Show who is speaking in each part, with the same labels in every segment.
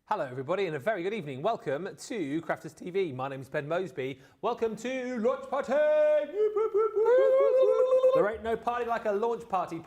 Speaker 1: Hello everybody and a very good evening. Welcome to Crafters TV. My name is Ben Moseby. Welcome to Launch Party! There ain't no party like a launch party.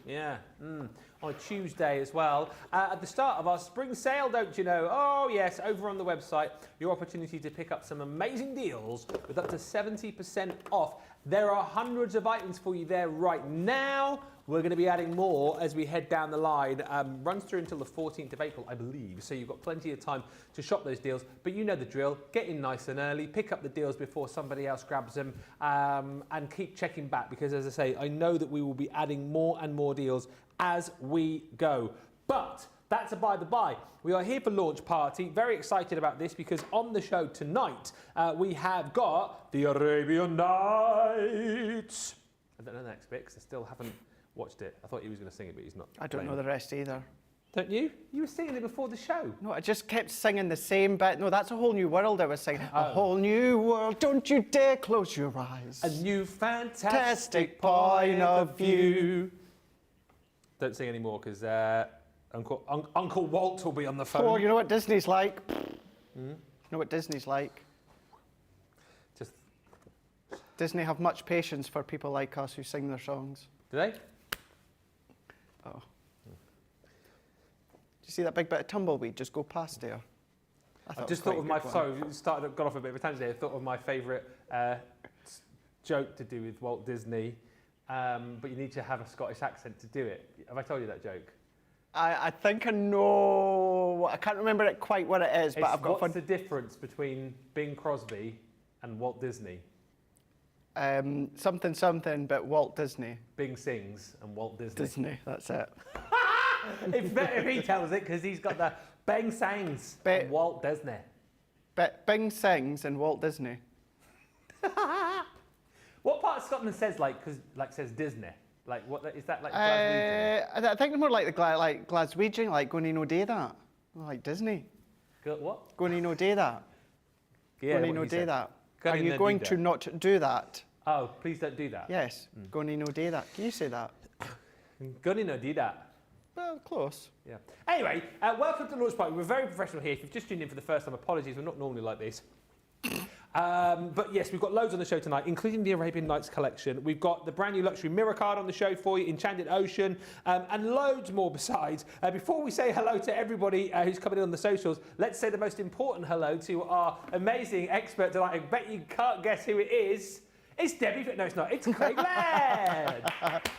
Speaker 1: Yeah, on a Tuesday as well. At the start of our spring sale, don't you know? Oh yes, over on the website, your opportunity to pick up some amazing deals with up to 70% off. There are hundreds of items for you there right now. We're going to be adding more as we head down the line. Runs through until the 14th of April, I believe. So you've got plenty of time to shop those deals. But you know the drill. Get in nice and early. Pick up the deals before somebody else grabs them. And keep checking back. Because as I say, I know that we will be adding more and more deals as we go. But that's a by the by. We are here for Launch Party. Very excited about this because on the show tonight, we have got the Arabian Nights. I don't know the next bit because I still haven't watched it. I thought he was going to sing it, but he's not.
Speaker 2: I don't know the rest either.
Speaker 1: Don't you? You were singing it before the show.
Speaker 2: No, I just kept singing the same bit. No, that's A Whole New World I was singing. A whole new world, don't you dare close your eyes.
Speaker 1: A new fantastic point of view. Don't sing anymore because Uncle Walt will be on the phone.
Speaker 2: Oh, you know what Disney's like? You know what Disney's like?
Speaker 1: Just
Speaker 2: Disney have much patience for people like us who sing their songs.
Speaker 1: Do they?
Speaker 2: Oh. Do you see that big bit of tumbleweed just go past there?
Speaker 1: I just thought of my, sorry, got off a bit of a tangent there. I thought of my favourite joke to do with Walt Disney, but you need to have a Scottish accent to do it. Have I told you that joke?
Speaker 2: I think I know, I can't remember it quite what it is, but I've got
Speaker 1: what's the difference between Bing Crosby and Walt Disney?
Speaker 2: Something, but Walt Disney.
Speaker 1: Bing sings and Walt Disney.
Speaker 2: Disney, that's it.
Speaker 1: It's better if he tells it because he's got the Bing sings and Walt Disney.
Speaker 2: Bing sings and Walt Disney.
Speaker 1: What part of Scotland says says Disney? Like what is that like Glaswegian?
Speaker 2: I think more like the Glaswegian, like going to no day that. Like Disney.
Speaker 1: What?
Speaker 2: Going to no day that.
Speaker 1: Yeah.
Speaker 2: Going to no day that. Are you going to not do that?
Speaker 1: Oh, please don't do that.
Speaker 2: Yes. Going to no day that. Can you say that?
Speaker 1: Going to no do that.
Speaker 2: Well, close.
Speaker 1: Yeah. Anyway, welcome to Launch Party. We're very professional here. If you've just tuned in for the first time, apologies. We're not normally like this. But yes, we've got loads on the show tonight, including the Arabian Nights collection. We've got the brand new luxury mirror card on the show for you, Enchanted Ocean, and loads more besides. Before we say hello to everybody who's coming in on the socials, let's say the most important hello to our amazing expert tonight. I bet you can't guess who it is. It's Debbie. No, it's not. It's Craig Laird.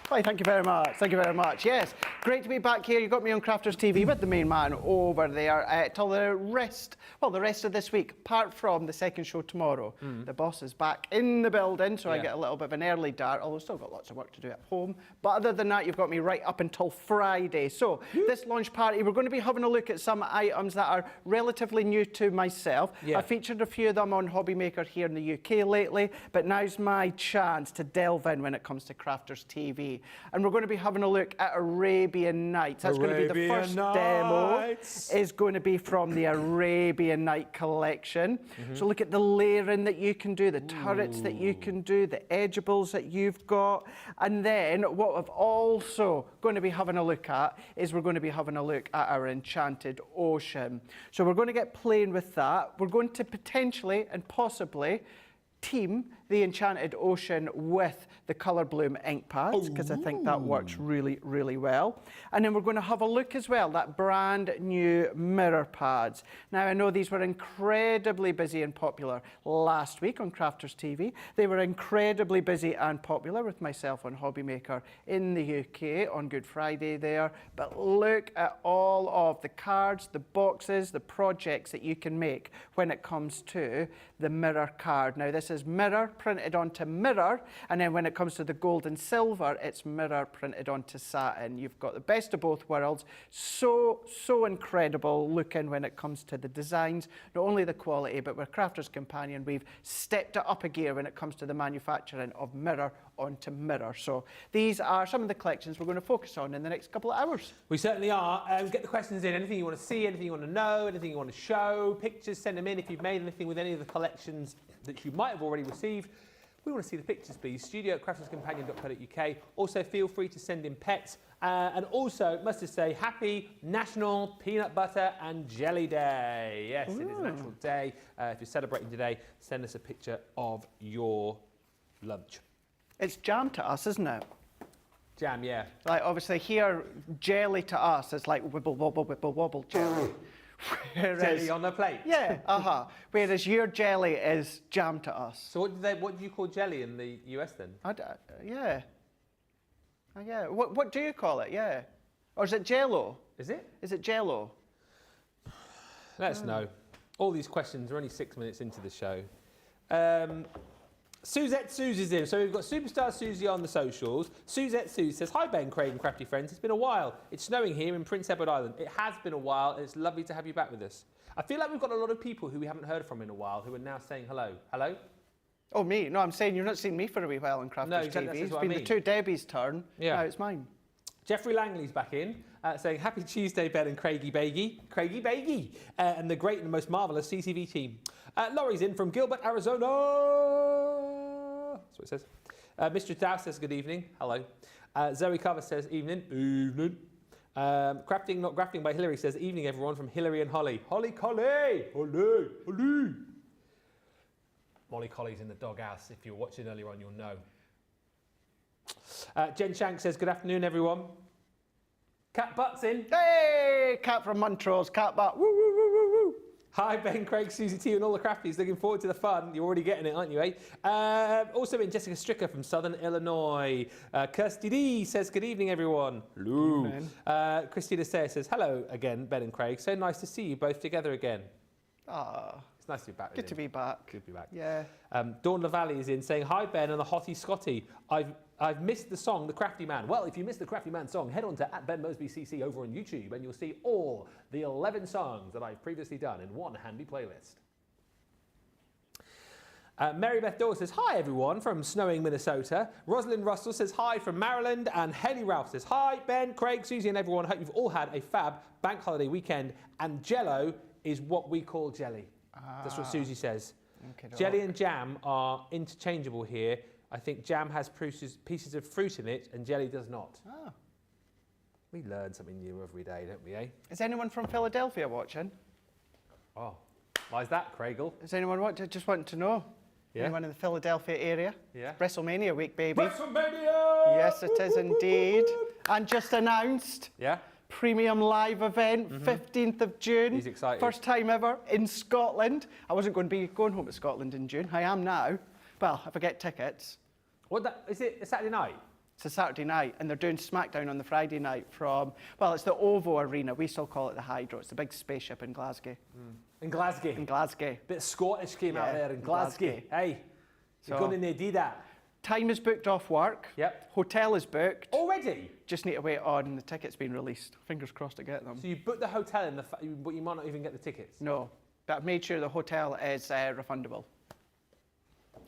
Speaker 2: Why, thank you very much. Thank you very much. Yes, great to be back here. You got me on Crafters TV with the main man over there till the rest of this week, apart from the second show tomorrow. The boss is back in the building, so I get a little bit of an early dart, although I've still got lots of work to do at home. But other than that, you've got me right up until Friday. So this launch party, we're going to be having a look at some items that are relatively new to myself. I've featured a few of them on Hobby Maker here in the UK lately, but now's my chance to delve in when it comes to Crafters TV. And we're going to be having a look at Arabian Nights. That's going to be the first demo. Is going to be from the Arabian Night collection. So look at the layering that you can do, the turrets that you can do, the edgeables that you've got. And then what we're also going to be having a look at is we're going to be having a look at our Enchanted Ocean. So we're going to get playing with that. We're going to potentially and possibly team the Enchanted Ocean with the Colour Bloom ink pads, because I think that works really, really well. And then we're going to have a look as well at brand new mirror pads. Now, I know these were incredibly busy and popular last week on Crafters TV. They were incredibly busy and popular with myself on Hobby Maker in the UK on Good Friday there. But look at all of the cards, the boxes, the projects that you can make when it comes to the mirror card. Now, this is mirror printed onto mirror, and then when it comes to the gold and silver, it's mirror printed onto satin. You've got the best of both worlds. So incredible looking when it comes to the designs, not only the quality, but with Crafter's Companion, we've stepped it up a gear when it comes to the manufacturing of mirror onto mirror. So these are some of the collections we're going to focus on in the next couple of hours.
Speaker 1: We certainly are. Get the questions in. Anything you want to see, anything you want to know, anything you want to show, pictures, send them in. If you've made anything with any of the collections that you might have already received, we want to see the pictures, please. studio@crafterscompanion.co.uk. Also, feel free to send in pets. And also, must just say, happy National Peanut Butter and Jelly Day. Yes, it is a natural day. If you're celebrating today, send us a picture of your lunch.
Speaker 2: It's jam to us, isn't it?
Speaker 1: Jam, yeah.
Speaker 2: Like, obviously here, jelly to us is like wibble, wobble, wibble, wobble jelly.
Speaker 1: Jelly on the plate.
Speaker 2: Yeah, Whereas your jelly is jam to us.
Speaker 1: So what do you call jelly in the US then?
Speaker 2: Yeah. What do you call it? Yeah. Or is it Jello?
Speaker 1: Is it?
Speaker 2: Is it Jello?
Speaker 1: Let us know. All these questions are only 6 minutes into the show. Suzette Susie's in. So we've got Superstar Susie on the socials. Suzette Susie says, hi Ben, Craig and Crafty friends. It's been a while. It's snowing here in Prince Edward Island. It has been a while and it's lovely to have you back with us. I feel like we've got a lot of people who we haven't heard from in a while who are now saying hello. Hello?
Speaker 2: Oh, me? No, I'm saying you've not seen me for a wee while on Crafters TV. It's been the two Debbie's turn. Yeah. Now it's mine.
Speaker 1: Jeffrey Langley's back in, saying, happy Tuesday, Ben and Craigie Baggy, and the great and most marvellous CCV team. Laurie's in from Gilbert, Arizona. That's what it says. Mr. Dow says, good evening. Hello. Zoe Carver says, evening. Evening. Crafting Not Grafting by Hillary says, evening, everyone, from Hillary and Holly. Holly Collie! Holly! Holly! Molly Collie's in the doghouse. If you're watching earlier on, you'll know. Jen Shank says, good afternoon, everyone. Cat Butt's in.
Speaker 2: Hey! Cat from Montrose, Cat Butt. Woo, woo, woo, woo, woo.
Speaker 1: Hi, Ben, Craig, Susie T and all the crafties. Looking forward to the fun. You're already getting it, aren't you, eh? Also in Jessica Stricker from Southern Illinois. Kirsty D says, good evening, everyone. Hello. Christina Sayre says, hello again, Ben and Craig. So nice to see you both together again.
Speaker 2: Ah.
Speaker 1: It's nice to be back.
Speaker 2: Good to be back.
Speaker 1: Good to be back.
Speaker 2: Yeah.
Speaker 1: Dawn LaValle is in saying, hi, Ben and the hottie Scotty. I've missed the song, The Crafty Man. Well, if you missed the Crafty Man song, head on to @BenMosbyCC over on YouTube and you'll see all the 11 songs that I've previously done in one handy playlist. Mary Beth Dawes says, hi, everyone, from snowing Minnesota. Rosalind Russell says, hi, from Maryland. And Haley Ralph says, hi, Ben, Craig, Susie, and everyone. Hope you've all had a fab bank holiday weekend. And Jello is what we call jelly. That's what Susie says. Jelly and jam are interchangeable here. I think jam has pieces of fruit in it and jelly does not. Ah. We learn something new every day, don't we, eh?
Speaker 2: Is anyone from Philadelphia watching?
Speaker 1: Oh. Why is that, Craigle?
Speaker 2: Does anyone just want to know?
Speaker 1: Yeah.
Speaker 2: Anyone in the Philadelphia area?
Speaker 1: Yeah.
Speaker 2: WrestleMania week, baby.
Speaker 1: WrestleMania!
Speaker 2: Yes, it is indeed. And just announced.
Speaker 1: Yeah.
Speaker 2: Premium live event, 15th of June.
Speaker 1: He's excited.
Speaker 2: First time ever in Scotland. I wasn't going to be going home to Scotland in June. I am now. Well, if I get tickets.
Speaker 1: Is it a Saturday night?
Speaker 2: It's a Saturday night, and they're doing SmackDown on the Friday night from, well, it's the OVO Arena. We still call it the Hydro. It's the big spaceship in Glasgow.
Speaker 1: In Glasgow.
Speaker 2: In Glasgow.
Speaker 1: Bit of Scottish came out there in Glasgow. Hey, you're going in there, do that.
Speaker 2: Time is booked off work.
Speaker 1: Yep.
Speaker 2: Hotel is booked.
Speaker 1: Already?
Speaker 2: Just need to wait on the tickets being released. Fingers crossed to get them.
Speaker 1: So you booked the hotel, but you might not even get the tickets?
Speaker 2: No, but I've made sure the hotel is refundable.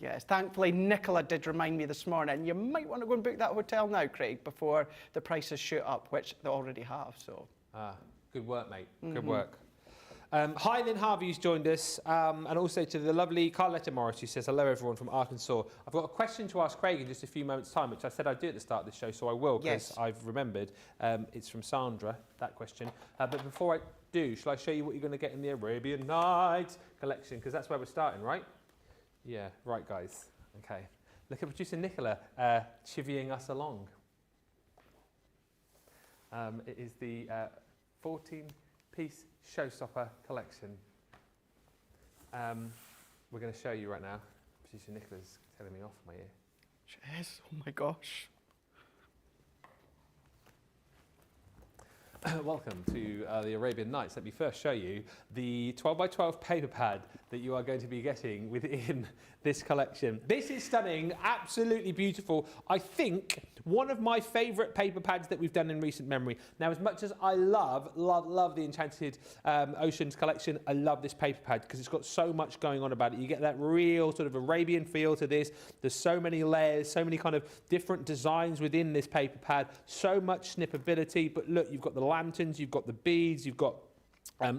Speaker 2: Yes, thankfully Nicola did remind me this morning, you might want to go and book that hotel now, Craig, before the prices shoot up, which they already have, so.
Speaker 1: Good work, mate. Good work. Hi, Lynn Harvey's joined us, and also to the lovely Carletta Morris, who says, hello, everyone from Arkansas. I've got a question to ask Craig in just a few moments' time, which I said I'd do at the start of the show, so I will, because I've remembered. It's from Sandra, that question. But before I do, shall I show you what you're going to get in the Arabian Nights collection? Because that's where we're starting, right? Yeah, right, guys. Okay. Look at producer Nicola chivying us along. It is the 14-piece showstopper collection. We're going to show you right now. Producer Nicola's telling me off my ear.
Speaker 2: She is? Oh my gosh.
Speaker 1: Welcome to the Arabian Nights. Let me first show you the 12 by 12 paper pad that you are going to be getting within this collection. This is stunning, absolutely beautiful. I think one of my favourite paper pads that we've done in recent memory. Now, as much as I love the Enchanted Oceans collection, I love this paper pad because it's got so much going on about it. You get that real sort of Arabian feel to this. There's so many layers, so many kind of different designs within this paper pad, so much snippability. But look, you've got the lanterns, you've got the beads, you've got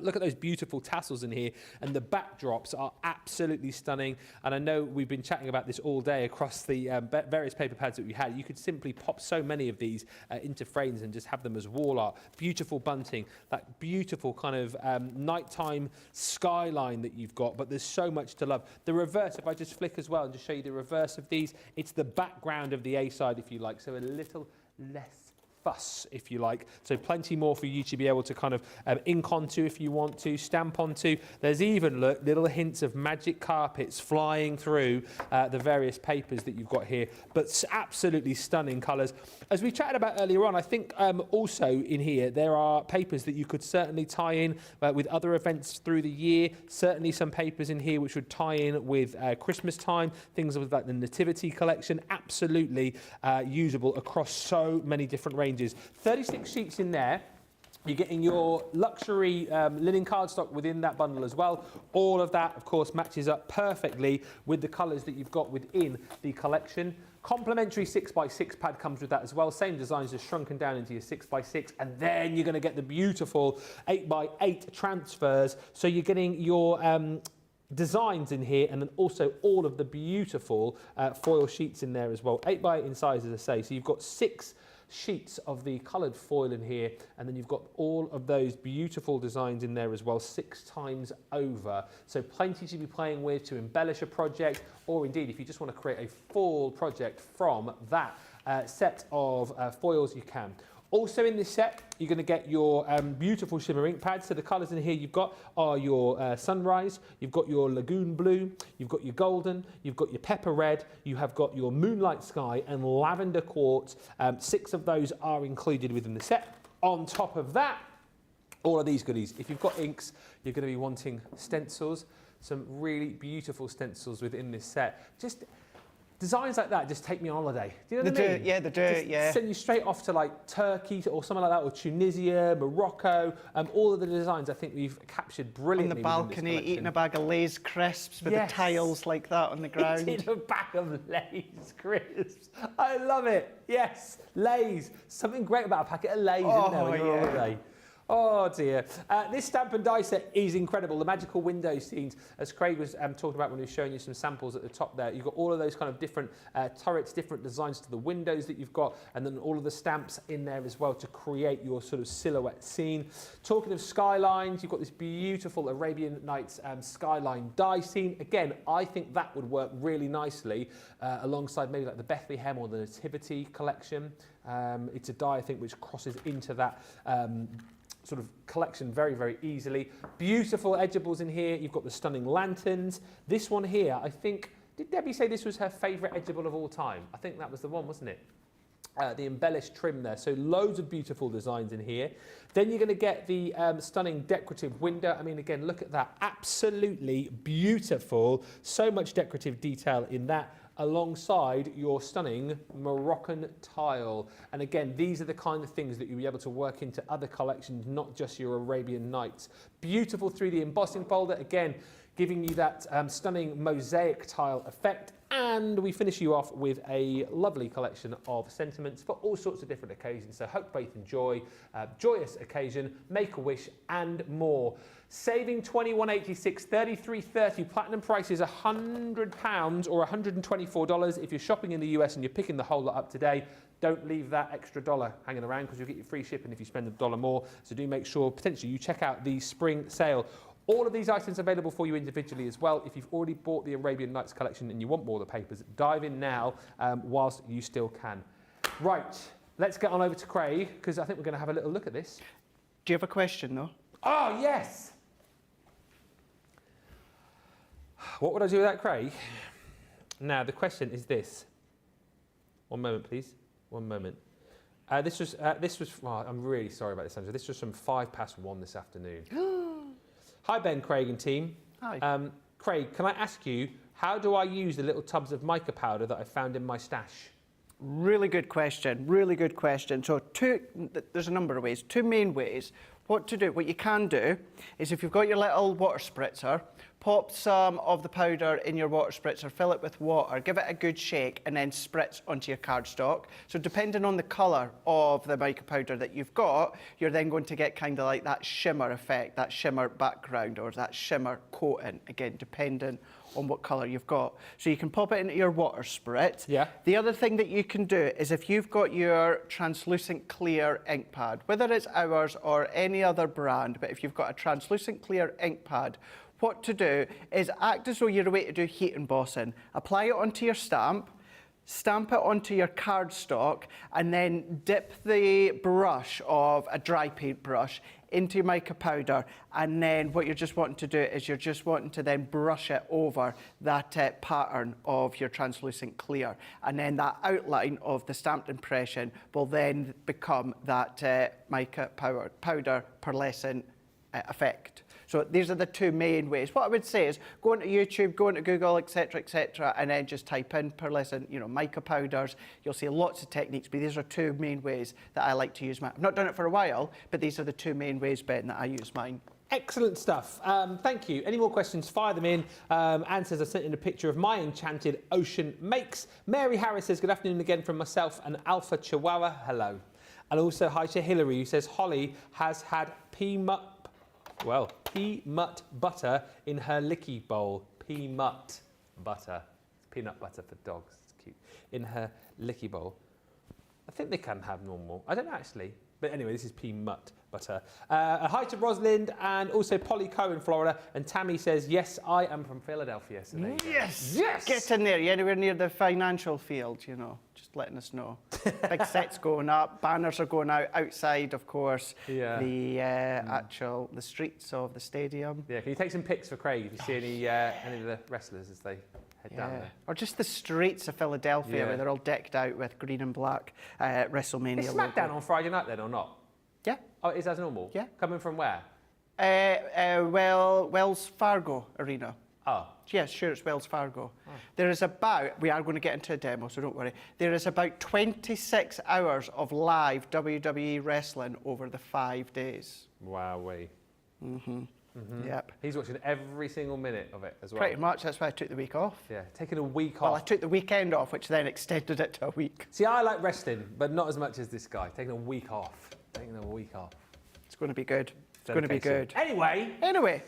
Speaker 1: look at those beautiful tassels in here, and the backdrops are absolutely stunning. And I know we've been chatting about this all day across the various paper pads that we had. You could simply pop so many of these into frames and just have them as wall art. Beautiful bunting, that beautiful kind of nighttime skyline that you've got, but there's so much to love. The reverse, if I just flick as well and just show you the reverse of these, it's the background of the A side, if you like, so a little less fuss, if you like. So plenty more for you to be able to kind of ink onto if you want to, stamp onto. There's even, look, little hints of magic carpets flying through the various papers that you've got here, but absolutely stunning colours. As we chatted about earlier on, I think also in here there are papers that you could certainly tie in with other events through the year. Certainly some papers in here which would tie in with Christmas time, things like the Nativity collection, absolutely usable across so many different ranges. 36 sheets in there. You're getting your luxury linen cardstock within that bundle as well. All of that, of course, matches up perfectly with the colours that you've got within the collection. Complimentary 6x6 pad comes with that as well. Same designs, just shrunken down into your 6x6. And then you're going to get the beautiful 8x8 transfers. So you're getting your designs in here, and then also all of the beautiful foil sheets in there as well. 8x8 in size, as I say. So you've got 6 sheets of the coloured foil in here, and then you've got all of those beautiful designs in there as well, 6 times over. So plenty to be playing with to embellish a project, or indeed if you just want to create a full project from that set of foils, you can. Also in this set, you're going to get your beautiful shimmer ink pads. So the colours in here you've got are your sunrise, you've got your lagoon blue, you've got your golden, you've got your pepper red, you have got your moonlight sky and lavender quartz. 6 of those are included within the set. On top of that, all of these goodies. If you've got inks, you're going to be wanting stencils, some really beautiful stencils within this set. Just designs like that just take me on holiday. Do you know what I mean?
Speaker 2: Yeah, they do, yeah.
Speaker 1: Send you straight off to like Turkey or something like that, or Tunisia, Morocco. All of the designs I think we've captured brilliantly.
Speaker 2: On the balcony, eating a bag of Lay's crisps with the tiles like that on the ground.
Speaker 1: Eating a bag of Lay's crisps. I love it. Yes, Lay's. Something great about a packet of Lay's, isn't there, when you're on holiday? Oh dear. This stamp and die set is incredible. The magical window scenes, as Craig was talking about when he was showing you some samples at the top there, you've got all of those kind of different turrets, different designs to the windows that you've got, and then all of the stamps in there as well to create your sort of silhouette scene. Talking of skylines, you've got this beautiful Arabian Nights skyline die scene. Again, I think that would work really nicely alongside maybe like the Bethlehem or the Nativity collection. It's a die, I think, which crosses into that sort of collection very, very easily. Beautiful edgeables in here. You've got the stunning lanterns. This one here, I think, did Debbie say this was her favourite edgeable of all time? I think that was the one, wasn't it? The embellished trim there. So loads of beautiful designs in here. Then you're going to get the stunning decorative window. I mean, again, look at that. Absolutely beautiful. So much decorative detail in that, alongside your stunning Moroccan tile. And again, these are the kind of things that you'll be able to work into other collections, not just your Arabian Nights. Beautiful 3D embossing folder, again, giving you that stunning mosaic tile effect. And we finish you off with a lovely collection of sentiments for all sorts of different occasions. So hope both enjoy, joyous occasion, make a wish and more. Saving $21.86, $33.30. Platinum price is £100 or $124. If you're shopping in the US and you're picking the whole lot up today, don't leave that extra dollar hanging around because you'll get your free shipping if you spend $1 more. So do make sure potentially you check out the spring sale. All of these items available for you individually as well. If you've already bought the Arabian Nights collection and you want more of the papers, dive in now whilst you still can. Right, let's get on over to Craig because I think we're going to have a little look at this.
Speaker 2: Do you have a question, though?
Speaker 1: Oh, yes. What would I do with that, Craig? Now, the question is this. One moment, please. One moment. This was, well, I'm really sorry about this, Sandra. This was from 1:05 this afternoon. Hi, Ben, Craig and team.
Speaker 2: Hi.
Speaker 1: Craig, can I ask you, how do I use the little tubs of mica powder that I found in my stash?
Speaker 2: Really good question, really good question. So there's a number of ways, two main ways. What to do, what you can do is if you've got your little water spritzer, pop some of the powder in your water spritzer, fill it with water, give it a good shake and then spritz onto your cardstock. So depending on the colour of the mica powder that you've got, you're then going to get kind of like that shimmer effect, that shimmer background or that shimmer coating, again, depending on what colour you've got. So you can pop it into your water spritz.
Speaker 1: Yeah.
Speaker 2: The other thing that you can do is if you've got your translucent clear ink pad, whether it's ours or any other brand, but if you've got a translucent clear ink pad, what to do is act as though you're away to do heat embossing. Apply it onto your stamp, stamp it onto your cardstock, and then dip the brush of a dry paint brush into your mica powder, and then what you're just wanting to do is you're just wanting to then brush it over that pattern of your translucent clear, and then that outline of the stamped impression will then become that mica powder pearlescent effect. So these are the two main ways. What I would say is go into YouTube, go into Google, etc., and then just type in pearlescent, mica powders. You'll see lots of techniques, but these are two main ways that I like to use mine. I've not done it for a while, but these are the two main ways, Ben, that I use mine.
Speaker 1: Excellent stuff. Thank you. Any more questions, fire them in. Anne says, I sent in a picture of my Enchanted Ocean makes. Mary Harris says, good afternoon again from myself and Alpha Chihuahua. Hello. And also hi to Hillary, who says, Holly has had peanut butter in her licky bowl. Peanut butter. Peanut butter for dogs. It's cute. In her licky bowl. I think they can have normal. I don't know actually. But anyway, this is peanut butter. Hi to Rosalind and also Polly Coe in Florida. And Tammy says, yes, I am from Philadelphia. So there you go. Yes!
Speaker 2: Get in there. You anywhere near the financial field, just letting us know. Big sets going up, banners are going out outside, of course, the streets of the stadium. Yeah,
Speaker 1: can you take some pics for Craig if you see any of the wrestlers as they head down there?
Speaker 2: Or just the streets of Philadelphia where they're all decked out with green and black WrestleMania.
Speaker 1: Is SmackDown on Friday night then or not?
Speaker 2: Yeah.
Speaker 1: Oh, it is as normal?
Speaker 2: Yeah.
Speaker 1: Coming from where?
Speaker 2: Wells Fargo Arena.
Speaker 1: Oh.
Speaker 2: Yes, sure, it's Wells Fargo. Oh. There is about, we are going to get into a demo, so don't worry. There is about 26 hours of live WWE wrestling over the 5 days.
Speaker 1: Wowee.
Speaker 2: Yep.
Speaker 1: He's watching every single minute of it as well.
Speaker 2: Pretty much, that's why I took the week off.
Speaker 1: Yeah, taking a week off.
Speaker 2: Well, I took the weekend off, which then extended it to a week.
Speaker 1: See, I like wrestling, but not as much as this guy. Taking a week off.
Speaker 2: It's going to be good. It's going to be good.
Speaker 1: Anyway,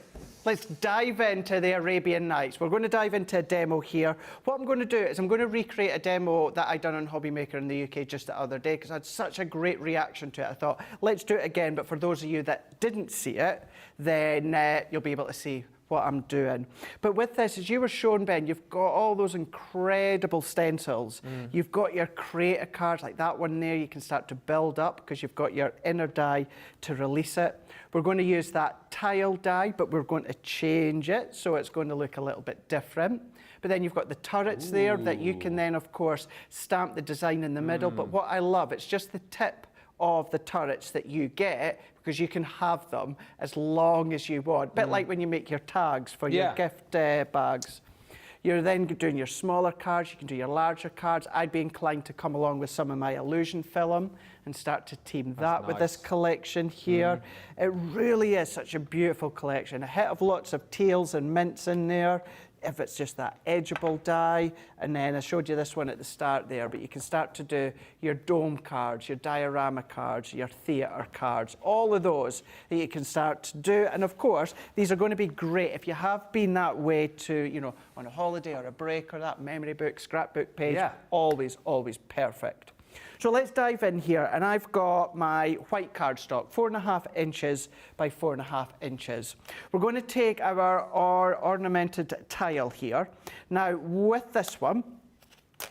Speaker 2: let's dive into the Arabian Nights. We're going to dive into a demo here. What I'm going to do is I'm going to recreate a demo that I done on Hobby Maker in the UK just the other day because I had such a great reaction to it. I thought, let's do it again. But for those of you that didn't see it, then you'll be able to see what I'm doing. But with this, as you were showing, Ben, you've got all those incredible stencils. You've got your creator cards, like that one there, you can start to build up because you've got your inner die to release it. We're going to use that tile die, but we're going to change it, so it's going to look a little bit different. But then you've got the turrets there that you can then, of course, stamp the design in the middle. But what I love, it's just the tip of the turrets that you get because you can have them as long as you want. Bit like when you make your tags for your gift bags. You're then doing your smaller cards, you can do your larger cards. I'd be inclined to come along with some of my illusion film and start to team that with this collection here. It really is such a beautiful collection. A hit of lots of teals and mints in there. If it's just that edgeable die, and then I showed you this one at the start there, but you can start to do your dome cards, your diorama cards, your theatre cards, all of those that you can start to do. And of course, these are going to be great if you have been that way to, you know, on a holiday or a break or that memory book, scrapbook page, always, always perfect. So let's dive in here, and I've got my white cardstock, 4.5 inches by 4.5 inches. We're going to take our ornamented tile here. Now, with this one,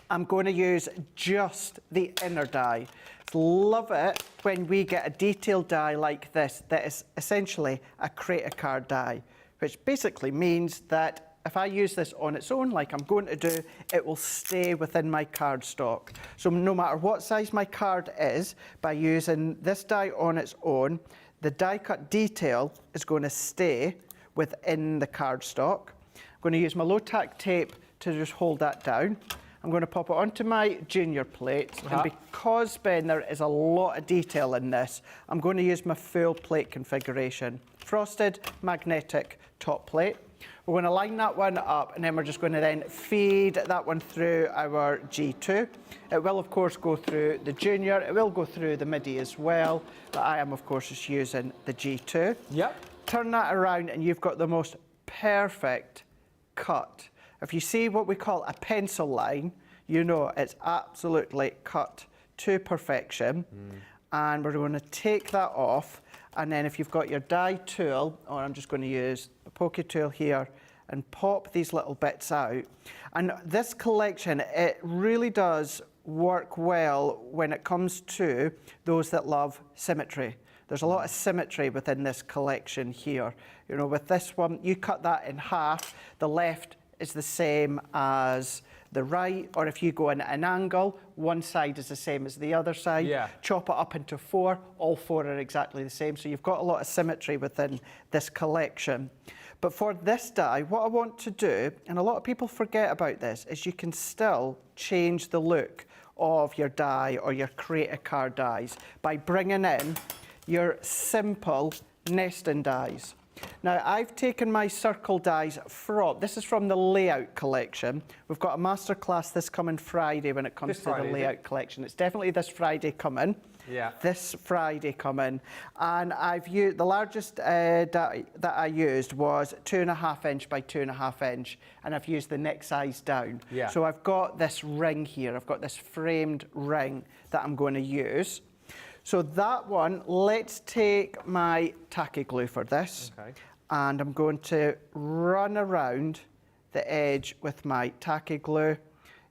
Speaker 2: I'm going to use just the inner die. Love it when we get a detailed die like this that is essentially a creator card die, which basically means that if I use this on its own, like I'm going to do, it will stay within my cardstock. So no matter what size my card is, by using this die on its own, the die cut detail is going to stay within the cardstock. I'm going to use my low tack tape to just hold that down. I'm going to pop it onto my junior plate, and because, Ben, there is a lot of detail in this, I'm going to use my full plate configuration. Frosted magnetic top plate. We're going to line that one up, and then we're just going to then feed that one through our G2. It will, of course, go through the junior. It will go through the MIDI as well, but I am, of course, just using the G2. Turn that around, and you've got the most perfect cut. If you see what we call a pencil line, you know it's absolutely cut to perfection. And we're going to take that off. And then if you've got your die tool, or I'm just going to use a pokey tool here and pop these little bits out. And this collection, it really does work well when it comes to those that love symmetry. There's a lot of symmetry within this collection here. You know, with this one, you cut that in half. The left is the same as the right, or if you go in at an angle, one side is the same as the other side. Chop it up into 4, all 4 are exactly the same. So you've got a lot of symmetry within this collection. But for this die, what I want to do, and a lot of people forget about this, is you can still change the look of your die or your creator card dies by bringing in your simple nesting dies. Now, I've taken my circle dies from, this is from the layout collection. We've got a masterclass this coming Friday when it comes to the layout collection. It's definitely this Friday coming. This Friday coming. And I've used, the largest that I used was 2.5 inch by 2.5 inch. And I've used the next size down. So I've got this ring here. I've got this framed ring that I'm going to use. So that one, let's take my tacky glue for this. And I'm going to run around the edge with my tacky glue.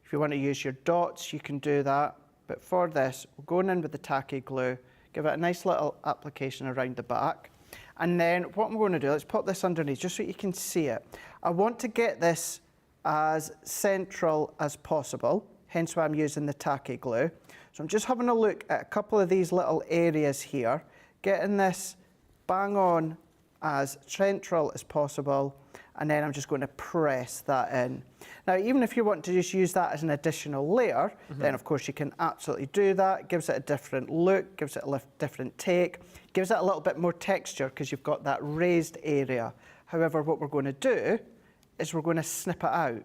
Speaker 2: If you want to use your dots, you can do that. But for this, we're going in with the tacky glue, give it a nice little application around the back. And then what I'm going to do, let's put this underneath just so you can see it. I want to get this as central as possible, hence why I'm using the tacky glue. So I'm just having a look at a couple of these little areas here, getting this bang on as central as possible, and then I'm just going to press that in. Now, even if you want to just use that as an additional layer, then of course you can absolutely do that. It gives it a different look, gives it a different take, gives it a little bit more texture because you've got that raised area. However, what we're going to do is we're going to snip it out.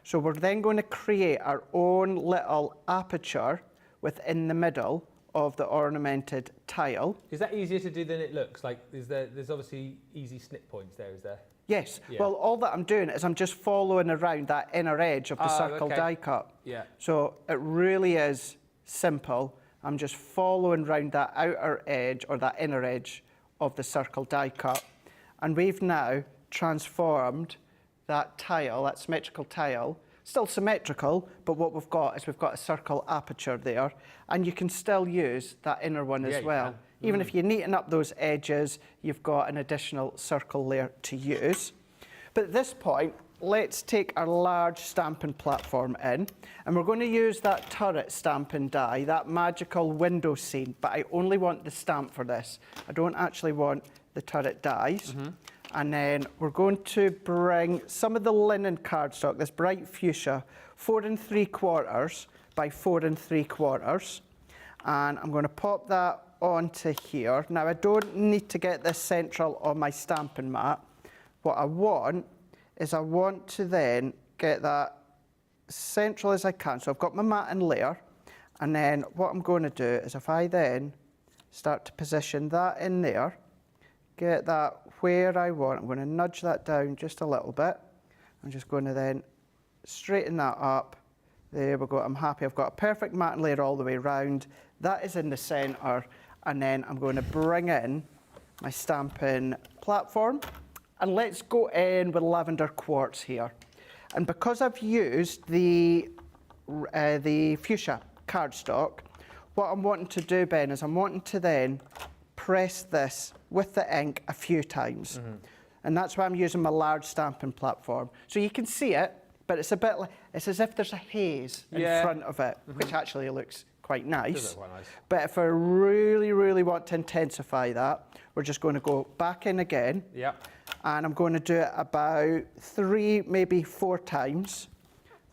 Speaker 2: So we're then going to create our own little aperture within the middle of the ornamented tile.
Speaker 1: Is that easier to do than it looks? Like, there's obviously easy snip points there, is there?
Speaker 2: Yes.
Speaker 1: Yeah.
Speaker 2: Well, all that I'm doing is I'm just following around that inner edge of the circle die cut.
Speaker 1: Yeah.
Speaker 2: So it really is simple. I'm just following around that outer edge or that inner edge of the circle die cut. And we've now transformed that tile, that symmetrical tile, still symmetrical, but what we've got is we've got a circle aperture there, and you can still use that inner one as well. Even if you neaten up those edges, you've got an additional circle layer to use. But at this point, let's take our large stamping platform in, and we're going to use that turret stamping die, that magical window scene, but I only want the stamp for this. I don't actually want the turret dies. And then we're going to bring some of the linen cardstock, this bright fuchsia, 4 3/4 by 4 3/4. And I'm going to pop that onto here. Now, I don't need to get this central on my stamping mat. What I want is I want to then get that central as I can. So I've got my matting layer. And then what I'm going to do is if I then start to position that in there, get that where I want. I'm going to nudge that down just a little bit. I'm just going to then straighten that up. There we go. I'm happy. I've got a perfect matting layer all the way around. That is in the centre. And then I'm going to bring in my stamping platform. And let's go in with lavender quartz here. And because I've used the fuchsia cardstock, what I'm wanting to do, Ben, is I'm wanting to then press this with the ink a few times. And that's why I'm using my large stamping platform. So you can see it, but it's a bit like, it's as if there's a haze in front of it, which actually looks quite nice.
Speaker 1: Does look quite nice.
Speaker 2: But if I really, really want to intensify that, we're just going to go back in again. And I'm going to do it about 3, maybe 4 times.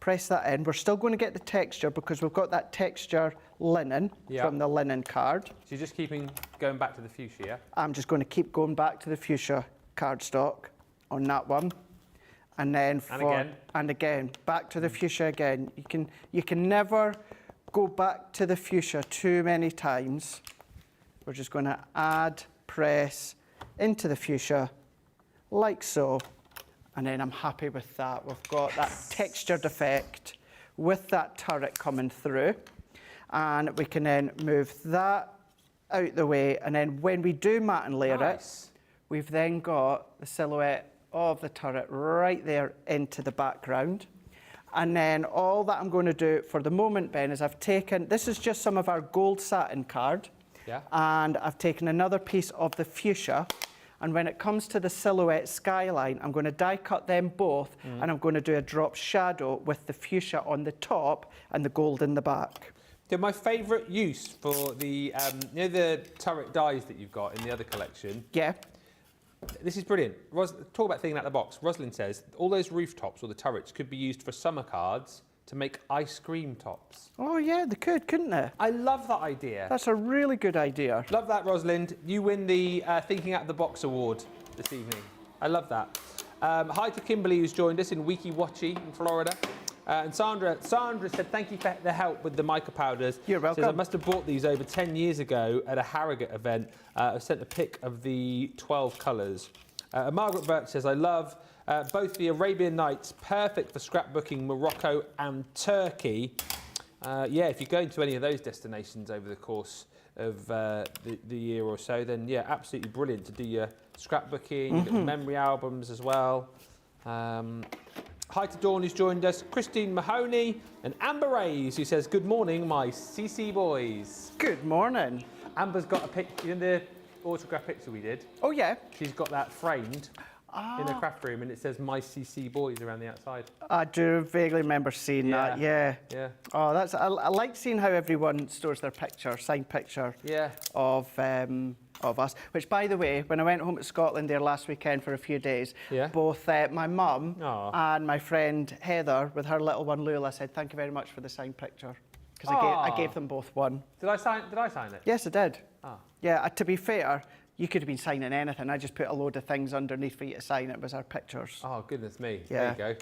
Speaker 2: Press that in. We're still going to get the texture because we've got that texture linen from the linen card.
Speaker 1: So you're just keeping going back to the fuchsia, yeah? I'm
Speaker 2: just going to keep going back to the fuchsia cardstock on that one. And then and again, back to the fuchsia again. You can never go back to the fuchsia too many times. We're just going to add, press into the fuchsia like so. And then I'm happy with that. We've got that textured effect with that turret coming through. And we can then move that out the way. And then when we do matte and layer it, we've then got the silhouette of the turret right there into the background. And then all that I'm going to do for the moment, Ben, is I've taken, this is just some of our gold satin card. And I've taken another piece of the fuchsia. And when it comes to the silhouette skyline, I'm going to die cut them both, and I'm going to do a drop shadow with the fuchsia on the top and the gold in the back.
Speaker 1: My favourite use for the, you know, the turret dies that you've got in the other collection? This is brilliant. Talk about thinking out the box. Rosalind says all those rooftops or the turrets could be used for summer cards to make ice cream tops.
Speaker 2: Oh yeah, they could, couldn't they?
Speaker 1: I love that idea.
Speaker 2: That's a really good idea.
Speaker 1: Love that, Rosalind. You win the Thinking Out of the Box award this evening. I love that. Hi to Kimberly, who's joined us in Weeki Watchie in Florida. And Sandra said, thank you for the help with the mica powders.
Speaker 2: You're welcome.
Speaker 1: Says, I must have bought these over 10 years ago at a Harrogate event. I sent a pic of the 12 colours. Margaret Birch says, I love both the Arabian Nights, perfect for scrapbooking Morocco and Turkey. Yeah, if you're going to any of those destinations over the course of the year or so, then yeah, absolutely brilliant to do your scrapbooking, you get the memory albums as well. Hi to Dawn, who's joined us, Christine Mahoney, and Amber Reyes, who says, good morning, my CC boys.
Speaker 2: Good morning.
Speaker 1: Amber's got a picture, in the autograph picture we did.
Speaker 2: Oh, yeah?
Speaker 1: She's got that framed in her craft room, and it says, my CC boys around the outside.
Speaker 2: I do vaguely remember seeing that, yeah. Oh, that's, I like seeing how everyone stores their picture, signed picture of us. Which, by the way, when I went home to Scotland there last weekend for a few days, both my mum and my friend Heather, with her little one Lula, said, thank you very much for the signed picture. Because I gave them both one.
Speaker 1: Did I sign it?
Speaker 2: Yes, I did. Yeah, to be fair, you could have been signing anything. I just put a load of things underneath for you to sign. It was our pictures.
Speaker 1: Oh, goodness me. There you go.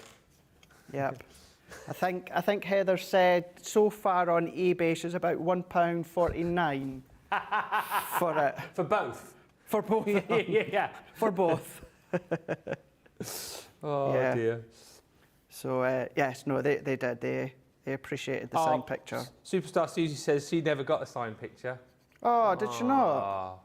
Speaker 2: Yep. I think Heather said so far on eBay she's about £1.49 for it.
Speaker 1: For both?
Speaker 2: For both.
Speaker 1: Yeah.
Speaker 2: For both.
Speaker 1: Oh,
Speaker 2: Yeah.
Speaker 1: dear.
Speaker 2: So, yes, no, they did. They appreciated the signed picture.
Speaker 1: Superstar Susie says she never got a signed picture.
Speaker 2: Oh, did you not?
Speaker 1: Ah.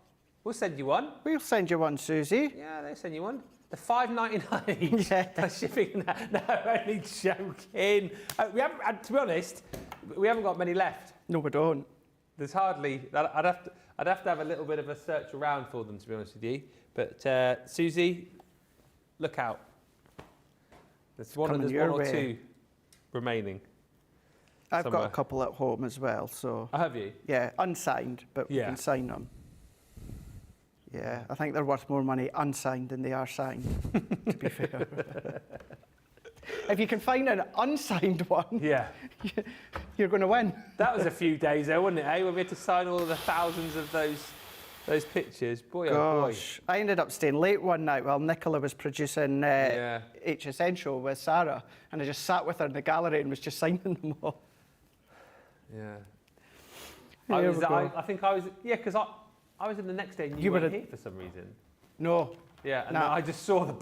Speaker 1: We'll send you one.
Speaker 2: We'll send you one, Susie.
Speaker 1: Yeah, they'll send you one. The $5.99 each.
Speaker 2: Yeah.
Speaker 1: Plus shipping that. No, only joking. We haven't, to be honest, we haven't got many left.
Speaker 2: No, we don't.
Speaker 1: There's hardly. I'd have to have a little bit of a search around for them, to be honest with you. But Susie, look out. There's one or two remaining.
Speaker 2: I've
Speaker 1: somewhere.
Speaker 2: got a couple at home as well, so.
Speaker 1: Oh, have you?
Speaker 2: Yeah, unsigned, but we can sign them. Yeah, I think they're worth more money unsigned than they are signed, to be fair. If you can find an unsigned one,
Speaker 1: Yeah.
Speaker 2: you're going to win.
Speaker 1: That was a few days though, wasn't it, eh? When we had to sign all of the thousands of those pictures. Boy, oh boy.
Speaker 2: Gosh, I ended up staying late one night while Nicola was producing HSN show with Sara, and I just sat with her in the gallery and was just signing them all.
Speaker 1: Yeah.
Speaker 2: There
Speaker 1: I think I was, because I was in the next day and you weren't here for some reason.
Speaker 2: No.
Speaker 1: Yeah, and then I just saw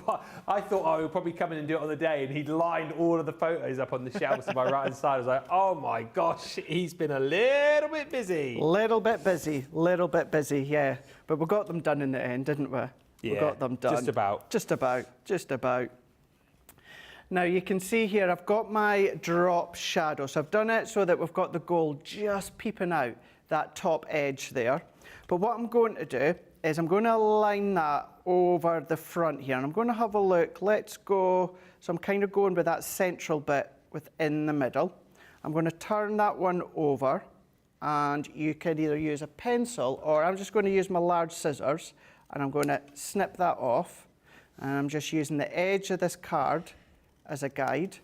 Speaker 1: I thought he would probably come in and do it on the day, and he'd lined all of the photos up on the shelves to my right hand side. I was like, oh my gosh, he's been a little bit busy.
Speaker 2: Little bit busy, yeah. But we got them done in the end, didn't we?
Speaker 1: Yeah,
Speaker 2: we got them done.
Speaker 1: Just about.
Speaker 2: Now you can see here I've got my drop shadow. So I've done it so that we've got the gold just peeping out that top edge there. But what I'm going to do is I'm going to align that over the front here, and I'm going to have a look. Let's go, so I'm kind of going with that central bit within the middle. I'm going to turn that one over, and you can either use a pencil or I'm just going to use my large scissors, and I'm going to snip that off, and I'm just using the edge of this card as a guide.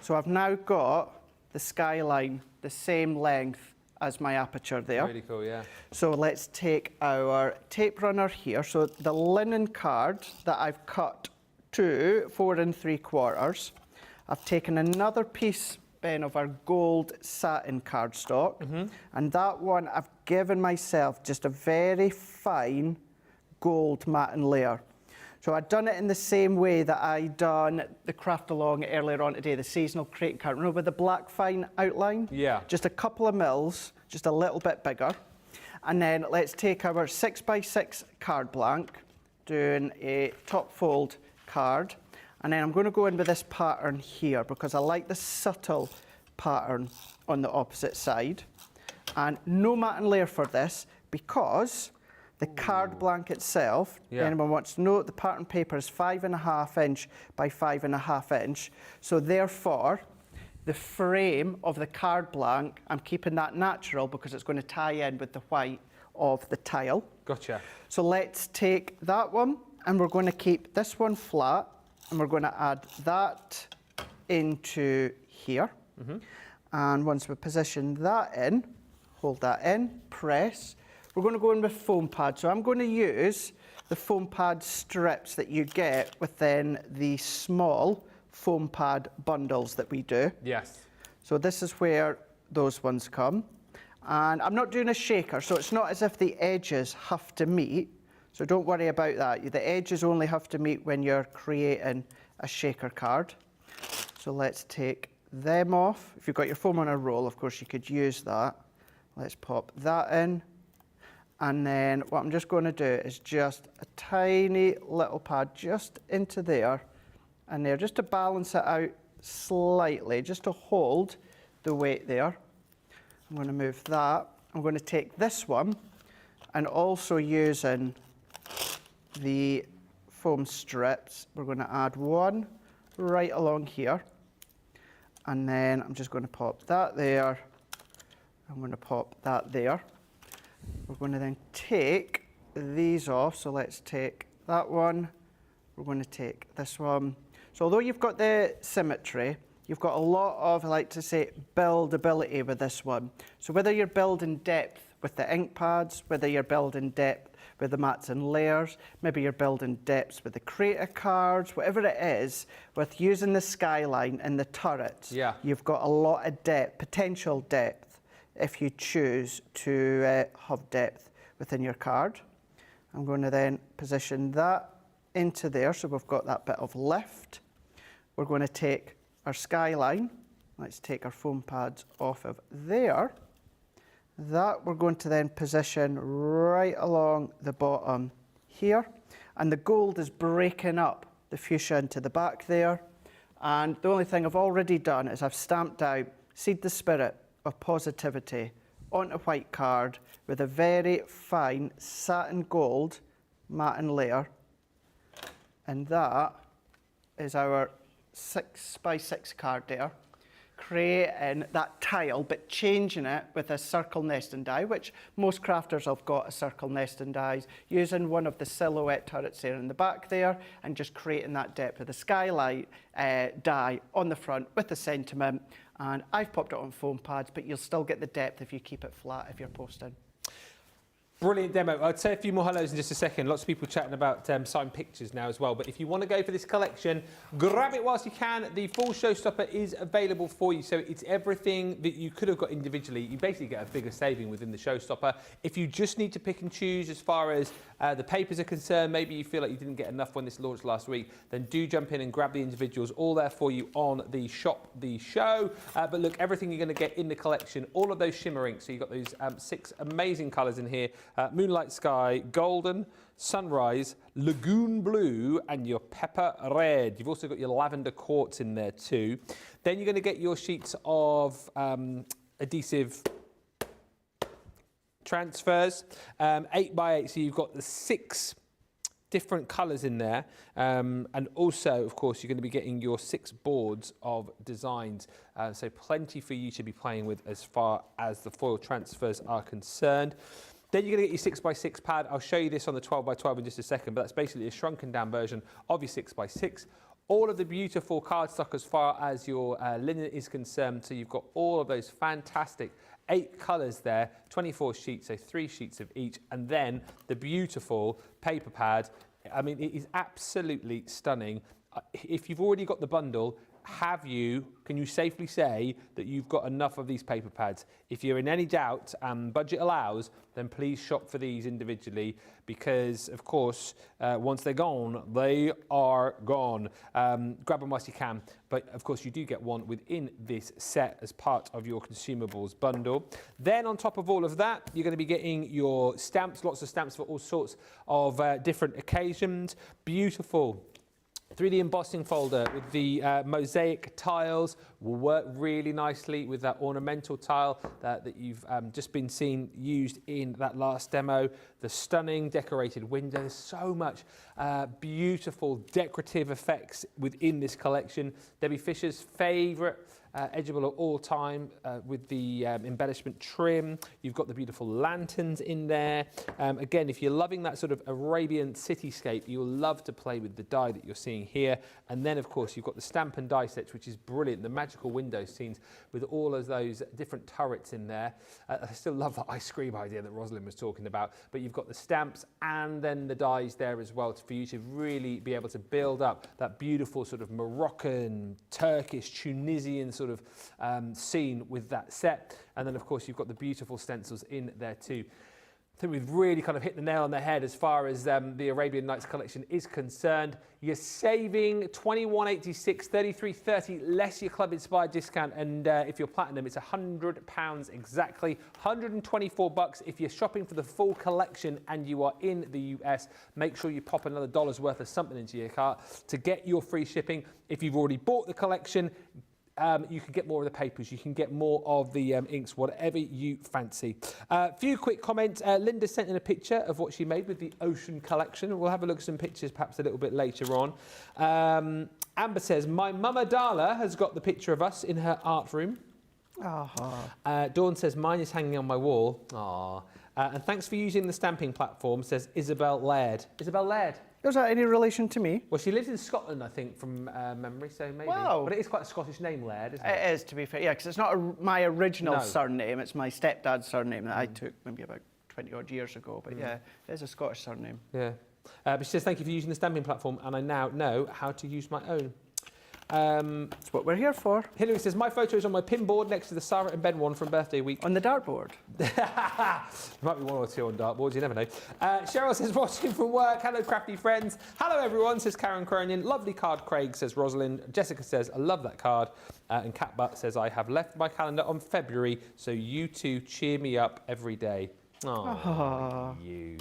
Speaker 2: So I've now got the skyline the same length as my aperture there.
Speaker 1: Really cool, yeah.
Speaker 2: So let's take our tape runner here. So the linen card that I've cut to 4 3/4. I've taken another piece, Ben, of our gold satin cardstock, and that one I've given myself just a very fine gold matte layer. So I'd done it in the same way that I done the craft along earlier on today, the seasonal crate card. Remember with the black fine outline?
Speaker 1: Yeah.
Speaker 2: Just a couple of mils, just a little bit bigger. And then let's take our 6x6 card blank, doing a top fold card. And then I'm going to go in with this pattern here because I like the subtle pattern on the opposite side. And no matte layer for this because the card blank itself, if anyone wants to know, the pattern paper is 5.5 inch by 5.5 inch. So therefore, the frame of the card blank, I'm keeping that natural because it's going to tie in with the white of the tile.
Speaker 1: Gotcha.
Speaker 2: So let's take that one, and we're going to keep this one flat, and we're going to add that into here. And once we position that in, hold that in, press. We're going to go in with foam pad. So I'm going to use the foam pad strips that you get within the small foam pad bundles that we do.
Speaker 1: Yes.
Speaker 2: So this is where those ones come. And I'm not doing a shaker, so it's not as if the edges have to meet. So don't worry about that. The edges only have to meet when you're creating a shaker card. So let's take them off. If you've got your foam on a roll, of course, you could use that. Let's pop that in. And then what I'm just going to do is just a tiny little pad just into there and there, just to balance it out slightly, just to hold the weight there. I'm going to move that. I'm going to take this one and also using the foam strips, we're going to add one right along here. And then I'm just going to pop that there. I'm going to pop that there. We're going to then take these off. So let's take that one. We're going to take this one. So although you've got the symmetry, you've got a lot of, I like to say, buildability with this one. So whether you're building depth with the ink pads, whether you're building depth with the mats and layers. Maybe you're building depths with the creator cards, whatever it is, with using the skyline and the turrets, you've got a lot of depth, potential depth, if you choose to have depth within your card. I'm going to then position that into there, so we've got that bit of lift. We're going to take our skyline. Let's take our foam pads off of there. That we're going to then position right along the bottom here. And the gold is breaking up the fuchsia into the back there. And the only thing I've already done is I've stamped out Seed the Spirit of Positivity on a white card with a very fine satin gold matte layer. And that is our 6x6 card there, creating that tile but changing it with a circle nesting die, which most crafters have got a circle nesting dies, using one of the silhouette turrets there in the back there and just creating that depth with the skylight die on the front with the sentiment. And I've popped it on foam pads, but you'll still get the depth if you keep it flat if you're posting.
Speaker 1: Brilliant demo. I'd say a few more hellos in just a second. Lots of people chatting about signed pictures now as well. But if you want to go for this collection, grab it whilst you can. The full showstopper is available for you. So it's everything that you could have got individually. You basically get a bigger saving within the showstopper. If you just need to pick and choose as far as the papers are concerned, maybe you feel like you didn't get enough when this launched last week, then do jump in and grab the individuals. All there for you on the shop, the show. But look, everything you're going to get in the collection, all of those shimmer inks. So you've got those 6 amazing colours in here. Moonlight Sky, Golden, Sunrise, Lagoon Blue, and your Pepper Red. You've also got your Lavender Quartz in there too. Then you're going to get your sheets of adhesive transfers, 8x8, so you've got the 6 different colours in there, and also, of course, you're going to be getting your 6 boards of designs, so plenty for you to be playing with as far as the foil transfers are concerned. Then you're going to get your 6x6 pad. I'll show you this on the 12x12 in just a second, but that's basically a shrunken down version of your 6x6. All of the beautiful cardstock as far as your linen is concerned. So you've got all of those fantastic 8 colours there, 24 sheets, so 3 sheets of each, and then the beautiful paper pad. I mean, it is absolutely stunning. If you've already got the bundle, can you safely say that you've got enough of these paper pads? If you're in any doubt and budget allows, then please shop for these individually, because of course, once they're gone, they are gone. Grab them whilst you can, but of course you do get one within this set as part of your consumables bundle. Then on top of all of that, you're going to be getting your stamps, lots of stamps for all sorts of different occasions. Beautiful 3D embossing folder with the mosaic tiles will work really nicely with that ornamental tile that you've just been seen used in that last demo. The stunning decorated windows, so much beautiful decorative effects within this collection. Debbie Fisher's favourite edgeable of all time with the embellishment trim. You've got the beautiful lanterns in there. Again, if you're loving that sort of Arabian cityscape, you'll love to play with the die that you're seeing here. And then, of course, you've got the stamp and die sets, which is brilliant. The magical window scenes with all of those different turrets in there. I still love that ice cream idea that Rosalind was talking about. But you've got the stamps and then the dies there as well for you to really be able to build up that beautiful sort of Moroccan, Turkish, Tunisian sort of scene with that set. And then, of course, you've got the beautiful stencils in there too. I think we've really kind of hit the nail on the head as far as the Arabian Nights collection is concerned. You're saving $21.86, $33.30 less your club inspired discount, and if you're platinum, it's £100 exactly, $124 if you're shopping for the full collection and you are in the US. Make sure you pop another $1 worth of something into your cart to get your free shipping. If you've already bought the collection, you can get more of the papers, you can get more of the inks, whatever you fancy. A few quick comments. Linda sent in a picture of what she made with the Ocean collection. We'll have a look at some pictures perhaps a little bit later on. Amber says, my mama Darla has got the picture of us in her art room. Dawn says, mine is hanging on my wall. And thanks for using the stamping platform, says Isabel Laird. Isabel Laird.
Speaker 2: Is that any relation to me?
Speaker 1: Well, she lives in Scotland, I think, from memory, so maybe.
Speaker 2: Wow.
Speaker 1: But it is quite a Scottish name, Laird, isn't it?
Speaker 2: It is, to be fair, yeah, because it's not my original surname, it's my stepdad's surname that I took maybe about 20 odd years ago. But yeah, it is a Scottish surname.
Speaker 1: Yeah. But she says, thank you for using the stamping platform, and I now know how to use my own.
Speaker 2: That's what we're here for.
Speaker 1: Hilary says, my photo is on my pin board next to the Sara and Ben one from birthday week.
Speaker 2: On the dartboard.
Speaker 1: There might be one or two on dartboards, you never know. Cheryl says, watching from work. Hello, crafty friends. Hello, everyone, says Karen Cronin. Lovely card, Craig, says Rosalind. Jessica says, I love that card. And Cat Butt says, I have left my calendar on February, so you two cheer me up every day. Oh, you.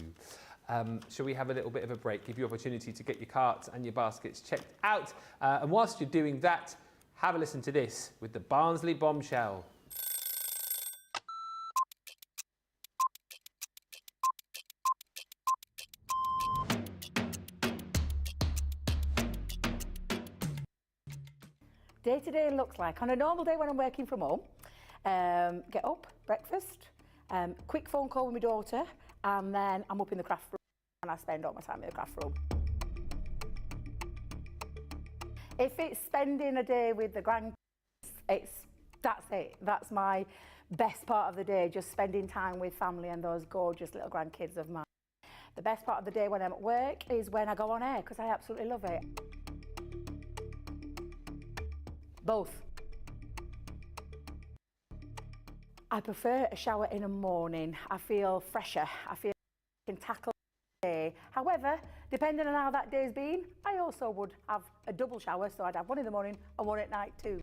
Speaker 1: Shall we have a little bit of a break? Give you opportunity to get your carts and your baskets checked out. And whilst you're doing that, have a listen to this with the Barnsley Bombshell.
Speaker 3: Day to day looks like, on a normal day when I'm working from home, get up, breakfast, quick phone call with my daughter, and then I'm up in the craft room and I spend all my time in the craft room. If it's spending a day with the grandkids, that's it. That's my best part of the day, just spending time with family and those gorgeous little grandkids of mine. The best part of the day when I'm at work is when I go on air, because I absolutely love it. Both. I prefer a shower in the morning. I feel fresher. I feel I can tackle the day. However, depending on how that day's been, I also would have a double shower, so I'd have one in the morning and one at night too.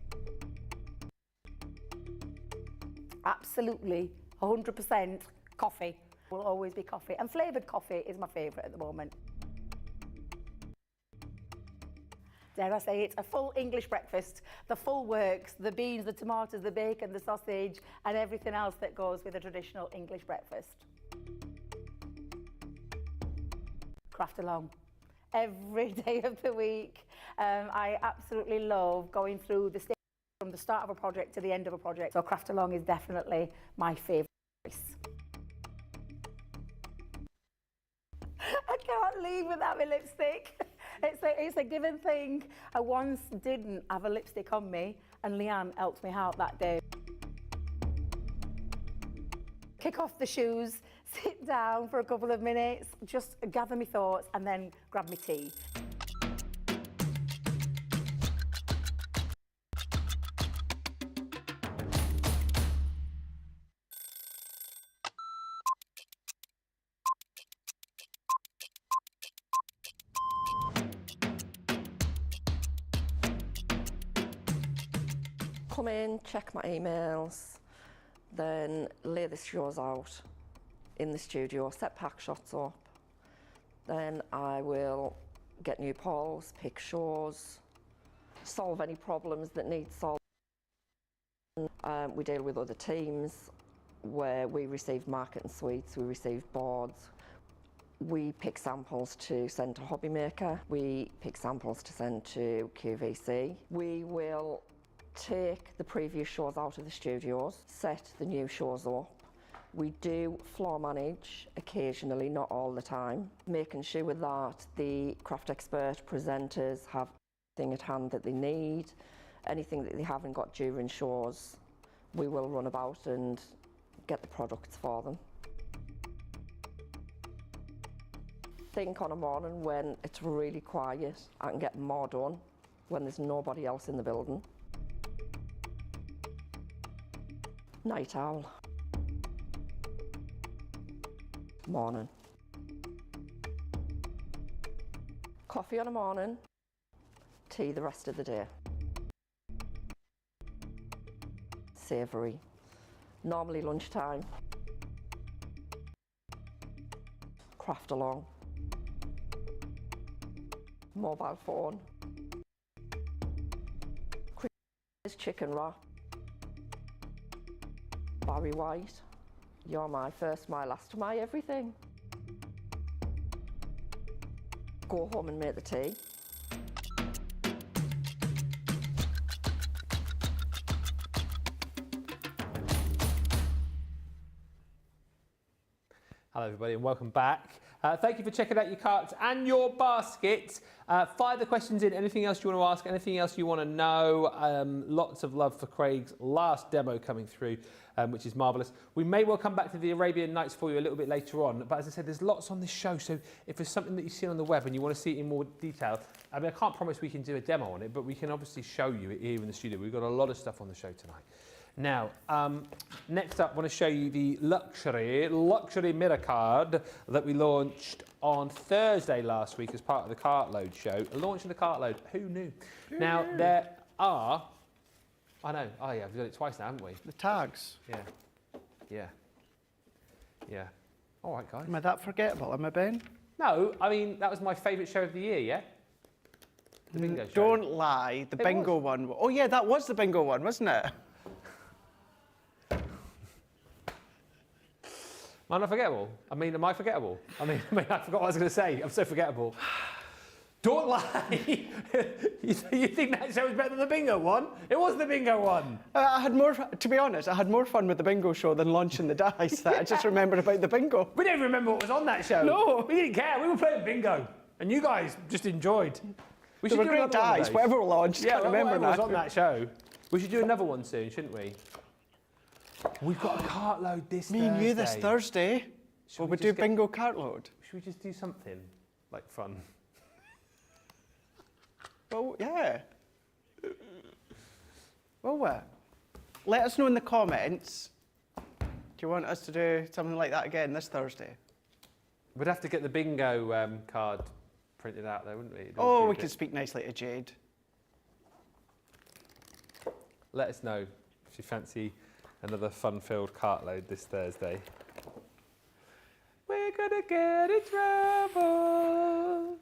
Speaker 3: Absolutely, 100% coffee. Will always be coffee. And flavoured coffee is my favourite at the moment. Dare I say, it's a full English breakfast, the full works, the beans, the tomatoes, the bacon, the sausage, and everything else that goes with a traditional English breakfast. Craft along. Every day of the week. I absolutely love going through the stage from the start of a project to the end of a project. So craft along is definitely my favourite choice. I can't leave without my lipstick. It's a given thing. I once didn't have a lipstick on me and Leanne helped me out that day. Kick off the shoes, sit down for a couple of minutes, just gather my thoughts and then grab my tea.
Speaker 4: Come in, check my emails, then lay the shows out in the studio, set pack shots up. Then I will get new polls, pick shows, solve any problems that need solving. We deal with other teams where we receive marketing suites, we receive boards. We pick samples to send to Hobby Maker. We pick samples to send to QVC. We will take the previous shows out of the studios, set the new shows up. We do floor manage occasionally, not all the time, making sure that the craft expert presenters have everything at hand that they need. Anything that they haven't got during shows, we will run about and get the products for them. I think on a morning when it's really quiet, I can get more done when there's nobody else in the building. Night owl. Morning. Coffee on a morning, tea the rest of the day. Savoury. Normally lunchtime. Craft along. Mobile phone. Chicken wrap. Barry White, you're my first, my last, my everything. Go home and make the tea.
Speaker 1: Hello everybody and welcome back. Thank you for checking out your carts and your baskets. Fire the questions in. Anything else you want to ask? Anything else you want to know? Lots of love for Craig's last demo coming through, which is marvellous. We may well come back to the Arabian Nights for you a little bit later on. But as I said, there's lots on this show. So if there's something that you see on the web and you want to see it in more detail, I mean, I can't promise we can do a demo on it, but we can obviously show you it here in the studio. We've got a lot of stuff on the show tonight. Now, next up, I want to show you the luxury mirror card that we launched on Thursday last week as part of the Cartload show. Launching the Cartload, who knew? Now, there are, I know, oh yeah, we've done it twice now, haven't we?
Speaker 2: The tags.
Speaker 1: Yeah. All right, guys.
Speaker 2: Am I that forgettable? Am I, Ben?
Speaker 1: No, I mean, that was my favourite show of the year, yeah? The bingo show.
Speaker 2: Don't lie, the bingo one. Oh yeah, that was the bingo one, wasn't it?
Speaker 1: Am I forgettable? I mean, am I forgettable? I mean, I forgot what I was going to say. I'm so forgettable. Don't lie. You think that show was better than the bingo one? It was the bingo one.
Speaker 2: I had more, to be honest, I had more fun with the bingo show than launching the dice that I just remembered about the bingo.
Speaker 1: We don't remember what was on that show.
Speaker 2: No.
Speaker 1: We didn't care. We were playing bingo. And you guys just enjoyed. We
Speaker 2: There were great dice, whatever launched, can't remember
Speaker 1: whatever
Speaker 2: now.
Speaker 1: was on that show. We should do another one soon, shouldn't we? We've got a cartload this Thursday.
Speaker 2: Me and you this Thursday. Will we do bingo cartload?
Speaker 1: Should we just do something like fun?
Speaker 2: Well, yeah. Well, let us know in the comments. Do you want us to do something like that again this Thursday?
Speaker 1: We'd have to get the bingo card printed out though, wouldn't we?
Speaker 2: Oh, we could speak nicely to Jade.
Speaker 1: Let us know if you fancy another fun-filled cartload this Thursday. We're gonna get in trouble.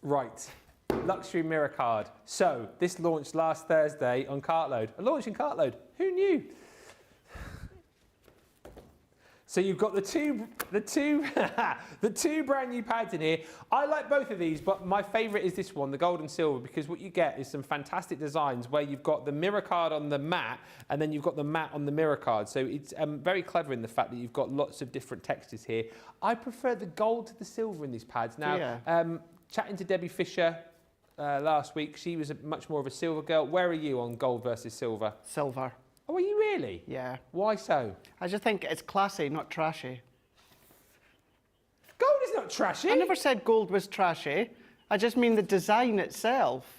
Speaker 1: Right, luxury mirror card. So this launched last Thursday on Cartload. A launch in Cartload. Who knew? So you've got the two brand new pads in here. I like both of these, but my favourite is this one, the gold and silver, because what you get is some fantastic designs where you've got the mirror card on the mat, and then you've got the mat on the mirror card. So it's very clever in the fact that you've got lots of different textures here. I prefer the gold to the silver in these pads. Now, chatting to Debbie Fisher last week, she was much more of a silver girl. Where are you on gold versus silver?
Speaker 2: Silver.
Speaker 1: Oh, are you really?
Speaker 2: Yeah.
Speaker 1: Why so?
Speaker 2: I just think it's classy, not trashy.
Speaker 1: Gold is not trashy.
Speaker 2: I never said gold was trashy. I just mean the design itself.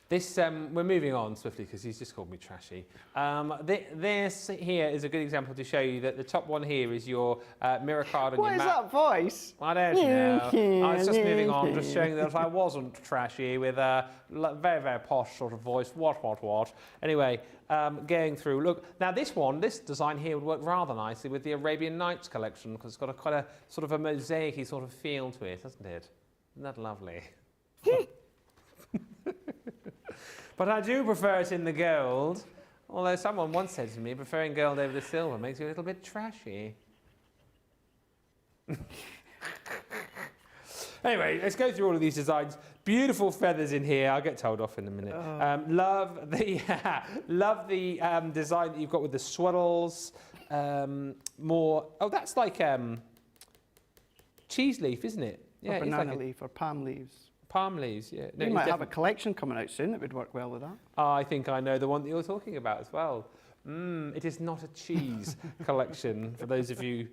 Speaker 1: This, we're moving on swiftly because he's just called me trashy. This here is a good example to show you that the top one here is your mirror card on
Speaker 2: What
Speaker 1: your
Speaker 2: is
Speaker 1: mat.
Speaker 2: that voice?
Speaker 1: I don't know. I was just moving on, just showing that I wasn't trashy with a very, very posh sort of voice. What? Anyway, going through. Look, now this design here would work rather nicely with the Arabian Nights collection because it's got quite a sort of a mosaic-y sort of feel to it, hasn't it? Isn't that lovely? But I do prefer it in the gold. Although someone once said to me, preferring gold over the silver makes you a little bit trashy. Anyway, let's go through all of these designs. Beautiful feathers in here. I'll get told off in a minute. Love the design that you've got with the swaddles. That's like cheese leaf, isn't it?
Speaker 2: Yeah, or banana leaf or palm leaves.
Speaker 1: Palm leaves, yeah.
Speaker 2: No, you might have a collection coming out soon that would work well with that.
Speaker 1: I think I know the one that you're talking about as well. It is not a cheese collection, for those of you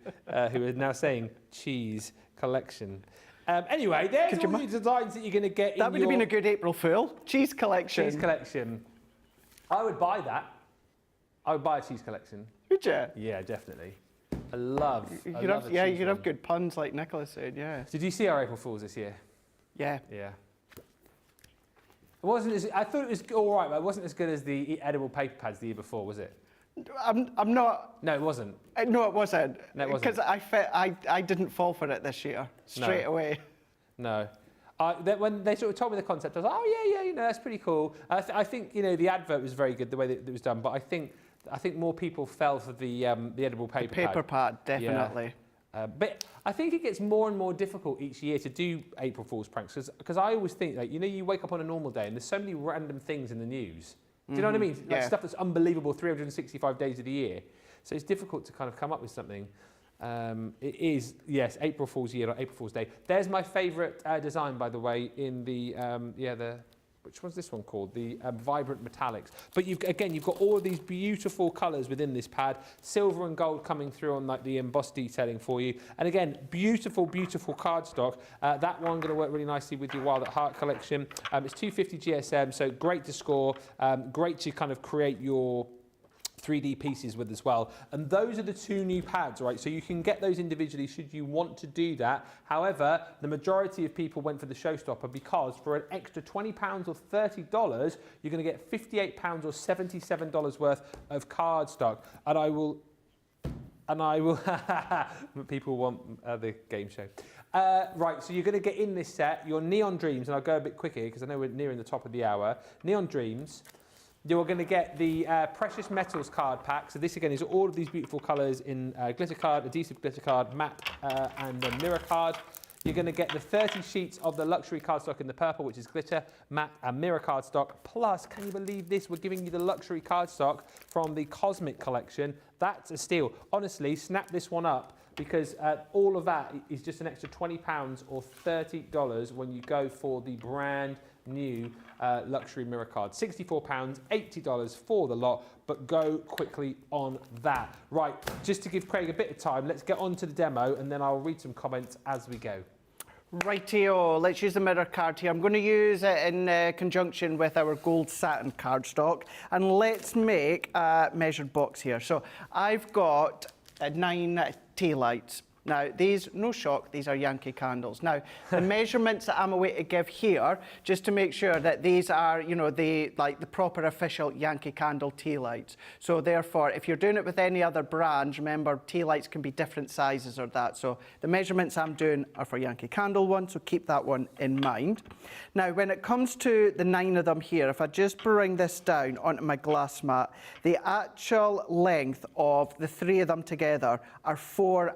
Speaker 1: who are now saying cheese collection. Anyway, there's all the designs that you're going to get
Speaker 2: that would have been a good April Fool. Cheese collection.
Speaker 1: Cheese collection. I would buy that. I would buy a cheese collection.
Speaker 2: Would you?
Speaker 1: Yeah, definitely. I love
Speaker 2: you could have good puns like Nicholas said, yeah.
Speaker 1: Did you see our April Fools this year?
Speaker 2: Yeah.
Speaker 1: Yeah. It wasn't as, I thought it was all right, but it wasn't as good as the edible paper pads the year before, was it?
Speaker 2: I'm not.
Speaker 1: No, it wasn't.
Speaker 2: No, it wasn't.
Speaker 1: No, it wasn't.
Speaker 2: Because I didn't fall for it this year straight away.
Speaker 1: No. When they sort of told me the concept, I was like, oh yeah, that's pretty cool. I think the advert was very good the way that it was done, but I think more people fell for the edible paper pad.
Speaker 2: Paper pad, definitely.
Speaker 1: Yeah. But I think it gets more and more difficult each year to do April Fool's pranks because I always think you wake up on a normal day and there's so many random things in the news. Do you know what I mean? Like stuff that's unbelievable 365 days of the year. So it's difficult to kind of come up with something. It is, yes, April Fool's Year or April Fool's Day. There's my favourite design, by the way, in the, which one's this one called? The Vibrant Metallics. But you've got all of these beautiful colours within this pad. Silver and gold coming through on like the embossed detailing for you. And again, beautiful, beautiful cardstock. That one going to work really nicely with your Wild at Heart collection. It's 250 GSM, so great to score. Great to kind of create your 3D pieces with as well. And those are the two new pads, right? So you can get those individually should you want to do that. However, the majority of people went for the showstopper because for an extra £20 or $30, you're going to get £58 or $77 worth of cardstock. And I will, people want the game show. Right, so you're going to get in this set your Neon Dreams, and I'll go a bit quicker because I know we're nearing the top of the hour. Neon Dreams. You're going to get the Precious Metals card pack. So this again is all of these beautiful colours in glitter card, adhesive glitter card, matte and then mirror card. You're going to get the 30 sheets of the luxury cardstock in the purple, which is glitter, matte and mirror cardstock. Plus, can you believe this? We're giving you the luxury cardstock from the Cosmic collection. That's a steal. Honestly, snap this one up because all of that is just an extra £20 or $30 when you go for the brand new luxury mirror card. £64, $80 for the lot, but go quickly on that. Right, just to give Craig a bit of time, let's get on to the demo and then I'll read some comments as we go.
Speaker 2: Rightio, let's use the mirror card here. I'm going to use it in conjunction with our gold satin cardstock, and let's make a measured box here. So I've got 9 tea lights. Now, these, no shock, these are Yankee candles. Now, the measurements that I'm away to give here, just to make sure that these are, you know, the proper official Yankee candle tea lights. So therefore, if you're doing it with any other brands, remember, tea lights can be different sizes or that. So the measurements I'm doing are for Yankee candle one, so keep that one in mind. Now, when it comes to the 9 of them here, if I just bring this down onto my glass mat, the actual length of the 3 of them together are 4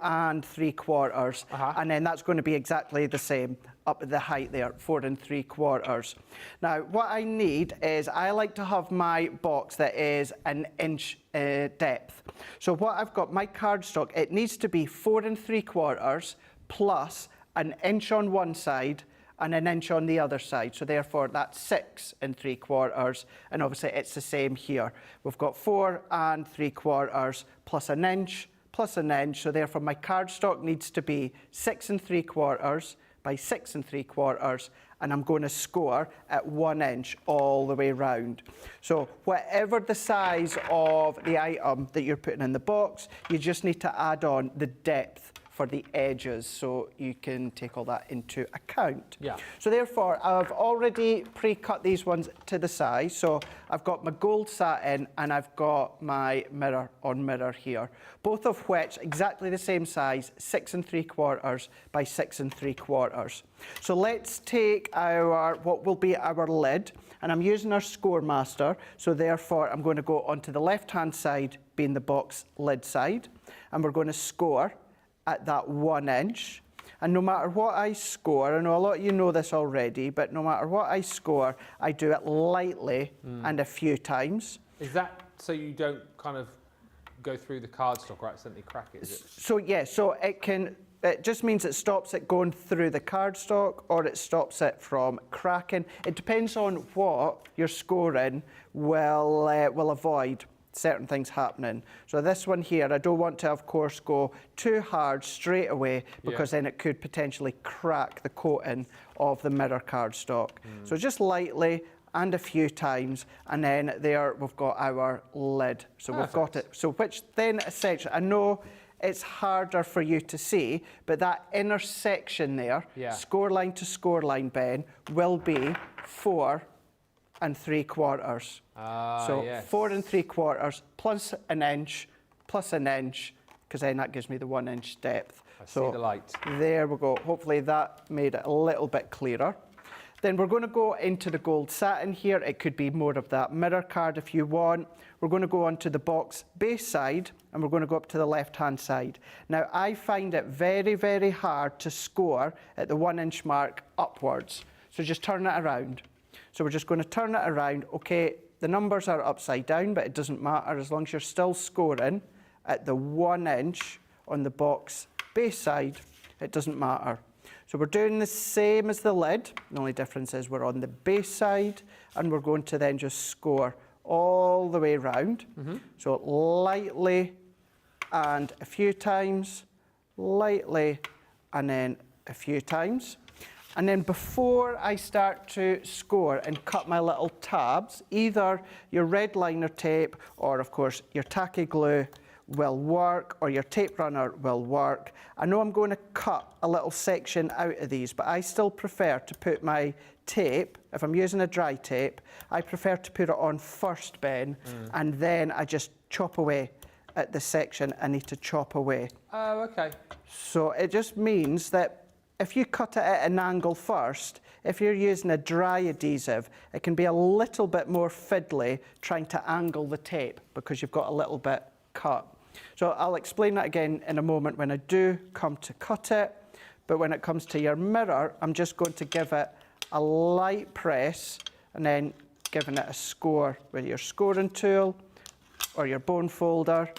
Speaker 2: 3/4, and then that's going to be exactly the same up at the height there, 4 3/4. Now, what I need is, I like to have my box that is an inch depth. So what I've got, my cardstock, it needs to be 4 3/4 plus an inch on one side and an inch on the other side. So therefore, that's 6 3/4, and obviously it's the same here. We've got 4 3/4 plus an inch, plus an inch, so therefore my cardstock needs to be 6 3/4 by 6 3/4, and I'm going to score at 1 inch all the way round. So whatever the size of the item that you're putting in the box, you just need to add on the depth for the edges, so you can take all that into account.
Speaker 1: Yeah.
Speaker 2: So therefore, I've already pre-cut these ones to the size. So I've got my gold satin and I've got my mirror on mirror here, both of which exactly the same size, 6 3/4 by 6 3/4. So let's take our, what will be our lid, and I'm using our Score Master. So therefore, I'm going to go onto the left-hand side, being the box lid side, and we're going to score at that 1 inch. And no matter what I score, I know a lot of you know this already, but no matter what I score, I do it lightly and a few times.
Speaker 1: Is that so you don't kind of go through the cardstock or accidentally crack it, is it?
Speaker 2: So yeah, so it just means it stops it going through the cardstock, or it stops it from cracking. It depends on what your scoring will avoid certain things happening. So this one here, I don't want to, of course, go too hard straight away, because then it could potentially crack the coating of the mirror cardstock. So just lightly and a few times, and then there we've got our lid. So we've got it. So which then essentially, I know it's harder for you to see, but that inner section there, score line to score line, Ben, will be 4 3/4. So 4 3/4 plus an inch, because then that gives me the 1 inch depth.
Speaker 1: I see the light.
Speaker 2: There we go. Hopefully that made it a little bit clearer. Then we're going to go into the gold satin here. It could be more of that mirror card if you want. We're going to go onto the box base side, and we're going to go up to the left-hand side. Now, I find it very, very hard to score at the 1 inch mark upwards. So just turn it around. So we're just going to turn it around. Okay, the numbers are upside down, but it doesn't matter as long as you're still scoring at the 1 inch on the box base side, it doesn't matter. So we're doing the same as the lid. The only difference is we're on the base side, and we're going to then just score all the way round. So lightly and a few times, lightly and then a few times. And then before I start to score and cut my little tabs, either your red liner tape or of course your tacky glue will work, or your tape runner will work. I know I'm going to cut a little section out of these, but I still prefer to put my tape, if I'm using a dry tape, I prefer to put it on first, Ben, and then I just chop away at the section I need to chop away.
Speaker 1: Oh, okay.
Speaker 2: So it just means that if you cut it at an angle first, if you're using a dry adhesive, it can be a little bit more fiddly trying to angle the tape because you've got a little bit cut. So I'll explain that again in a moment when I do come to cut it. But when it comes to your mirror, I'm just going to give it a light press and then giving it a score with your scoring tool or your bone folder.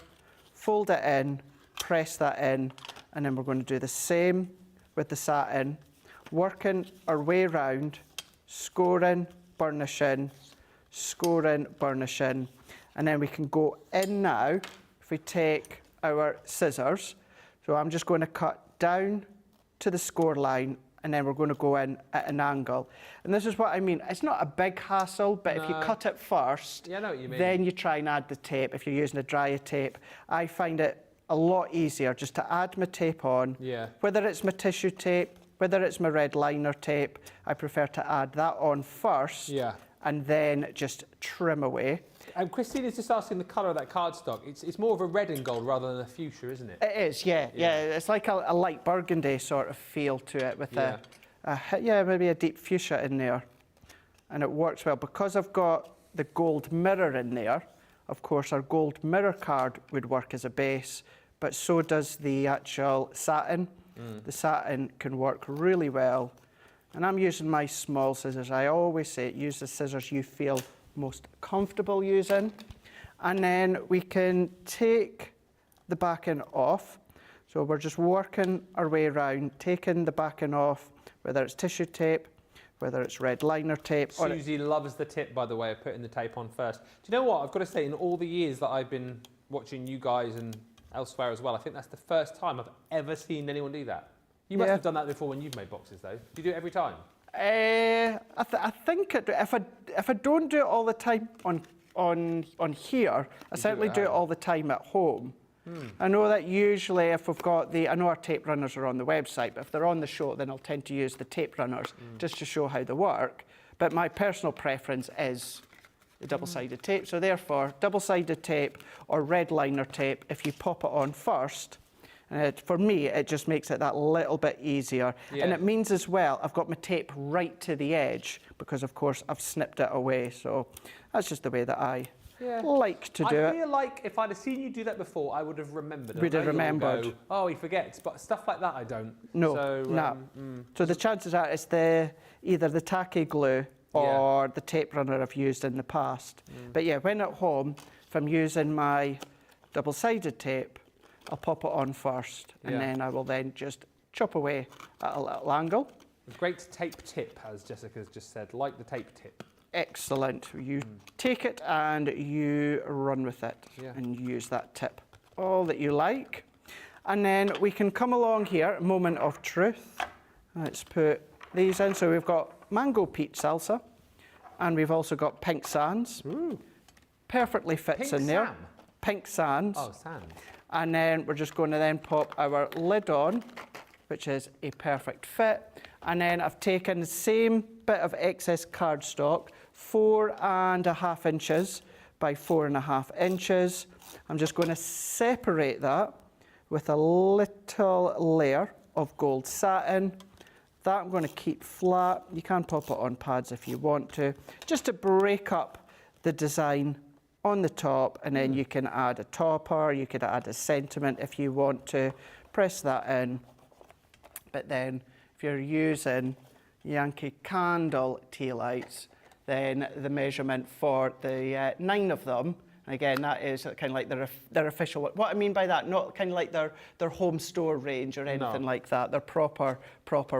Speaker 2: Fold it in, press that in, and then we're going to do the same with the satin, working our way round, scoring, burnishing, scoring, burnishing, and then we can go in now. If we take our scissors, so I'm just going to cut down to the score line, and then we're going to go in at an angle. And this is what I mean. It's not a big hassle, but if you cut it first,
Speaker 1: Yeah, I know what you mean.
Speaker 2: then you try and add the tape. If you're using a dryer tape, I find it a lot easier just to add my tape on.
Speaker 1: Yeah.
Speaker 2: Whether it's my tissue tape, whether it's my red liner tape, I prefer to add that on first.
Speaker 1: Yeah.
Speaker 2: And then just trim away.
Speaker 1: Christine is just asking the colour of that cardstock. It's more of a red and gold rather than a fuchsia, isn't it?
Speaker 2: It is, yeah. It's like a light burgundy sort of feel to it with maybe a deep fuchsia in there. And it works well. Because I've got the gold mirror in there, of course our gold mirror card would work as a base, but so does the actual satin. The satin can work really well. And I'm using my small scissors. I always say use the scissors you feel most comfortable using. And then we can take the backing off. So we're just working our way around, taking the backing off, whether it's tissue tape, whether it's red liner tape.
Speaker 1: Susie loves the tip, by the way, of putting the tape on first. Do you know what? I've got to say, in all the years that I've been watching you guys and elsewhere as well, I think that's the first time I've ever seen anyone do that. You must have done that before when you've made boxes, though. Do you do it every time?
Speaker 2: I think if I don't do it all the time on here, I certainly do it all the time at home. I know that usually if we've got I know our tape runners are on the website, but if they're on the show, then I'll tend to use the tape runners just to show how they work. But my personal preference is the double-sided tape. So therefore, double-sided tape or red liner tape, if you pop it on first, for me, it just makes it that little bit easier.
Speaker 1: Yeah.
Speaker 2: And it means as well, I've got my tape right to the edge because, of course, I've snipped it away. So that's just the way that I like to do it.
Speaker 1: I feel like if I'd have seen you do that before, I would have remembered it.
Speaker 2: Would have
Speaker 1: You'll
Speaker 2: remembered.
Speaker 1: Go, oh, he forgets. But stuff like that, I don't.
Speaker 2: No,
Speaker 1: So,
Speaker 2: So the chances are it's either the tacky glue or the tape runner I've used in the past. But yeah, when at home, if I'm using my double-sided tape, I'll pop it on first, and then I will then just chop away at a little angle.
Speaker 1: A great tape tip, as Jessica's just said, like the tape tip.
Speaker 2: Excellent. You take it and you run with it and use that tip all that you like. And then we can come along here, moment of truth. Let's put these in. So we've got mango peach salsa, and we've also got pink sands.
Speaker 1: Ooh.
Speaker 2: Perfectly fits in there.
Speaker 1: Sam?
Speaker 2: Pink sands.
Speaker 1: Oh, sand.
Speaker 2: And then we're just going to then pop our lid on, which is a perfect fit. And then I've taken the same bit of excess cardstock, 4.5 inches by 4.5 inches. I'm just going to separate that with a little layer of gold satin. That I'm going to keep flat. You can pop it on pads if you want to, just to break up the design on the top, and then you can add a topper, you could add a sentiment if you want to. Press that in. But then if you're using Yankee Candle tea lights, then the measurement for the 9 of them And again, that is kind of like their official. What I mean by that, not kind of like their home store range or anything like that. They're proper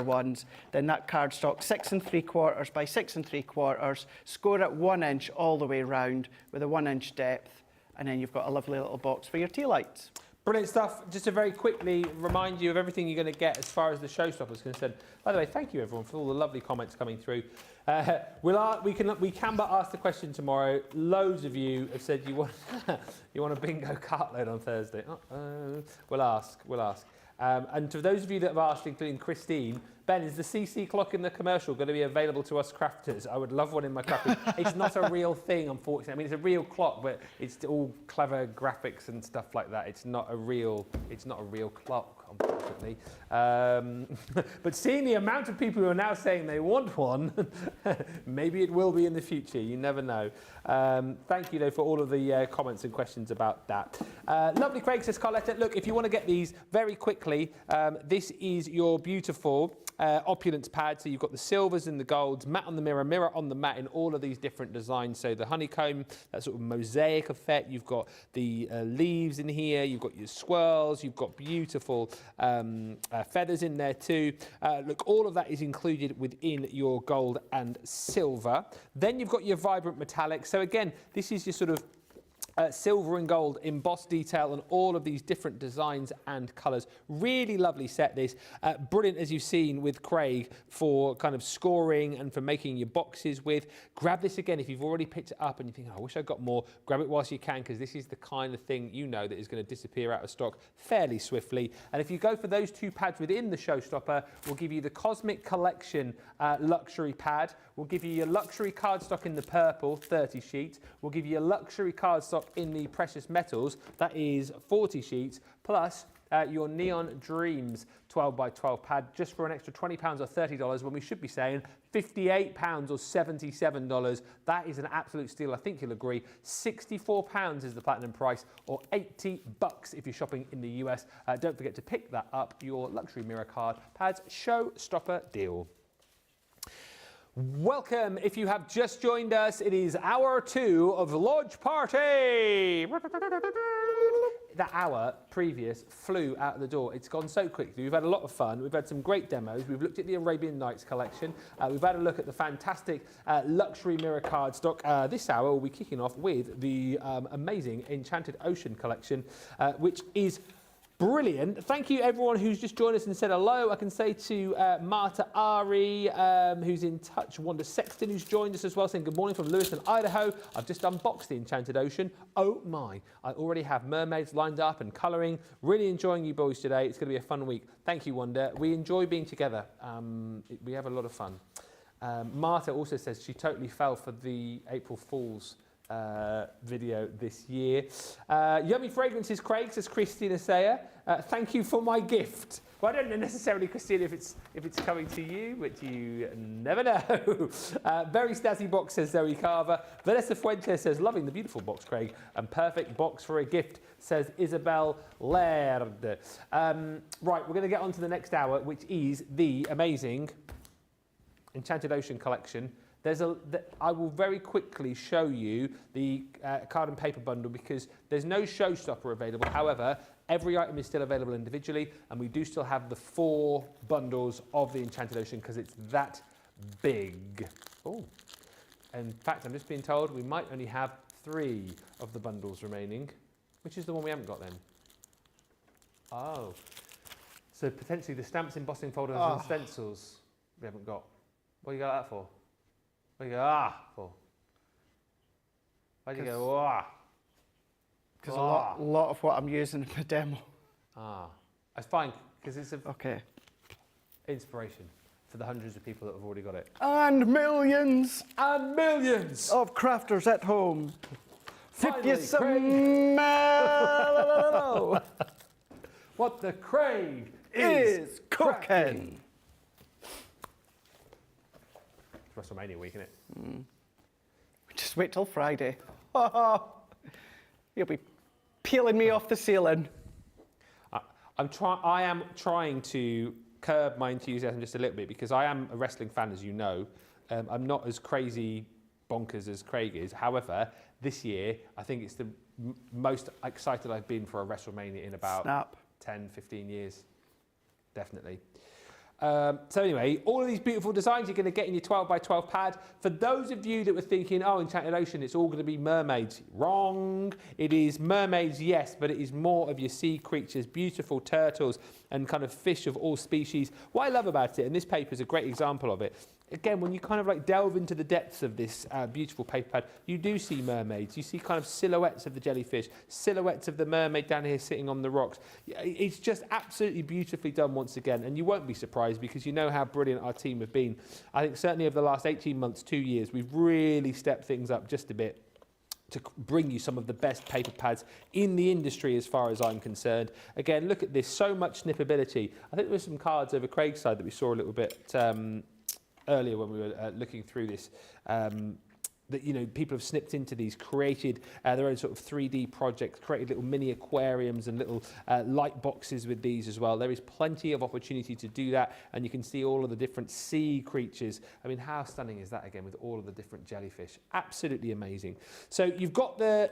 Speaker 2: ones. Then that cardstock, 6 3/4 by 6 3/4, score at 1 inch all the way round with a 1 inch depth, and then you've got a lovely little box for your tea lights.
Speaker 1: Brilliant stuff. Just to very quickly remind you of everything you're going to get as far as the showstopper is concerned. By the way, thank you everyone for all the lovely comments coming through. We can but ask the question tomorrow. Loads of you have said you want you want a bingo cartload on Thursday. We'll ask. And to those of you that have asked, including Christine, Ben, is the CC clock in the commercial going to be available to us crafters? I would love one in my craft. It's not a real thing, unfortunately. I mean, it's a real clock, but it's all clever graphics and stuff like that. It's not a real clock, unfortunately. But seeing the amount of people who are now saying they want one, maybe it will be in the future. You never know. Thank you, though, for all of the comments and questions about that. Lovely, Craig, says Carletta. Look, if you want to get these very quickly, this is your beautiful opulence pad. So you've got the silvers and the golds, matte on the mirror, mirror on the matte in all of these different designs. So the honeycomb, that sort of mosaic effect. You've got the leaves in here. You've got your swirls. You've got beautiful feathers in there too. Look, all of that is included within your gold and silver. Then you've got your vibrant metallic. So again, this is your sort of silver and gold embossed detail on all of these different designs and colours. Really lovely set, this. Brilliant, as you've seen with Craig, for kind of scoring and for making your boxes with. Grab this again if you've already picked it up and you think, oh, I wish I got more. Grab it whilst you can, because this is the kind of thing you know that is going to disappear out of stock fairly swiftly. And if you go for those two pads within the showstopper, we'll give you the Cosmic Collection luxury pad. We'll give you your luxury cardstock in the purple, 30 sheets. We'll give you a luxury cardstock in the precious metals, that is 40 sheets, plus your Neon Dreams 12 by 12 pad, just for an extra £20 or $30, when we should be saying £58 or $77. That is an absolute steal. I think you'll agree. £64 is the platinum price, or $80 if you're shopping in the US. Don't forget to pick that up, your luxury mirror card pads showstopper deal. Welcome. If you have just joined us, it is hour 2 of the launch party. The hour previous flew out of the door. It's gone so quickly. We've had a lot of fun. We've had some great demos. We've looked at the Arabian Nights collection. We've had a look at the fantastic luxury mirror cardstock. This hour we'll be kicking off with the amazing Enchanted Ocean collection, which is brilliant. Thank you everyone who's just joined us and said hello. I can say to Marta Ari, who's in touch, Wanda Sexton, who's joined us as well, saying good morning from Lewiston, Idaho. I've just unboxed the Enchanted Ocean. Oh my, I already have mermaids lined up and colouring. Really enjoying you boys today. It's going to be a fun week. Thank you, Wanda. We enjoy being together. We have a lot of fun. Marta also says she totally fell for the April Fool's video this year. Yummy fragrances, Craig, says Christina Sayer. Thank you for my gift. Well, I don't know necessarily, Christina, if it's coming to you, but you never know. Very snazzy box, says Zoe Carver. Vanessa Fuentes says, loving the beautiful box, Craig, and perfect box for a gift, says Isabel Laird. Right, we're going to get on to the next hour, which is the amazing Enchanted Ocean collection. I will very quickly show you the card and paper bundle, because there's no showstopper available. However, every item is still available individually, and we do still have the 4 bundles of the Enchanted Ocean because it's that big. Oh, in fact, I'm just being told we might only have 3 of the bundles remaining. Which is the one we haven't got then? Oh, so potentially the stamps, embossing folders and stencils we haven't got. What do you got that for? Why do you go for? Why do you go
Speaker 2: Because a lot of what I'm using in my demo.
Speaker 1: That's fine, because it's
Speaker 2: okay.
Speaker 1: Inspiration for the hundreds of people that have already got it.
Speaker 2: And millions.
Speaker 1: And millions
Speaker 2: of crafters at home.
Speaker 1: Finally,
Speaker 2: you some
Speaker 1: what the Craig
Speaker 2: is cooking.
Speaker 1: It's WrestleMania week, isn't it?
Speaker 2: Just wait till Friday. You'll be peeling me off the ceiling.
Speaker 1: I am trying to curb my enthusiasm just a little bit, because I am a wrestling fan, as you know. I'm not as crazy bonkers as Craig is. However, this year, I think it's the most excited I've been for a WrestleMania in about 10, 15 years. Definitely. So anyway, all of these beautiful designs you're going to get in your 12 by 12 pad. For those of you that were thinking, oh, Enchanted Ocean, it's all going to be mermaids. Wrong. It is mermaids, yes, but it is more of your sea creatures, beautiful turtles and kind of fish of all species. What I love about it, and this paper is a great example of it, again, when you kind of like delve into the depths of this beautiful paper pad, you do see mermaids. You see kind of silhouettes of the jellyfish, silhouettes of the mermaid down here sitting on the rocks. It's just absolutely beautifully done once again, and you won't be surprised because you know how brilliant our team have been. I think certainly over the last 18 months, 2 years, we've really stepped things up just a bit to bring you some of the best paper pads in the industry as far as I'm concerned. Again, look at this, so much snippability. I think there were some cards over Craig's side that we saw a little bit earlier when we were looking through this, that, you know, people have snipped into these, created their own sort of 3D projects, created little mini aquariums and little light boxes with these as well. There is plenty of opportunity to do that, and you can see all of the different sea creatures. I mean, how stunning is that again with all of the different jellyfish? Absolutely amazing. So you've got the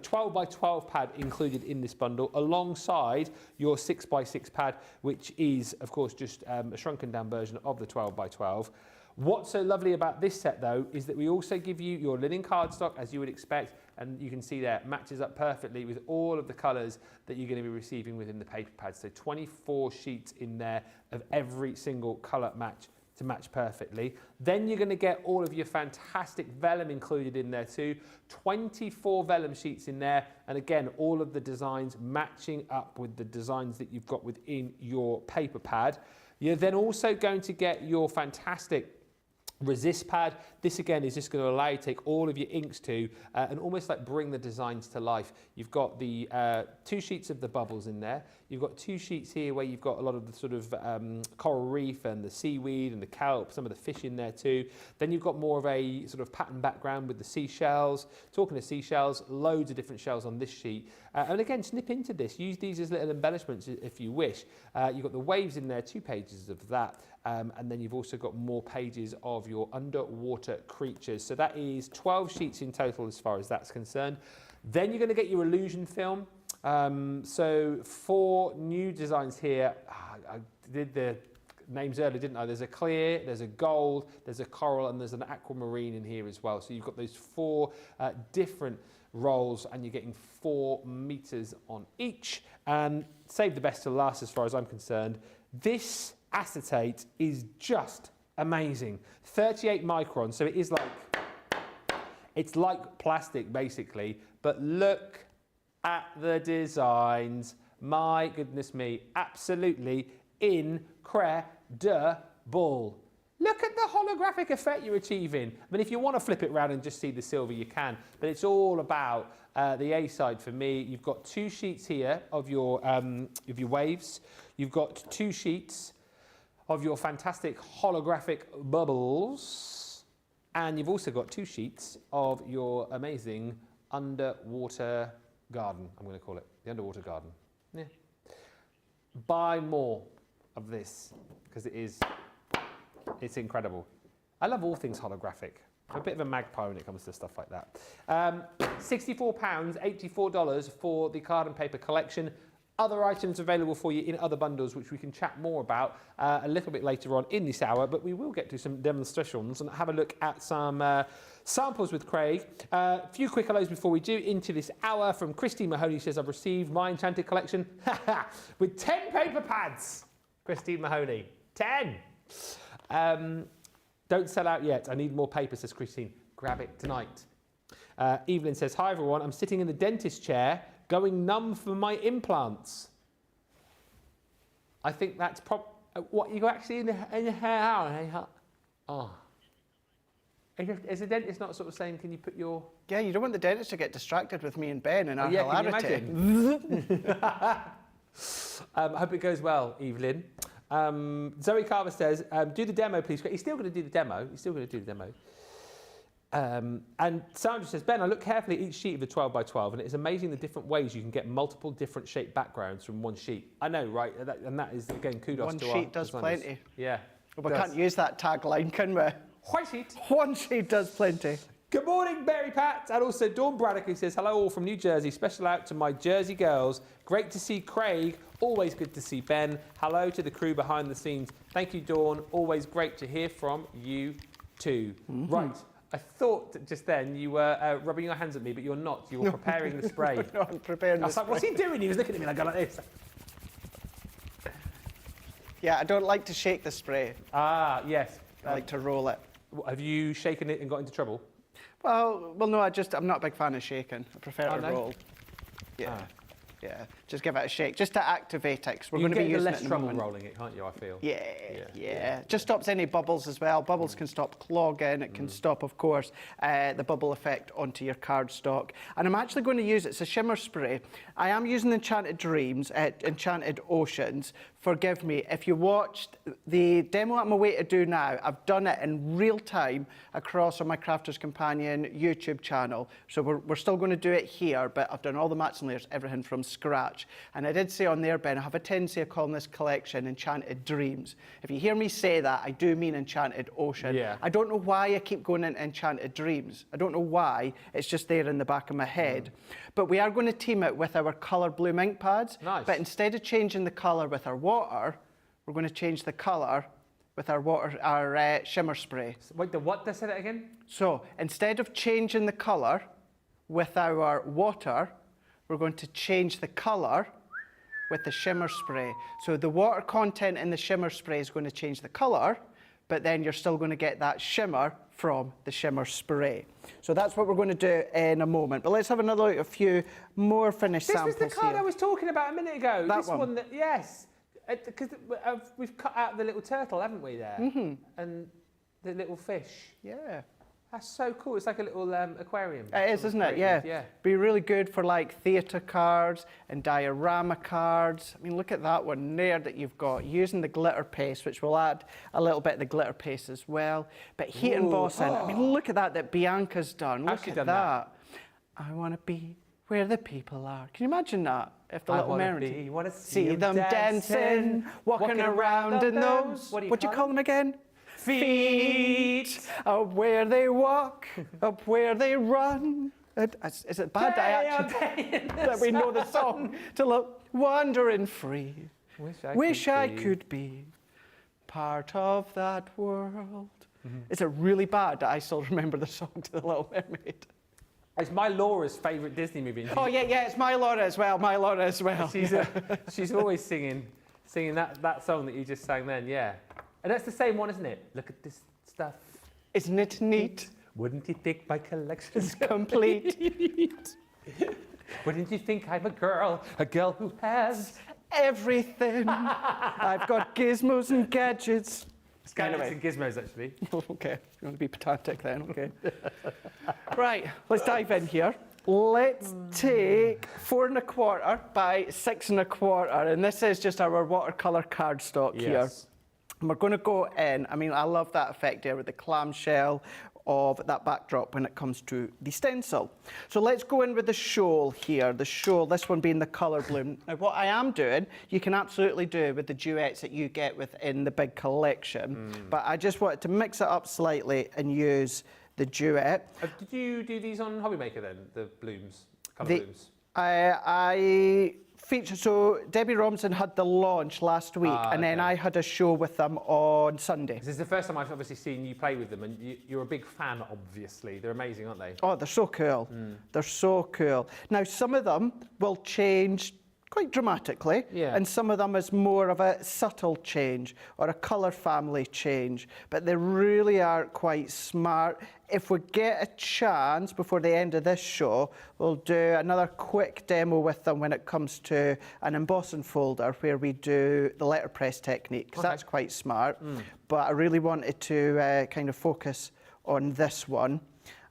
Speaker 1: 12 by 12 pad included in this bundle alongside your 6 by 6 pad, which is of course just a shrunken down version of the 12 by 12. What's so lovely about this set though is that we also give you your linen cardstock as you would expect, and you can see there it matches up perfectly with all of the colours that you're going to be receiving within the paper pad. So 24 sheets in there of every single colour match to match perfectly. Then you're going to get all of your fantastic vellum included in there too. 24 vellum sheets in there, and again all of the designs matching up with the designs that you've got within your paper pad. You're then also going to get your fantastic resist pad. This again is just going to allow you to take all of your inks to and almost like bring the designs to life. You've got the 2 sheets of the bubbles in there. You've got 2 sheets here where you've got a lot of the sort of coral reef and the seaweed and the kelp, some of the fish in there too. Then you've got more of a sort of pattern background with the seashells. Talking of seashells, loads of different shells on this sheet. And again, snip into this. Use these as little embellishments if you wish. You've got the waves in there, 2 pages of that. And then you've also got more pages of your underwater creatures. So that is 12 sheets in total as far as that's concerned. Then you're going to get your illusion film. So 4 new designs here. I did the names earlier, didn't I? There's a clear, there's a gold, there's a coral, and there's an aquamarine in here as well. So you've got those 4 different rolls, and you're getting 4 meters on each. And save the best to last as far as I'm concerned. This acetate is just amazing. 38 microns, so it is like, it's like plastic basically, but look at the designs. My goodness me, absolutely incredible. Look at the holographic effect you're achieving. I mean, if you want to flip it around and just see the silver, you can, but it's all about the A side for me. You've got 2 sheets here of your waves. You've got 2 sheets of your fantastic holographic bubbles, and you've also got 2 sheets of your amazing underwater garden, I'm going to call it, the underwater garden. Yeah. Buy more of this, because it's incredible. I love all things holographic. I'm a bit of a magpie when it comes to stuff like that. £64, $84 for the card and paper collection. Other items available for you in other bundles, which we can chat more about a little bit later on in this hour, but we will get to some demonstrations and have a look at some samples with Craig. A few quick hellos before we do into this hour. From Christine Mahoney, says, I've received my Enchanted collection with 10 paper pads. Christine Mahoney, 10. Don't sell out yet. I need more paper, says Christine. Grab it tonight. Evelyn says, hi everyone, I'm sitting in the dentist chair going numb for my implants. I think that's what you got actually in the hair. Oh. Is the dentist not sort of saying, can you put your...
Speaker 2: Yeah, you don't want the dentist to get distracted with me and Ben and our hilarity.
Speaker 1: Can you imagine? I hope it goes well, Evelyn. Zoe Carver says, do the demo, please. He's still going to do the demo. And Sandra says, Ben, I look carefully at each sheet of the 12 by 12, and it is amazing the different ways you can get multiple different shaped backgrounds from one sheet. I know, right? And that is, again, kudos to our
Speaker 2: One sheet does
Speaker 1: designers.
Speaker 2: plenty.
Speaker 1: Yeah.
Speaker 2: Well, we can't use that tagline, can we?
Speaker 1: One sheet.
Speaker 2: One sheet does plenty.
Speaker 1: Good morning, Mary Pat, and also Dawn Braddock, who says, hello all from New Jersey. Special out to my Jersey girls. Great to see Craig. Always good to see Ben. Hello to the crew behind the scenes. Thank you, Dawn. Always great to hear from you too. Right. I thought that just then you were rubbing your hands at me, but you're not. You were preparing the spray.
Speaker 2: No, I'm preparing
Speaker 1: I was like, what's he doing? He was looking at me like, like this.
Speaker 2: Yeah, I don't like to shake the spray.
Speaker 1: Ah, yes.
Speaker 2: I like to roll it.
Speaker 1: Have you shaken it and got into trouble?
Speaker 2: Well, no, I'm not a big fan of shaking. I prefer to
Speaker 1: no?
Speaker 2: roll. Yeah.
Speaker 1: Ah.
Speaker 2: Yeah, just give it a shake, just to activate it, 'cause we're
Speaker 1: You
Speaker 2: going to be
Speaker 1: get
Speaker 2: using
Speaker 1: less
Speaker 2: it in a
Speaker 1: trouble
Speaker 2: moment.
Speaker 1: rolling it, can't you, I feel?
Speaker 2: Yeah. Just stops any bubbles as well. Bubbles can stop clogging. It can stop, of course, the bubble effect onto your cardstock. And I'm actually going to use it. It's a shimmer spray. I am using Enchanted Dreams, Enchanted Oceans. Forgive me. If you watched the demo I'm away to do now, I've done it in real time across on my Crafter's Companion YouTube channel. So we're still going to do it here, but I've done all the mats and layers, everything from scratch. And I did say on there, Ben, I have a tendency of calling this collection Enchanted Dreams. If you hear me say that, I do mean Enchanted Ocean.
Speaker 1: Yeah.
Speaker 2: I don't know why I keep going into Enchanted Dreams. I don't know why. It's just there in the back of my head. But we are going to team it with our colour bloom ink pads.
Speaker 1: Nice.
Speaker 2: But instead of changing the colour with our water, we're going to change the colour with our shimmer spray.
Speaker 1: Wait, the what? Say that again?
Speaker 2: So instead of changing the colour with our water, we're going to change the colour with the shimmer spray. So the water content in the shimmer spray is going to change the colour, but then you're still going to get that shimmer from the shimmer spray. So that's what we're going to do in a moment. But let's have another look at a few more finished samples
Speaker 1: This was the card
Speaker 2: here.
Speaker 1: I was talking about a minute ago.
Speaker 2: That
Speaker 1: this
Speaker 2: one?
Speaker 1: Yes. Because we've cut out the little turtle, haven't we, there? And the little fish.
Speaker 2: Yeah.
Speaker 1: That's so cool. It's like a little aquarium.
Speaker 2: It is, isn't it? Yeah.
Speaker 1: Yeah.
Speaker 2: Be really good for like theatre cards and diorama cards. I mean, look at that one there that you've got, using the glitter paste, which will add a little bit of the glitter paste as well. But heat embossing, I mean, look at that Bianca's done.
Speaker 1: How's
Speaker 2: Look
Speaker 1: she
Speaker 2: at
Speaker 1: done
Speaker 2: that. I want to be where the people are. Can you imagine that? If the little mermaid.
Speaker 1: wanna
Speaker 2: See them dancing, walking around in those. What do you call them again? Feet. Up where they walk, up where they run. Is it bad that we know the song? To look wandering free. Wish I could be part of that world. Is it really bad that I still remember the song to The Little Mermaid?
Speaker 1: It's my Laura's favourite Disney movie.
Speaker 2: Oh yeah, it's my Laura as well. My Laura as well.
Speaker 1: She's always singing that song that you just sang then. Yeah, and that's the same one, isn't it? Look at this stuff.
Speaker 2: Isn't it neat?
Speaker 1: Wouldn't you think my collection's
Speaker 2: Complete.
Speaker 1: Wouldn't you think I'm a girl who has
Speaker 2: Everything. I've got gizmos and gadgets.
Speaker 1: gadgets and gizmos, actually.
Speaker 2: Okay, you want to be pedantic then, okay. Right, let's dive in here. Let's take 4 1/4 by 6 1/4, and this is just our watercolour cardstock here. And we're going to go in, I mean, I love that effect there with the clamshell of that backdrop when it comes to the stencil. So let's go in with the shoal here, the shoal, this one being the colour bloom. Now what I am doing, you can absolutely do with the duets that you get within the big collection, but I just wanted to mix it up slightly and use the duet.
Speaker 1: Did you do these on Hobby Maker then, the blooms, colour blooms?
Speaker 2: I featured, so Debbie Robinson had the launch last week, and then I had a show with them on Sunday.
Speaker 1: This is the first time I've obviously seen you play with them, and you're a big fan, obviously. They're amazing, aren't they?
Speaker 2: Oh, they're so cool. They're so cool. Now, some of them will change quite dramatically, and some of them is more of a subtle change or a colour family change, but they really are quite smart. If we get a chance before the end of this show, we'll do another quick demo with them when it comes to an embossing folder where we do the letterpress technique, because that's quite smart. But I really wanted to kind of focus on this one.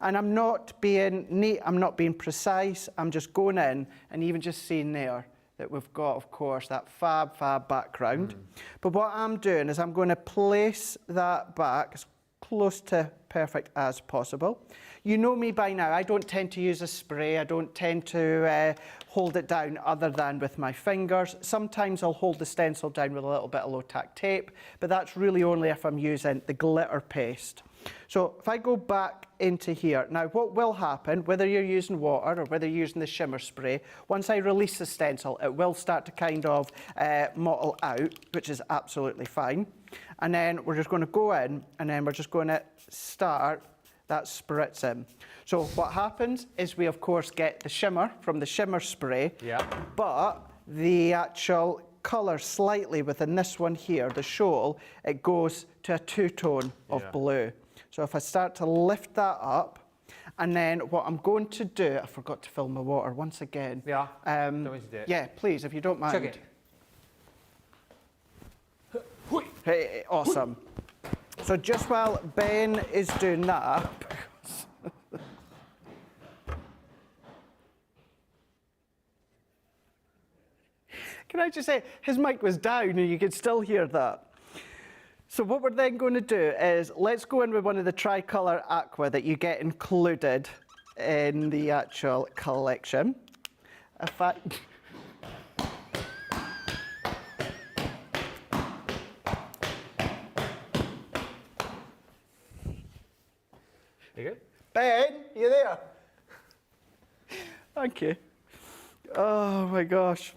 Speaker 2: And I'm not being neat, I'm not being precise, I'm just going in and even just seeing there that we've got, of course, that fab background. But what I'm doing is I'm going to place that back as close to perfect as possible. You know me by now, I don't tend to use a spray, I don't tend to hold it down other than with my fingers. Sometimes I'll hold the stencil down with a little bit of low-tack tape, but that's really only if I'm using the glitter paste. So if I go back into here, now what will happen, whether you're using water or whether you're using the shimmer spray, once I release the stencil, it will start to kind of mottle out, which is absolutely fine. And then we're just going to go in, and then we're just going to start that spritzing. So what happens is we, of course, get the shimmer from the shimmer spray, but the actual colour slightly within this one here, the shoal, it goes to a two-tone of blue. So if I start to lift that up, and then what I'm going to do, I forgot to fill my water once again.
Speaker 1: Yeah, don't want to do it.
Speaker 2: Yeah, please, if you don't mind.
Speaker 1: Chug it.
Speaker 2: Hey, awesome. So just while Ben is doing that, can I just say, his mic was down and you could still hear that. So what we're then going to do is, let's go in with one of the tricolour aqua that you get included in the actual collection. In fact,
Speaker 1: There you go.
Speaker 2: Ben, you there? Thank you. Oh my gosh.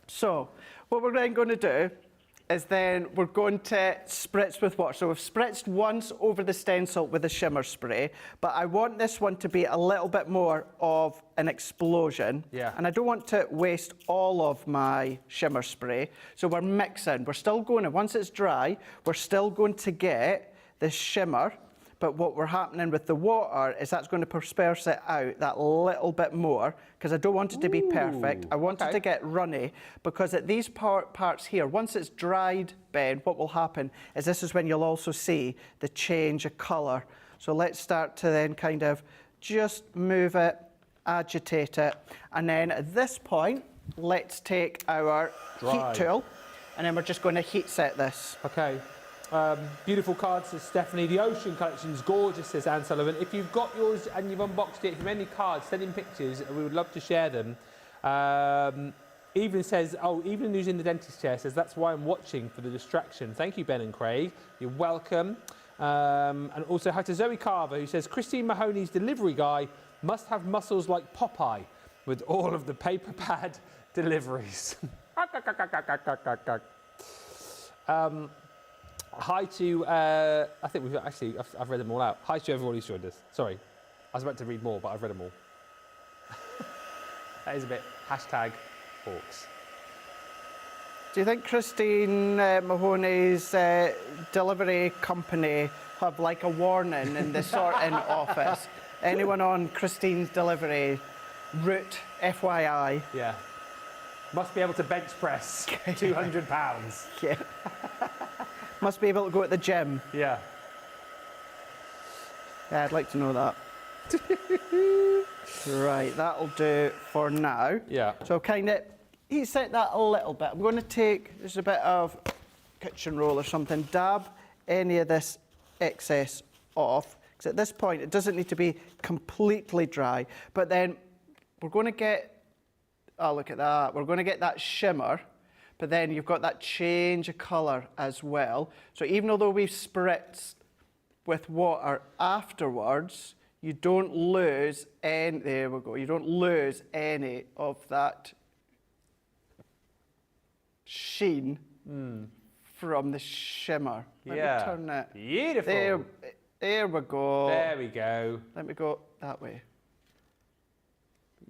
Speaker 2: So, what we're then going to do is then we're going to spritz with water. So we've spritzed once over the stencil with a shimmer spray, but I want this one to be a little bit more of an explosion.
Speaker 1: Yeah.
Speaker 2: And I don't want to waste all of my shimmer spray. So we're mixing. We're still going to, once it's dry, we're still going to get the shimmer. But what we're happening with the water is that's going to disperse it out that little bit more, because I don't want it to be perfect. I want it to get runny, because at these parts here, once it's dried, Ben, what will happen is this is when you'll also see the change of colour. So let's start to then kind of just move it, agitate it, and then at this point, let's take our heat tool, and then we're just going to heat set this.
Speaker 1: Okay. Beautiful cards, says Stephanie. The Ocean collection's gorgeous, says Anne Sullivan. If you've got yours and you've unboxed it, if you've made any cards, send in pictures. We would love to share them. Evelyn says, Evelyn who's in the dentist chair says, that's why I'm watching, for the distraction. Thank you, Ben and Craig. You're welcome. And also hi to Zoe Carver, who says, Christine Mahoney's delivery guy must have muscles like Popeye with all of the paper pad deliveries. Hi to, I think we've actually, I've read them all out. Hi to everyone who's joined us. Sorry, I was about to read more, but I've read them all. That is a bit #hawks.
Speaker 2: Do you think Christine Mahoney's delivery company have like a warning in the sorting office? Anyone on Christine's delivery route, FYI?
Speaker 1: Yeah. Must be able to bench press 200 pounds.
Speaker 2: Yeah. Must be able to go at the gym.
Speaker 1: Yeah.
Speaker 2: Yeah, I'd like to know that. Right, that'll do for now.
Speaker 1: Yeah.
Speaker 2: So kind of heat set that a little bit. I'm going to take just a bit of kitchen roll or something, dab any of this excess off, because at this point it doesn't need to be completely dry, but then we're going to get, oh look at that, we're going to get that shimmer. But then you've got that change of colour as well. So even though we've spritzed with water afterwards, you don't lose any, there we go, you don't lose any of that sheen from the shimmer. Let me turn it.
Speaker 1: Beautiful.
Speaker 2: There we go.
Speaker 1: There we go.
Speaker 2: Let me go that way.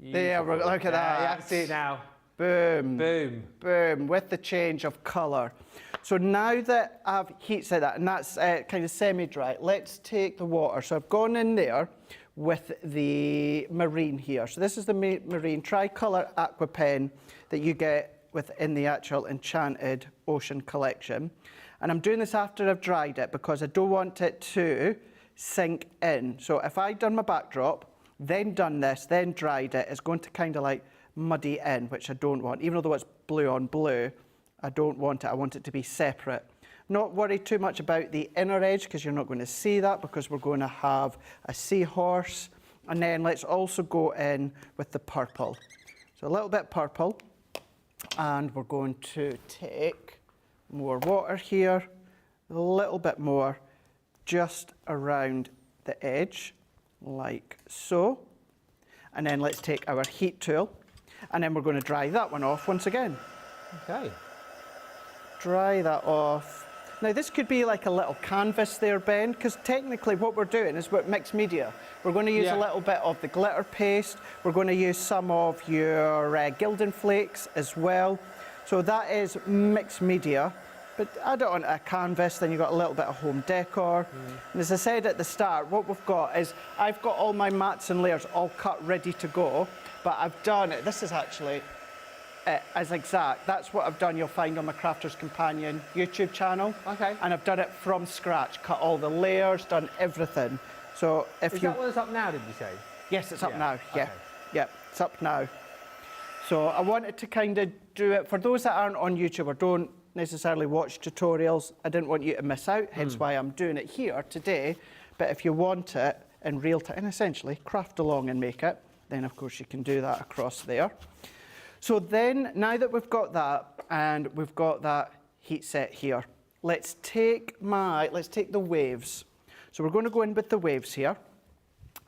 Speaker 1: Beautiful.
Speaker 2: There we go, look at that.
Speaker 1: Yeah, I can see it now.
Speaker 2: Boom.
Speaker 1: Boom.
Speaker 2: Boom, with the change of colour. So now that I've heat set that, and that's kind of semi-dry, let's take the water. So I've gone in there with the marine here. So this is the marine tricolour aqua pen that you get within the actual Enchanted Ocean collection. And I'm doing this after I've dried it because I don't want it to sink in. So if I'd done my backdrop, then done this, then dried it, it's going to kind of like muddy in, which I don't want. Even though it's blue on blue, I don't want it. I want it to be separate. Not worry too much about the inner edge, because you're not going to see that, because we're going to have a seahorse. And then let's also go in with the purple. So a little bit purple, and we're going to take more water here, a little bit more, just around the edge, like so. And then let's take our heat tool, and then we're going to dry that one off once again.
Speaker 1: Okay.
Speaker 2: Dry that off. Now this could be like a little canvas there, Ben, because technically what we're doing is we're mixed media. We're going to use a little bit of the glitter paste. We're going to use some of your gilding flakes as well. So that is mixed media. But add it on a canvas, then you've got a little bit of home decor. And as I said at the start, what we've got is I've got all my mats and layers all cut ready to go, but I've done it. This is actually as exact. That's what I've done. You'll find on my Crafter's Companion YouTube channel.
Speaker 1: Okay.
Speaker 2: And I've done it from scratch, cut all the layers, done everything. So if
Speaker 1: Is
Speaker 2: you...
Speaker 1: that one that's up now, did you say?
Speaker 2: Yes, it's up now, yeah.
Speaker 1: Okay.
Speaker 2: Yeah, it's up now. So I wanted to kind of do it, for those that aren't on YouTube or don't necessarily watch tutorials, I didn't want you to miss out, hence why I'm doing it here today. But if you want it in real time, and essentially craft along and make it, then of course you can do that across there. So then, now that we've got that, and we've got that heat set here, let's take the waves. So we're going to go in with the waves here.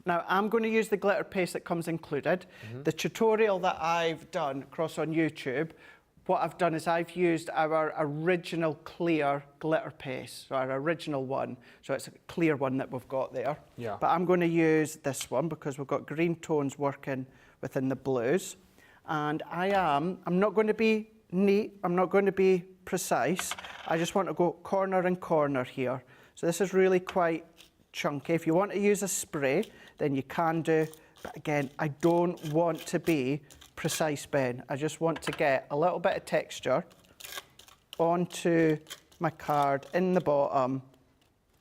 Speaker 2: Now, I'm going to use the glitter paste that comes included. The tutorial that I've done across on YouTube, what I've done is I've used our original clear glitter paste, so our original one. So it's a clear one that we've got there.
Speaker 1: Yeah.
Speaker 2: But I'm going to use this one because we've got green tones working within the blues. And I'm not going to be neat, I'm not going to be precise. I just want to go corner and corner here. So this is really quite chunky. If you want to use a spray, then you can do. But again, I don't want to be precise, Ben. I just want to get a little bit of texture onto my card in the bottom,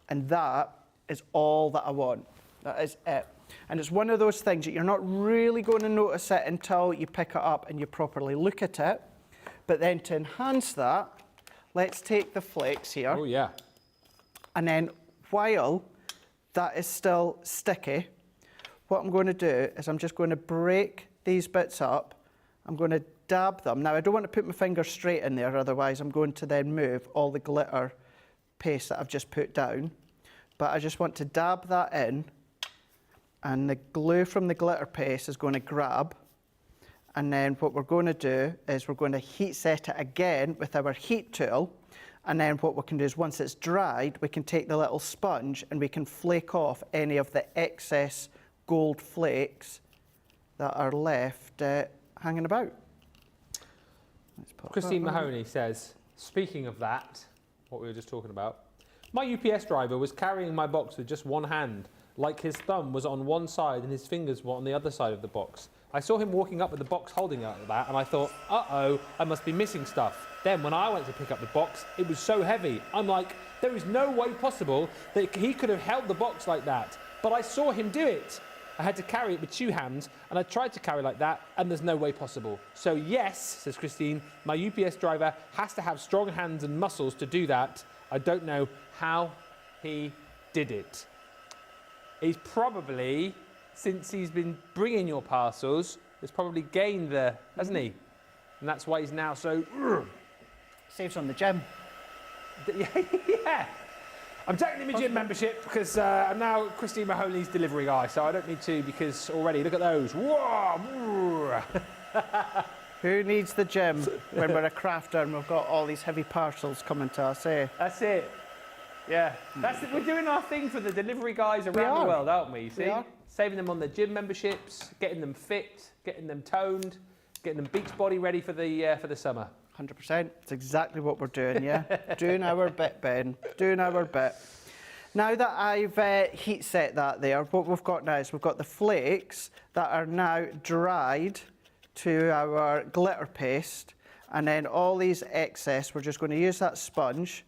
Speaker 2: and that is all that I want. That is it. And it's one of those things that you're not really going to notice it until you pick it up and you properly look at it. But then to enhance that, let's take the flakes here.
Speaker 1: Oh, yeah.
Speaker 2: And then while that is still sticky, what I'm going to do is I'm just going to break these bits up. I'm going to dab them. Now, I don't want to put my finger straight in there, otherwise I'm going to then move all the glitter paste that I've just put down. But I just want to dab that in, and the glue from the glitter paste is going to grab. And then what we're going to do is we're going to heat set it again with our heat tool. And then what we can do is once it's dried, we can take the little sponge and we can flake off any of the excess gold flakes that are left hanging about.
Speaker 1: Christine Mahoney says, speaking of that, what we were just talking about, my UPS driver was carrying my box with just one hand, like his thumb was on one side and his fingers were on the other side of the box. I saw him walking up with the box holding it like that, and I thought, uh-oh, I must be missing stuff. Then when I went to pick up the box, it was so heavy. I'm like, there is no way possible that he could have held the box like that. But I saw him do it. I had to carry it with two hands, and I tried to carry like that, and there's no way possible. So yes, says Christine, my UPS driver has to have strong hands and muscles to do that. I don't know how he did it. He's probably, since he's been bringing your parcels, has probably gained the, hasn't he? And that's why he's now so...
Speaker 2: Saves on the gym.
Speaker 1: Yeah. I'm taking my gym membership because I'm now Christine Mahoney's delivery guy, so I don't need to because already, look at those. Whoa!
Speaker 2: Who needs the gym when we're a crafter and we've got all these heavy parcels coming to us, eh?
Speaker 1: That's it. Yeah. We're doing our thing for the delivery guys around the world, aren't we? See?
Speaker 2: We are.
Speaker 1: Saving them on their gym memberships, getting them fit, getting them toned, getting them beach body ready for the summer.
Speaker 2: 100%. It's exactly what we're doing, yeah? Doing our bit, Ben. Doing our bit. Now that I've heat set that there, what we've got now is we've got the flakes that are now dried to our glitter paste, and then all these excess, we're just going to use that sponge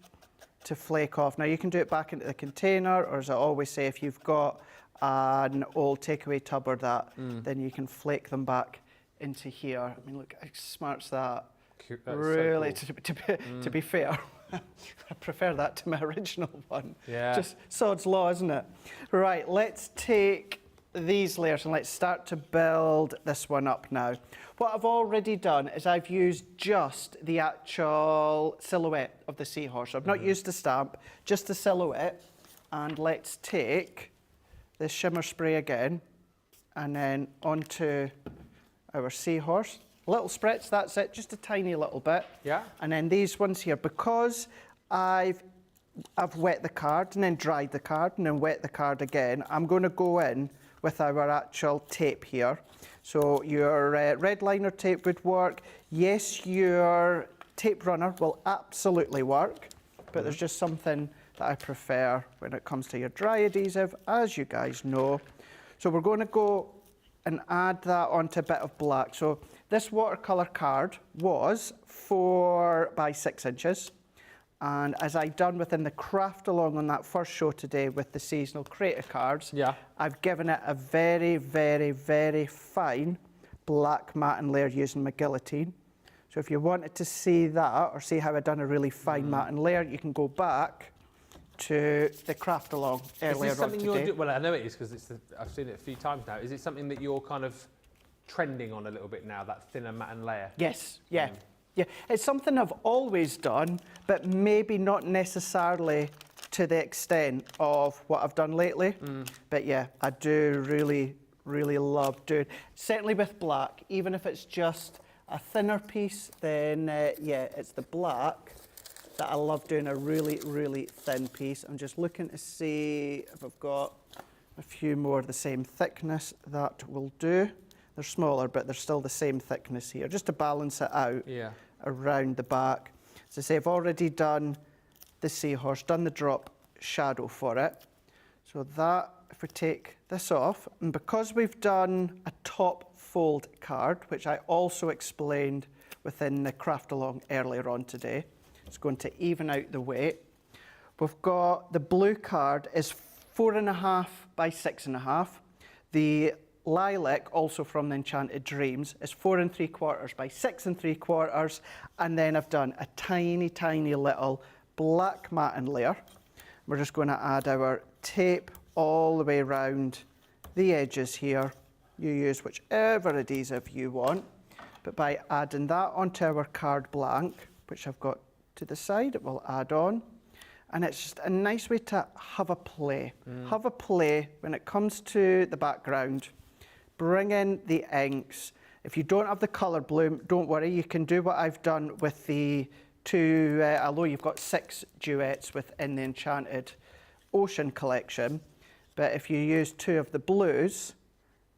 Speaker 2: to flake off. Now you can do it back into the container, or as I always say, if you've got an old takeaway tub or that, then you can flake them back into here. I mean, look how smart's that.
Speaker 1: That's
Speaker 2: really,
Speaker 1: so
Speaker 2: cool. to be fair, I prefer that to my original one.
Speaker 1: Yeah.
Speaker 2: Just sod's law, isn't it? Right, let's take these layers and let's start to build this one up now. What I've already done is I've used just the actual silhouette of the seahorse. I've not used the stamp, just the silhouette. And let's take this shimmer spray again, and then onto our seahorse. Little spritz, that's it, just a tiny little bit.
Speaker 1: Yeah.
Speaker 2: And then these ones here, because I've wet the card and then dried the card and then wet the card again, I'm going to go in with our actual tape here. So your red liner tape would work. Yes, your tape runner will absolutely work, but there's just something that I prefer when it comes to your dry adhesive, as you guys know. So we're going to go and add that onto a bit of black. So this watercolour card was 4 by 6 inches. And as I've done within the craft along on that first show today with the seasonal creative cards,
Speaker 1: Yeah.
Speaker 2: I've given it a very, very, very fine black matte layer using my guillotine. So if you wanted to see that or see how I've done a really fine matte layer, you can go back to the craft along earlier on
Speaker 1: Is this something
Speaker 2: today.
Speaker 1: you're doing? Well, I know it is because I've seen it a few times now. Is it something that you're kind of trending on a little bit now, that thinner matte layer?
Speaker 2: Yes, yeah. Yeah, it's something I've always done, but maybe not necessarily to the extent of what I've done lately. But yeah, I do really, really love doing, certainly with black, even if it's just a thinner piece, then yeah, it's the black that I love doing a really, really thin piece. I'm just looking to see if I've got a few more the same thickness. That will do. They're smaller, but they're still the same thickness here, just to balance it out around the back. As I say, I've already done the seahorse, done the drop shadow for it. So that, if we take this off, and because we've done a top fold card, which I also explained within the craft along earlier on today, it's going to even out the weight. We've got the blue card is 4.5 by 6.5. The lilac, also from the Enchanted Dreams, is 4 3/4 by 6 3/4, and then I've done a tiny, tiny little black matte layer. We're just going to add our tape all the way around the edges here. You use whichever adhesive you want, but by adding that onto our card blank, which I've got to the side, it will add on. And it's just a nice way to have a play. Have a play when it comes to the background. Bring in the inks. If you don't have the colour bloom, don't worry, you can do what I've done with the two, although you've got 6 duets within the Enchanted Ocean collection, but if you use 2 of the blues,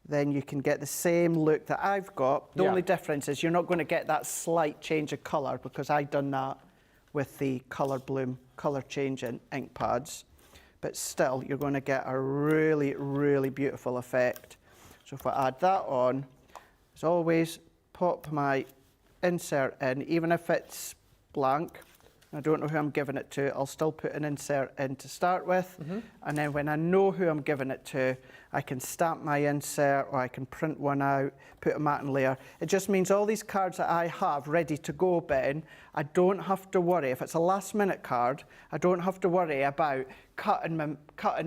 Speaker 2: then you can get the same look that I've got. The only difference is you're not going to get that slight change of colour because I've done that with the colour bloom, colour changing ink pads, but still you're going to get a really, really beautiful effect. So if I add that on, as always, pop my insert in, even if it's blank. I don't know who I'm giving it to, I'll still put an insert in to start with. And then when I know who I'm giving it to, I can stamp my insert or I can print one out, put a matte layer. It just means all these cards that I have ready to go, Ben, I don't have to worry. If it's a last minute card, I don't have to worry about cutting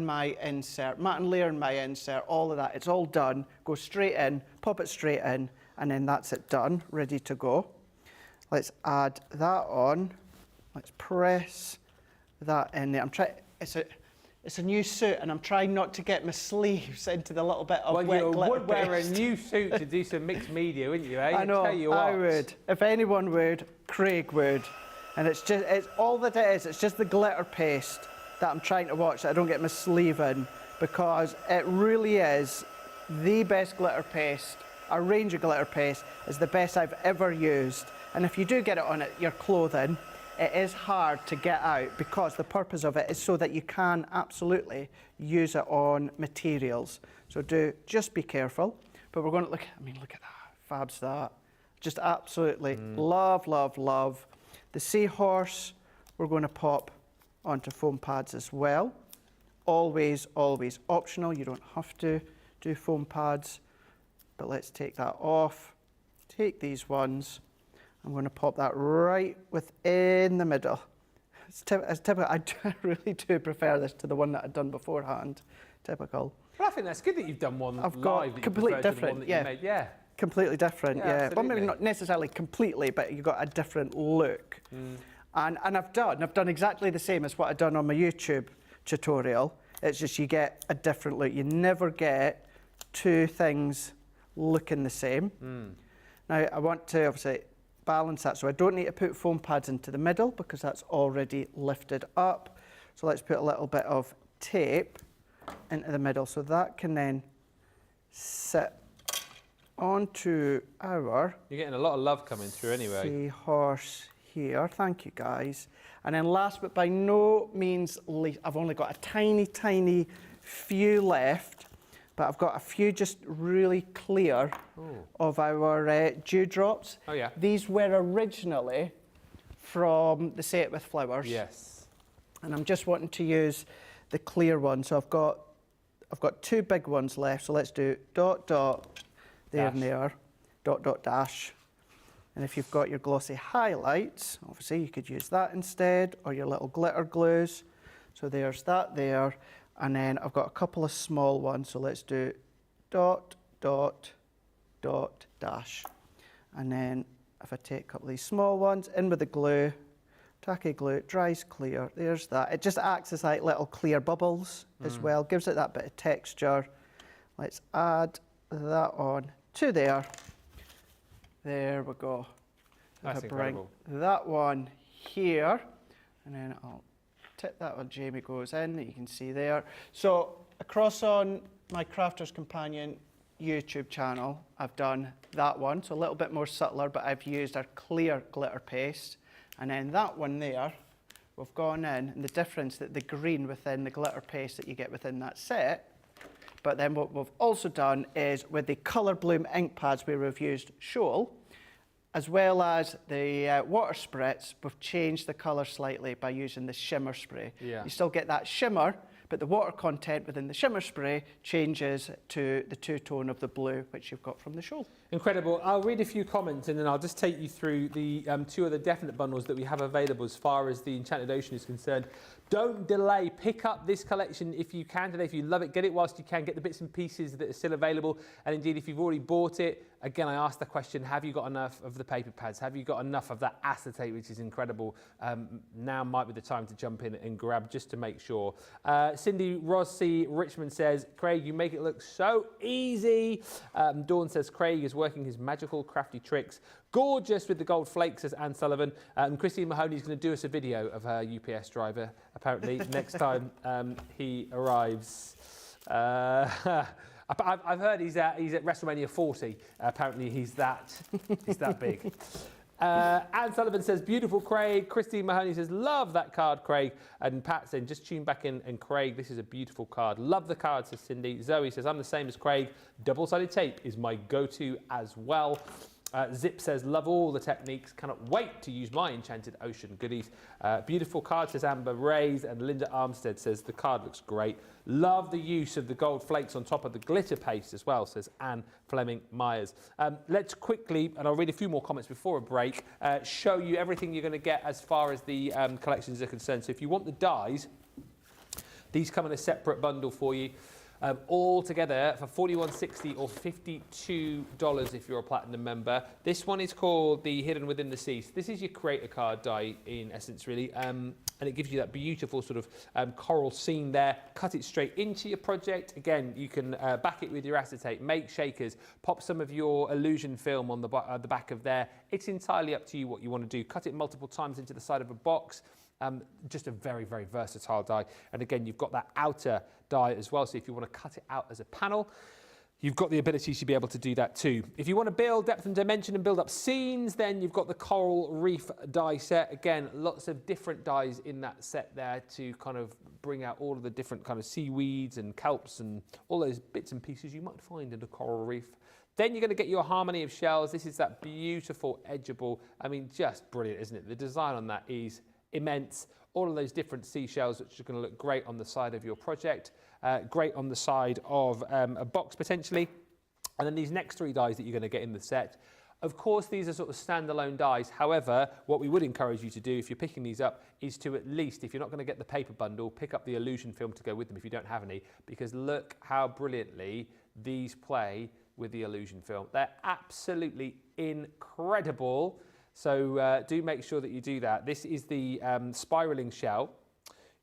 Speaker 2: my insert, matte layering my insert, all of that. It's all done. Go straight in, pop it straight in, and then that's it done, ready to go. Let's add that on. Let's press that in there. It's a new suit, and I'm trying not to get my sleeves into the little bit of wet glitter
Speaker 1: Well, you would wear a
Speaker 2: paste.
Speaker 1: new suit to do some mixed media, wouldn't you, eh?
Speaker 2: I know,
Speaker 1: tell you
Speaker 2: I
Speaker 1: what.
Speaker 2: would. If anyone would, Craig would. And it's all that it is. It's just the glitter paste that I'm trying to watch that I don't get my sleeve in, because it really is the best glitter paste. Our range of glitter paste is the best I've ever used. And if you do get it on your clothing, it is hard to get out because the purpose of it is so that you can absolutely use it on materials. So just be careful. But we're going to look at that. Fab's that. Just absolutely love, love, love. The seahorse, we're going to pop onto foam pads as well. Always, always optional. You don't have to do foam pads. But let's take that off. Take these ones. I'm going to pop that right within the middle. It's typical. I really do prefer this to the one that I'd done beforehand. Typical.
Speaker 1: Well, I think that's good that you've done one
Speaker 2: I've
Speaker 1: live
Speaker 2: got
Speaker 1: that you
Speaker 2: completely
Speaker 1: prefer to the one
Speaker 2: different,
Speaker 1: that you made. Yeah.
Speaker 2: Completely different,
Speaker 1: Yeah,
Speaker 2: yeah. Well, maybe
Speaker 1: absolutely.
Speaker 2: not necessarily completely, but you've got a different look. And I've done exactly the same as what I've done on my YouTube tutorial. It's just you get a different look. You never get two things looking the same. Now, I want to obviously balance that, so I don't need to put foam pads into the middle because that's already lifted up. So let's put a little bit of tape into the middle so that can then sit onto our
Speaker 1: You're getting a lot of love coming through anyway.
Speaker 2: seahorse here. Thank you, guys. And then last but by no means least, I've only got a tiny, tiny few left, but I've got a few just really clear of our dewdrops.
Speaker 1: Oh, yeah.
Speaker 2: These were originally from the Say It With Flowers.
Speaker 1: Yes.
Speaker 2: And I'm just wanting to use the clear one. So I've got two big ones left. So let's do dot, dot, there
Speaker 1: Dash.
Speaker 2: and there, dot, dot, dash. And if you've got your glossy highlights, obviously you could use that instead, or your little glitter glues. So there's that there. And then I've got a couple of small ones. So let's do dot, dot, dot, dash. And then if I take a couple of these small ones, in with the glue, tacky glue, it dries clear. There's that. It just acts as like little clear bubbles as well, gives it that bit of texture. Let's add that on to there. There we go.
Speaker 1: That's
Speaker 2: If I bring
Speaker 1: incredible.
Speaker 2: that one here, and then I'll tip that when Jamie goes in, that you can see there. So across on my Crafter's Companion YouTube channel, I've done that one, so a little bit more subtler, but I've used our clear glitter paste. And then that one there, we've gone in, and the difference that the green within the glitter paste that you get within that set. But then what we've also done is with the Colour Bloom ink pads where we've used Shoal, as well as the water spritz, we've changed the colour slightly by using the shimmer spray.
Speaker 1: Yeah.
Speaker 2: You still get that shimmer, but the water content within the shimmer spray changes to the two-tone of the blue, which you've got from the Shoal.
Speaker 1: Incredible. I'll read a few comments and then I'll just take you through the two other definite bundles that we have available as far as the Enchanted Ocean is concerned. Don't delay. Pick up this collection if you can today. If you love it, get it whilst you can. Get the bits and pieces that are still available. And indeed, if you've already bought it, again, I asked the question, have you got enough of the paper pads? Have you got enough of that acetate, which is incredible? Now might be the time to jump in and grab just to make sure. Cindy Rossi Richmond says, Craig, you make it look so easy. Dawn says, Craig is working his magical crafty tricks. Gorgeous with the gold flakes, says Anne Sullivan. Christine Mahoney's going to do us a video of her UPS driver, apparently, next time he arrives. I've heard he's at WrestleMania 40. Apparently he's that big. Anne Sullivan says, beautiful Craig. Christine Mahoney says, love that card, Craig. And Pat saying, just tune back in. And Craig, this is a beautiful card. Love the card, says Cindy. Zoe says, I'm the same as Craig. Double-sided tape is my go-to as well. Zip says, love all the techniques. Cannot wait to use my Enchanted Ocean goodies. Beautiful card, says Amber Rays. And Linda Armstead says, the card looks great. Love the use of the gold flakes on top of the glitter paste as well, says Anne Fleming Myers. Let's quickly, and I'll read a few more comments before a break, show you everything you're going to get as far as the collections are concerned. So if you want the dies, these come in a separate bundle for you. All together for $41.60 or $52 if you're a platinum member. This one is called the Hidden Within the Seas. This is your creator card die in essence, really, and it gives you that beautiful sort of coral scene there. Cut it straight into your project. Again, you can back it with your acetate, make shakers, pop some of your illusion film on the back of there. It's entirely up to you what you want to do. Cut it multiple times into the side of a box. Just a very, very versatile die. And again, you've got that outer die as well. So if you want to cut it out as a panel, you've got the ability to be able to do that too. If you want to build depth and dimension and build up scenes, then you've got the Coral Reef die set. Again, lots of different dies in that set there to kind of bring out all of the different kind of seaweeds and kelps and all those bits and pieces you might find in a coral reef. Then you're going to get your harmony of shells. This is that beautiful, edgeable, I mean, just brilliant, isn't it? The design on that is immense. All of those different seashells, which are going to look great on the side of your project, great on the side of a box potentially. And then these next three dies that you're going to get in the set. Of course, these are sort of standalone dies. However, what we would encourage you to do if you're picking these up is to at least, if you're not going to get the paper bundle, pick up the illusion film to go with them if you don't have any, because look how brilliantly these play with the illusion film. They're absolutely incredible. So do make sure that you do that. This is the spiraling shell.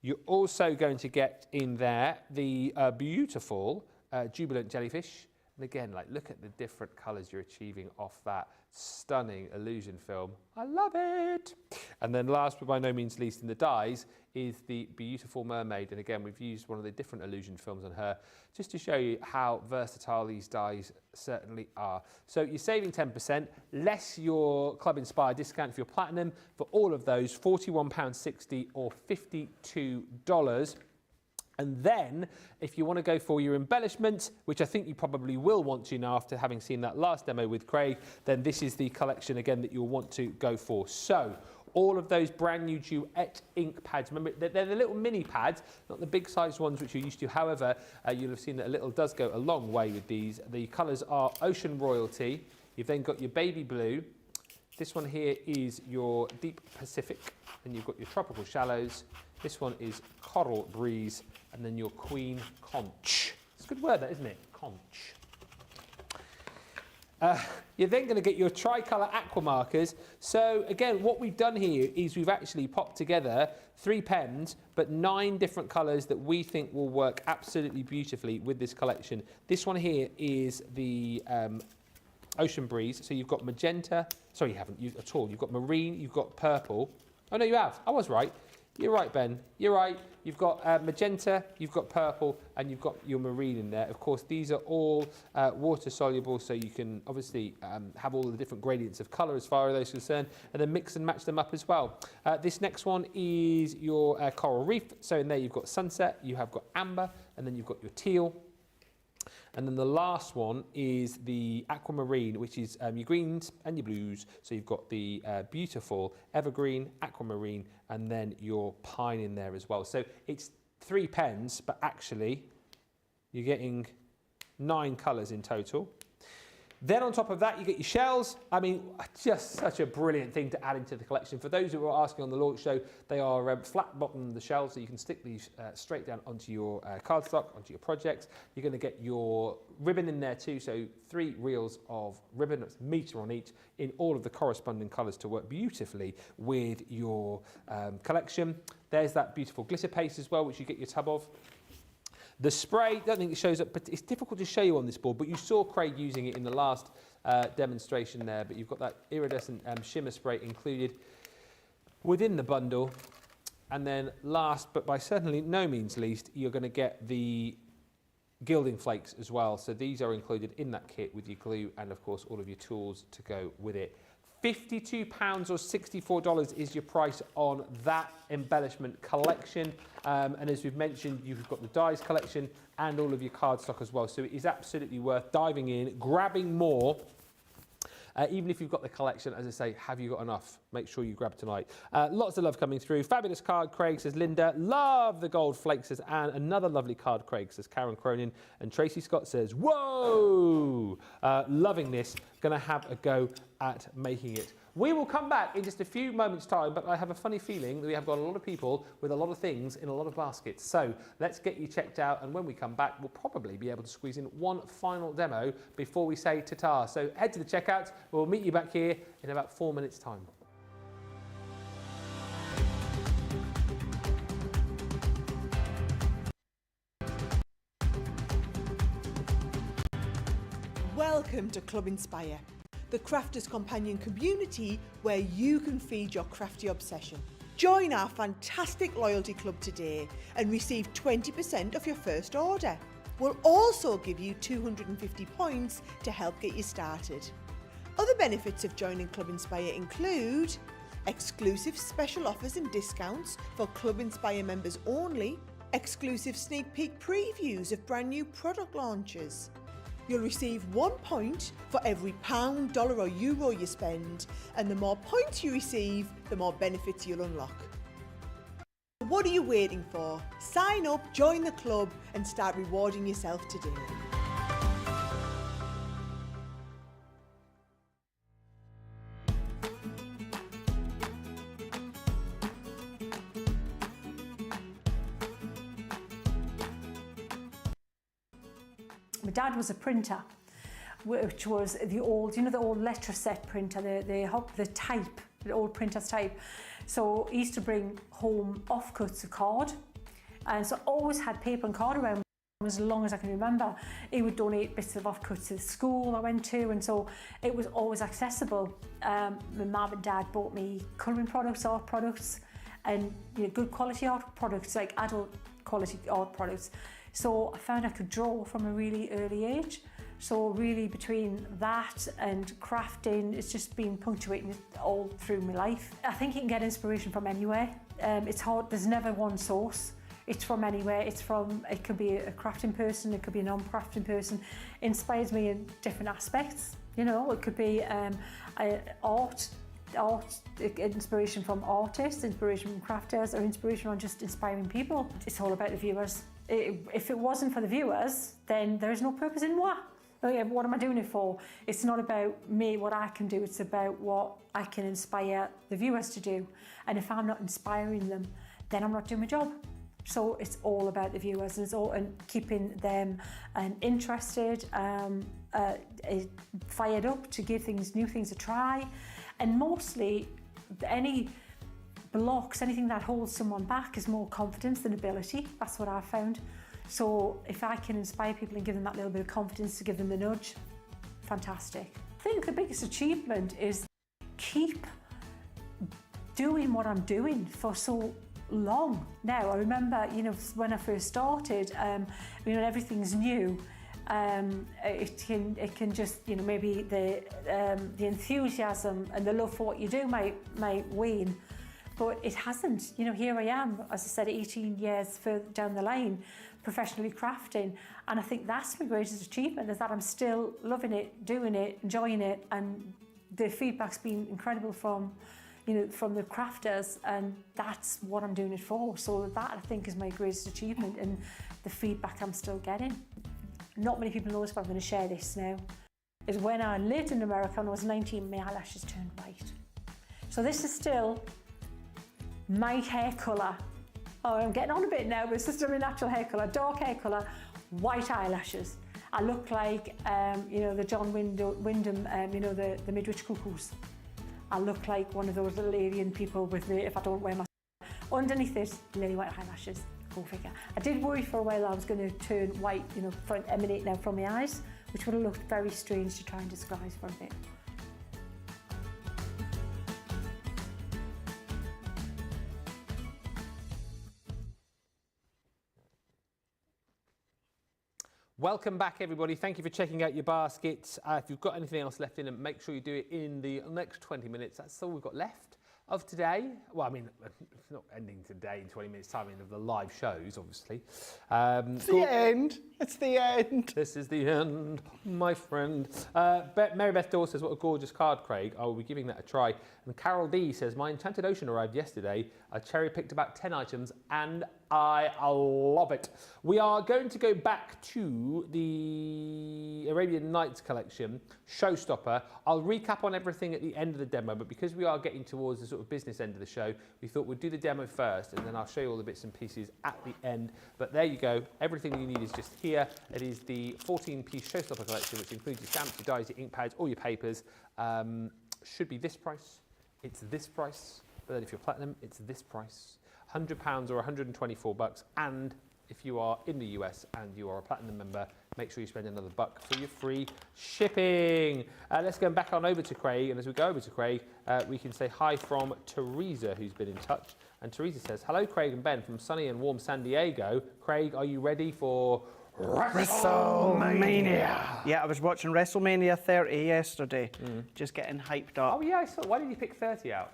Speaker 1: You're also going to get in there the beautiful Jubilant Jellyfish. And again, like, look at the different colours you're achieving off that stunning illusion film. I love it. And then last but by no means least in the dies is the beautiful mermaid. And again, we've used one of the different illusion films on her just to show you how versatile these dies certainly are. So you're saving 10%, less your Club Inspire discount for your platinum. For all of those, £41.60 or $52. And then, if you want to go for your embellishment, which I think you probably will want to now after having seen that last demo with Craig, then this is the collection again that you'll want to go for. So, all of those brand new Duet ink pads, remember they're the little mini pads, not the big size ones which you're used to. However, you'll have seen that a little does go a long way with these. The colours are Ocean Royalty. You've then got your Baby Blue. This one here is your Deep Pacific, and you've got your Tropical Shallows. This one is Coral Breeze, and then your Queen Conch. It's a good word, that, isn't it? Conch. You're then going to get your tricolour aqua markers. So again, what we've done here is we've actually popped together 3 pens, but 9 different colours that we think will work absolutely beautifully with this collection. This one here is the Ocean Breeze. So you've got magenta. Sorry, you haven't used at all. You've got marine, you've got purple. Oh no, you have. I was right. You're right, Ben. You're right. You've got magenta, you've got purple, and you've got your marine in there. Of course, these are all water soluble, so you can obviously have all the different gradients of colour as far as those are concerned, and then mix and match them up as well. This next one is your coral reef. So in there you've got sunset, you have got amber, and then you've got your teal. And then the last one is the aquamarine, which is your greens and your blues. So you've got the beautiful evergreen, aquamarine, and then your pine in there as well. So it's 3 pens, but actually you're getting 9 colours in total. Then on top of that, you get your shells. I mean, just such a brilliant thing to add into the collection. For those who were asking on the launch show, they are flat bottom the shells, so you can stick these straight down onto your cardstock, onto your projects. You're going to get your ribbon in there too, so 3 reels of ribbon, that's a metre on each, in all of the corresponding colours to work beautifully with your collection. There's that beautiful glitter paste as well, which you get your tub of. The spray, I don't think it shows up, but it's difficult to show you on this board, but you saw Craig using it in the last demonstration there, but you've got that iridescent shimmer spray included within the bundle. And then last, but by certainly no means least, you're going to get the gilding flakes as well. So these are included in that kit with your glue and, of course, all of your tools to go with it. £52 or $64 is your price on that embellishment collection. And as we've mentioned, you've got the dies collection and all of your cardstock as well. So it is absolutely worth diving in, grabbing more. Even if you've got the collection, as I say, have you got enough? Make sure you grab tonight. Lots of love coming through. Fabulous card, Craig, says Linda. Love the gold flakes, says Anne. Another lovely card, Craig, says Karen Cronin. And Tracy Scott says, whoa! Loving this. Going to have a go at making it. We will come back in just a few moments' time, but I have a funny feeling that we have got a lot of people with a lot of things in a lot of baskets. So let's get you checked out, and when we come back, we'll probably be able to squeeze in one final demo before we say ta-ta. So head to the checkout. We'll meet you back here in about 4 minutes' time.
Speaker 5: Welcome to Club Inspire, the crafters' companion community where you can feed your crafty obsession. Join our fantastic loyalty club today and receive 20% off your first order. We'll also give you 250 points to help get you started. Other benefits of joining Club Inspire include exclusive special offers and discounts for Club Inspire members only, exclusive sneak peek previews of brand new product launches. You'll receive 1 point for every £1, dollar or euro you spend, and the more points you receive, the more benefits you'll unlock. What are you waiting for? Sign up, join the club, and start rewarding yourself today.
Speaker 6: My dad was a printer, which was the old, you know, the old letter set printer, the type, the old printer's type. So he used to bring home offcuts of card And so I always had paper and card around as long as I can remember. He would donate bits of offcuts to the school I went to, and so it was always accessible. My mum and dad bought me colouring products, art products, and good quality art products, like adult quality art products. So I found I could draw from a really early age. So really between that and crafting, it's just been punctuating all through my life. I think you can get inspiration from anywhere. It's hard, there's never one source. It's from anywhere. It could be a crafting person, it could be a non-crafting person. It inspires me in different aspects. It could be art, inspiration from artists, inspiration from crafters, or inspiration on just inspiring people. It's all about the viewers. If it wasn't for the viewers, then there is no purpose in what am I doing it for? It's not about me, what I can do, it's about what I can inspire the viewers to do. And if I'm not inspiring them, then I'm not doing my job. So it's all about the viewers, and it's all and keeping them interested, fired up to give new things a try. And mostly any blocks, anything that holds someone back is more confidence than ability. That's what I've found. So if I can inspire people and give them that little bit of confidence to give them the nudge, fantastic. I think the biggest achievement is keep doing what I'm doing for so long now. I remember, when I first started, everything's new. It can just, maybe the enthusiasm and the love for what you do might wane, but it hasn't. Here I am, as I said, 18 years further down the line, professionally crafting, and I think that's my greatest achievement, is that I'm still loving it, doing it, enjoying it, and the feedback's been incredible from the crafters, and that's what I'm doing it for. So that, I think, is my greatest achievement, and the feedback I'm still getting. Not many people know this, but I'm going to share this now. Is when I lived in America and I was 19, my eyelashes turned white. So this is still my hair colour. Oh, I'm getting on a bit now, but it's just my natural hair colour, dark hair colour, white eyelashes. I look like, the John Wyndham, the Midwich Cuckoos. I look like one of those little alien people with me if I don't wear my... Underneath it, lily white eyelashes. Go figure. I did worry for a while I was going to turn white, emanating out from my eyes, which would have looked very strange to try and disguise for a bit.
Speaker 1: Welcome back, everybody. Thank you for checking out your baskets. If you've got anything else left in it, make sure you do it in the next 20 minutes. That's all we've got left of today. Well, I mean, it's not ending today in 20 minutes time of the live shows, obviously.
Speaker 2: It's the end. It's the end.
Speaker 1: This is the end, my friend. Mary Beth Dawes says, what a gorgeous card, Craig. I will be giving that a try. And Carol D says, my Enchanted Ocean arrived yesterday. I cherry-picked about 10 items and I love it. We are going to go back to the Arabian Nights collection, Showstopper. I'll recap on everything at the end of the demo, but because we are getting towards the sort of business end of the show, we thought we'd do the demo first and then I'll show you all the bits and pieces at the end. But there you go. Everything you need is just here. It is the 14-piece Showstopper collection, which includes your stamps, your dies, your ink pads, all your papers. Should be this price. It's this price. But then if you're platinum, it's this price. £100 or $124, and if you are in the US and you are a platinum member, make sure you spend another $1 for your free shipping. Let's go back on over to Craig, and as we go over to Craig, we can say hi from Teresa, who's been in touch. And Teresa says, hello Craig and Ben from sunny and warm San Diego. Craig, are you ready for WrestleMania?
Speaker 2: Yeah, I was watching WrestleMania 30 yesterday, just getting hyped up.
Speaker 1: Oh yeah, I saw. Why did you pick 30 out?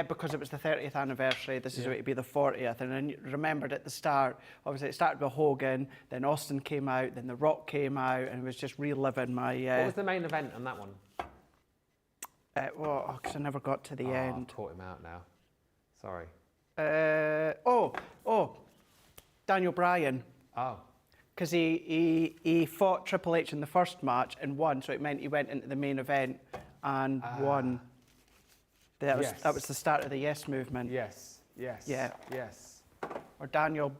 Speaker 2: Because it was the 30th anniversary. This is going to be the 40th. And I remembered at the start, obviously it started with Hogan, then Austin came out, then The Rock came out, and it was just reliving my...
Speaker 1: What was the main event on that one?
Speaker 2: Because I never got to the end.
Speaker 1: I've caught him out now. Sorry.
Speaker 2: Daniel Bryan.
Speaker 1: Oh.
Speaker 2: Because he fought Triple H in the first match and won, so it meant he went into the main event and won. That was the start of the Yes movement.
Speaker 1: Yes.
Speaker 2: Or Daniel...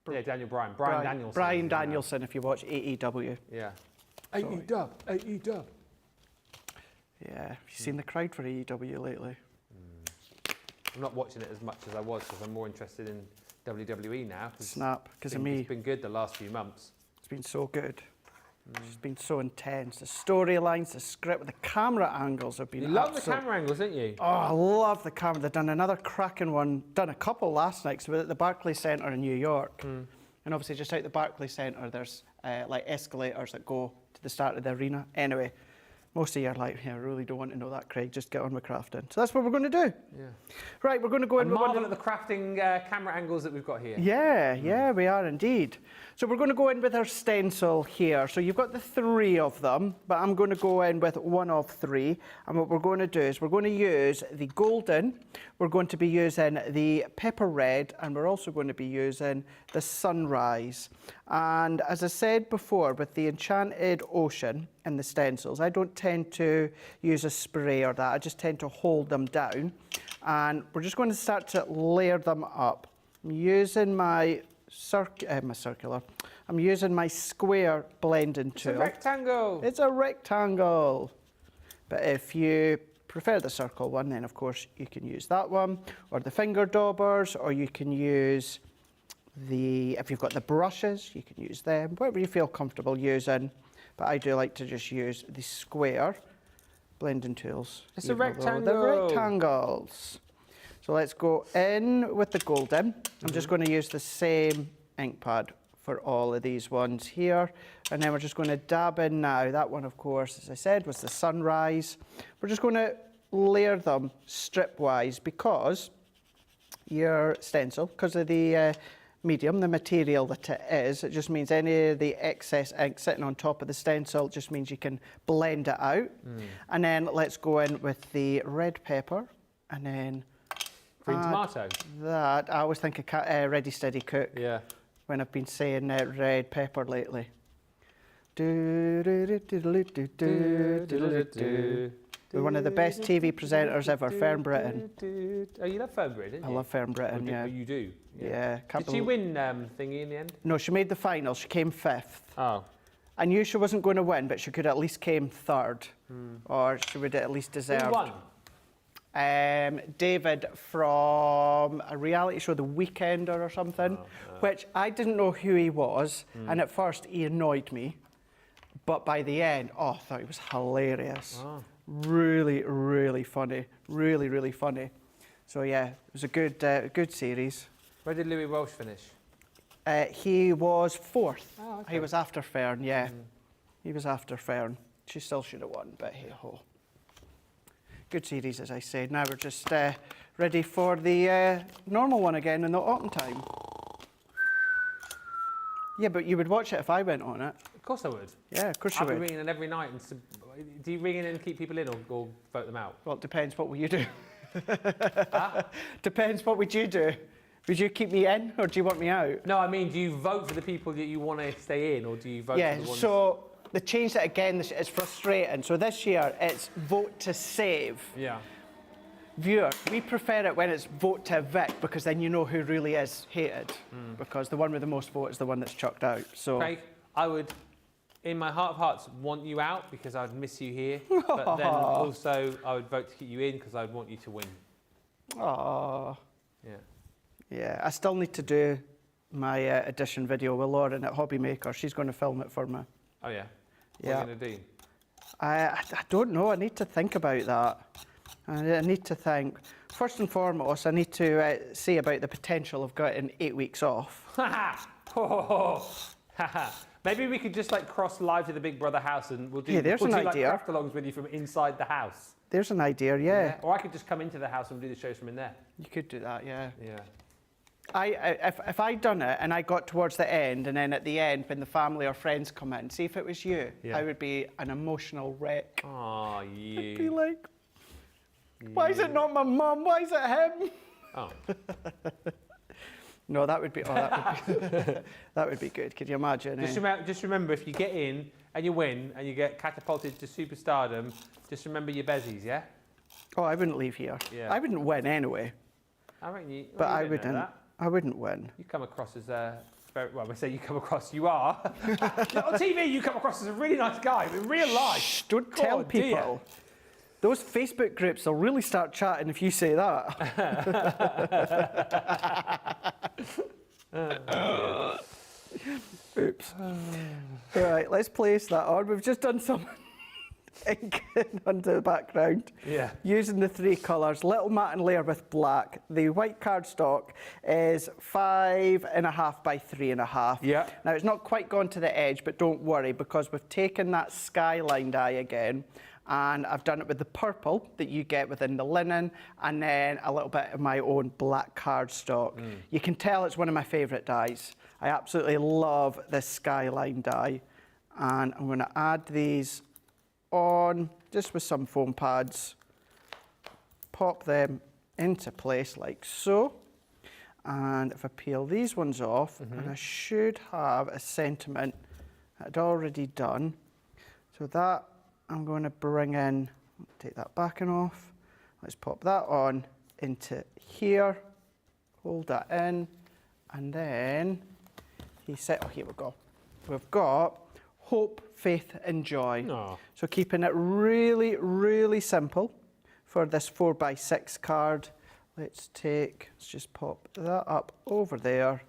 Speaker 1: Daniel Bryan. Bryan Danielson.
Speaker 2: Bryan Danielson, if you watch AEW.
Speaker 1: Yeah. AEW.
Speaker 2: Yeah. Have you seen the crowd for AEW lately?
Speaker 1: I'm not watching it as much as I was because I'm more interested in WWE now.
Speaker 2: Snap, because of me.
Speaker 1: It's been good the last few months.
Speaker 2: It's been so good. It's been so intense. The storylines, the script, the camera angles have been.
Speaker 1: You love the camera angles, don't you?
Speaker 2: Oh, I love the camera. They've done another cracking one. Done a couple last night. So we're at the Barclays Centre in New York, and obviously just out the Barclays Centre, there's like escalators that go to the start of the arena. Anyway, most of you are like, yeah, I really don't want to know that, Craig. Just get on with crafting. So that's what we're going to do.
Speaker 1: Yeah.
Speaker 2: Right, we're going to go in.
Speaker 1: Marvel at the crafting camera angles that we've got here.
Speaker 2: Yeah, we are indeed. So we're going to go in with our stencil here. So you've got the 3 of them, but I'm going to go in with 1 of 3. And what we're going to do is we're going to use the golden, we're going to be using the pepper red, and we're also going to be using the sunrise. And as I said before, with the Enchanted Ocean and the stencils, I don't tend to use a spray or that. I just tend to hold them down. And we're just going to start to layer them up. I'm using my circular. I'm using my square blending tool.
Speaker 1: It's a rectangle.
Speaker 2: It's a rectangle. But if you prefer the circle one, then of course you can use that one, or the finger daubers, or you can use if you've got the brushes, you can use them, whatever you feel comfortable using. But I do like to just use the square blending tools.
Speaker 1: It's a rectangle.
Speaker 2: The rectangles. So let's go in with the golden. I'm just going to use the same ink pad for all of these ones here. And then we're just going to dab in now. That one, of course, as I said, was the sunrise. We're just going to layer them strip-wise because your stencil, because of the medium, the material that it is, it just means any of the excess ink sitting on top of the stencil just means you can blend it out. And then let's go in with the red pepper and then
Speaker 1: green tomato.
Speaker 2: That, I always think of Ready Steady Cook.
Speaker 1: Yeah.
Speaker 2: When I've been saying red pepper lately. We're one of the best TV presenters ever, Fern Britton.
Speaker 1: Oh, you love Fern Britton, didn't you?
Speaker 2: I love Fern Britton, yeah.
Speaker 1: Oh, you do?
Speaker 2: Yeah.
Speaker 1: Did she win thingy in the end?
Speaker 2: No, she made the final. She came 5th.
Speaker 1: Oh.
Speaker 2: I knew she wasn't going to win, but she could at least came 3rd. Or she would at least deserve.
Speaker 1: Who won?
Speaker 2: David from a reality show, The Weekender or something, which I didn't know who he was, and at first he annoyed me, but by the end, I thought he was hilarious. Really, really funny. Really, really funny. So yeah, it was a good series.
Speaker 1: Where did Louis Welsh finish?
Speaker 2: He was 4th.
Speaker 1: Oh, okay.
Speaker 2: He was after Fern, yeah. He was after Fern. She still should have won, but hey-ho. Good series, as I said. Now we're just ready for the normal one again in the autumn time. Yeah, but you would watch it if I went on it.
Speaker 1: Of course I would.
Speaker 2: Yeah, of course you
Speaker 1: I'll be
Speaker 2: would.
Speaker 1: ringing in every night. Do you ring in and keep people in or vote them out?
Speaker 2: Well, it depends. What will you do? Depends. What would you do? Would you keep me in or do you want me out?
Speaker 1: No, I mean, do you vote for the people that you want to stay in or do you vote for the ones...
Speaker 2: So they changed it again. It's frustrating. So this year it's vote to save.
Speaker 1: Yeah.
Speaker 2: Viewer, we prefer it when it's vote to evict because then you know who really is hated. Because the one with the most votes is the one that's chucked out. So
Speaker 1: Craig, I would, in my heart of hearts, want you out because I'd miss you here. But then also I would vote to keep you in because I'd want you to win.
Speaker 2: Aww.
Speaker 1: Yeah.
Speaker 2: Yeah, I still need to do my edition video with Lauren at Hobby Maker. She's going to film it for me.
Speaker 1: Oh yeah?
Speaker 2: Yeah.
Speaker 1: What are you going to do?
Speaker 2: I don't know. I need to think about that. I need to think. First and foremost, I need to see about the potential of getting 8 weeks off.
Speaker 1: Maybe we could just like cross live to the Big Brother house and we'll do,
Speaker 2: Yeah, there's
Speaker 1: we'll
Speaker 2: an
Speaker 1: do
Speaker 2: idea.
Speaker 1: like craft-alongs with you from inside the house.
Speaker 2: There's an idea, yeah.
Speaker 1: Or I could just come into the house and do the shows from in there.
Speaker 2: You could do that, yeah.
Speaker 1: Yeah.
Speaker 2: If I'd done it and I got towards the end, and then at the end, when the family or friends come in, see if it was you,
Speaker 1: Yeah.
Speaker 2: I would be an emotional wreck.
Speaker 1: Aw,
Speaker 2: I'd be
Speaker 1: you.
Speaker 2: like, why is it not my mum? Why is it him?
Speaker 1: Oh.
Speaker 2: No, that would be that would be good. Could you imagine?
Speaker 1: Just remember, if you get in and you win and you get catapulted to superstardom, just remember your bezies, yeah?
Speaker 2: Oh, I wouldn't leave here.
Speaker 1: Yeah.
Speaker 2: I wouldn't win anyway.
Speaker 1: I reckon you.
Speaker 2: But
Speaker 1: well,
Speaker 2: I
Speaker 1: you don't know
Speaker 2: wouldn't.
Speaker 1: that.
Speaker 2: I wouldn't win.
Speaker 1: You come across as a very well. I say you come across. You are on TV. You come across as a really nice guy. But in real life,
Speaker 2: Shh, don't
Speaker 1: God
Speaker 2: tell
Speaker 1: dear.
Speaker 2: people. Those Facebook groups will really start chatting if you say that. Oops. Right, let's place that on. We've just done some ink onto the background.
Speaker 1: Yeah.
Speaker 2: Using the 3 colours, little matte layer with black. The white cardstock is 5.5 by 3.5.
Speaker 1: Yeah.
Speaker 2: Now it's not quite gone to the edge, but don't worry because we've taken that skyline dye again, and I've done it with the purple that you get within the linen, and then a little bit of my own black cardstock. You can tell it's one of my favourite dyes. I absolutely love this skyline dye, and I'm going to add these on just with some foam pads, pop them into place like so, and if I peel these ones off, and I should have a sentiment I'd already done, so that I'm going to bring in, take that backing off, let's pop that on into here, hold that in, and then he said, oh, here we go. We've got hope, faith and joy.
Speaker 1: Aw.
Speaker 2: So keeping it really, really simple for this 4x6 card. Let's just pop that up over there.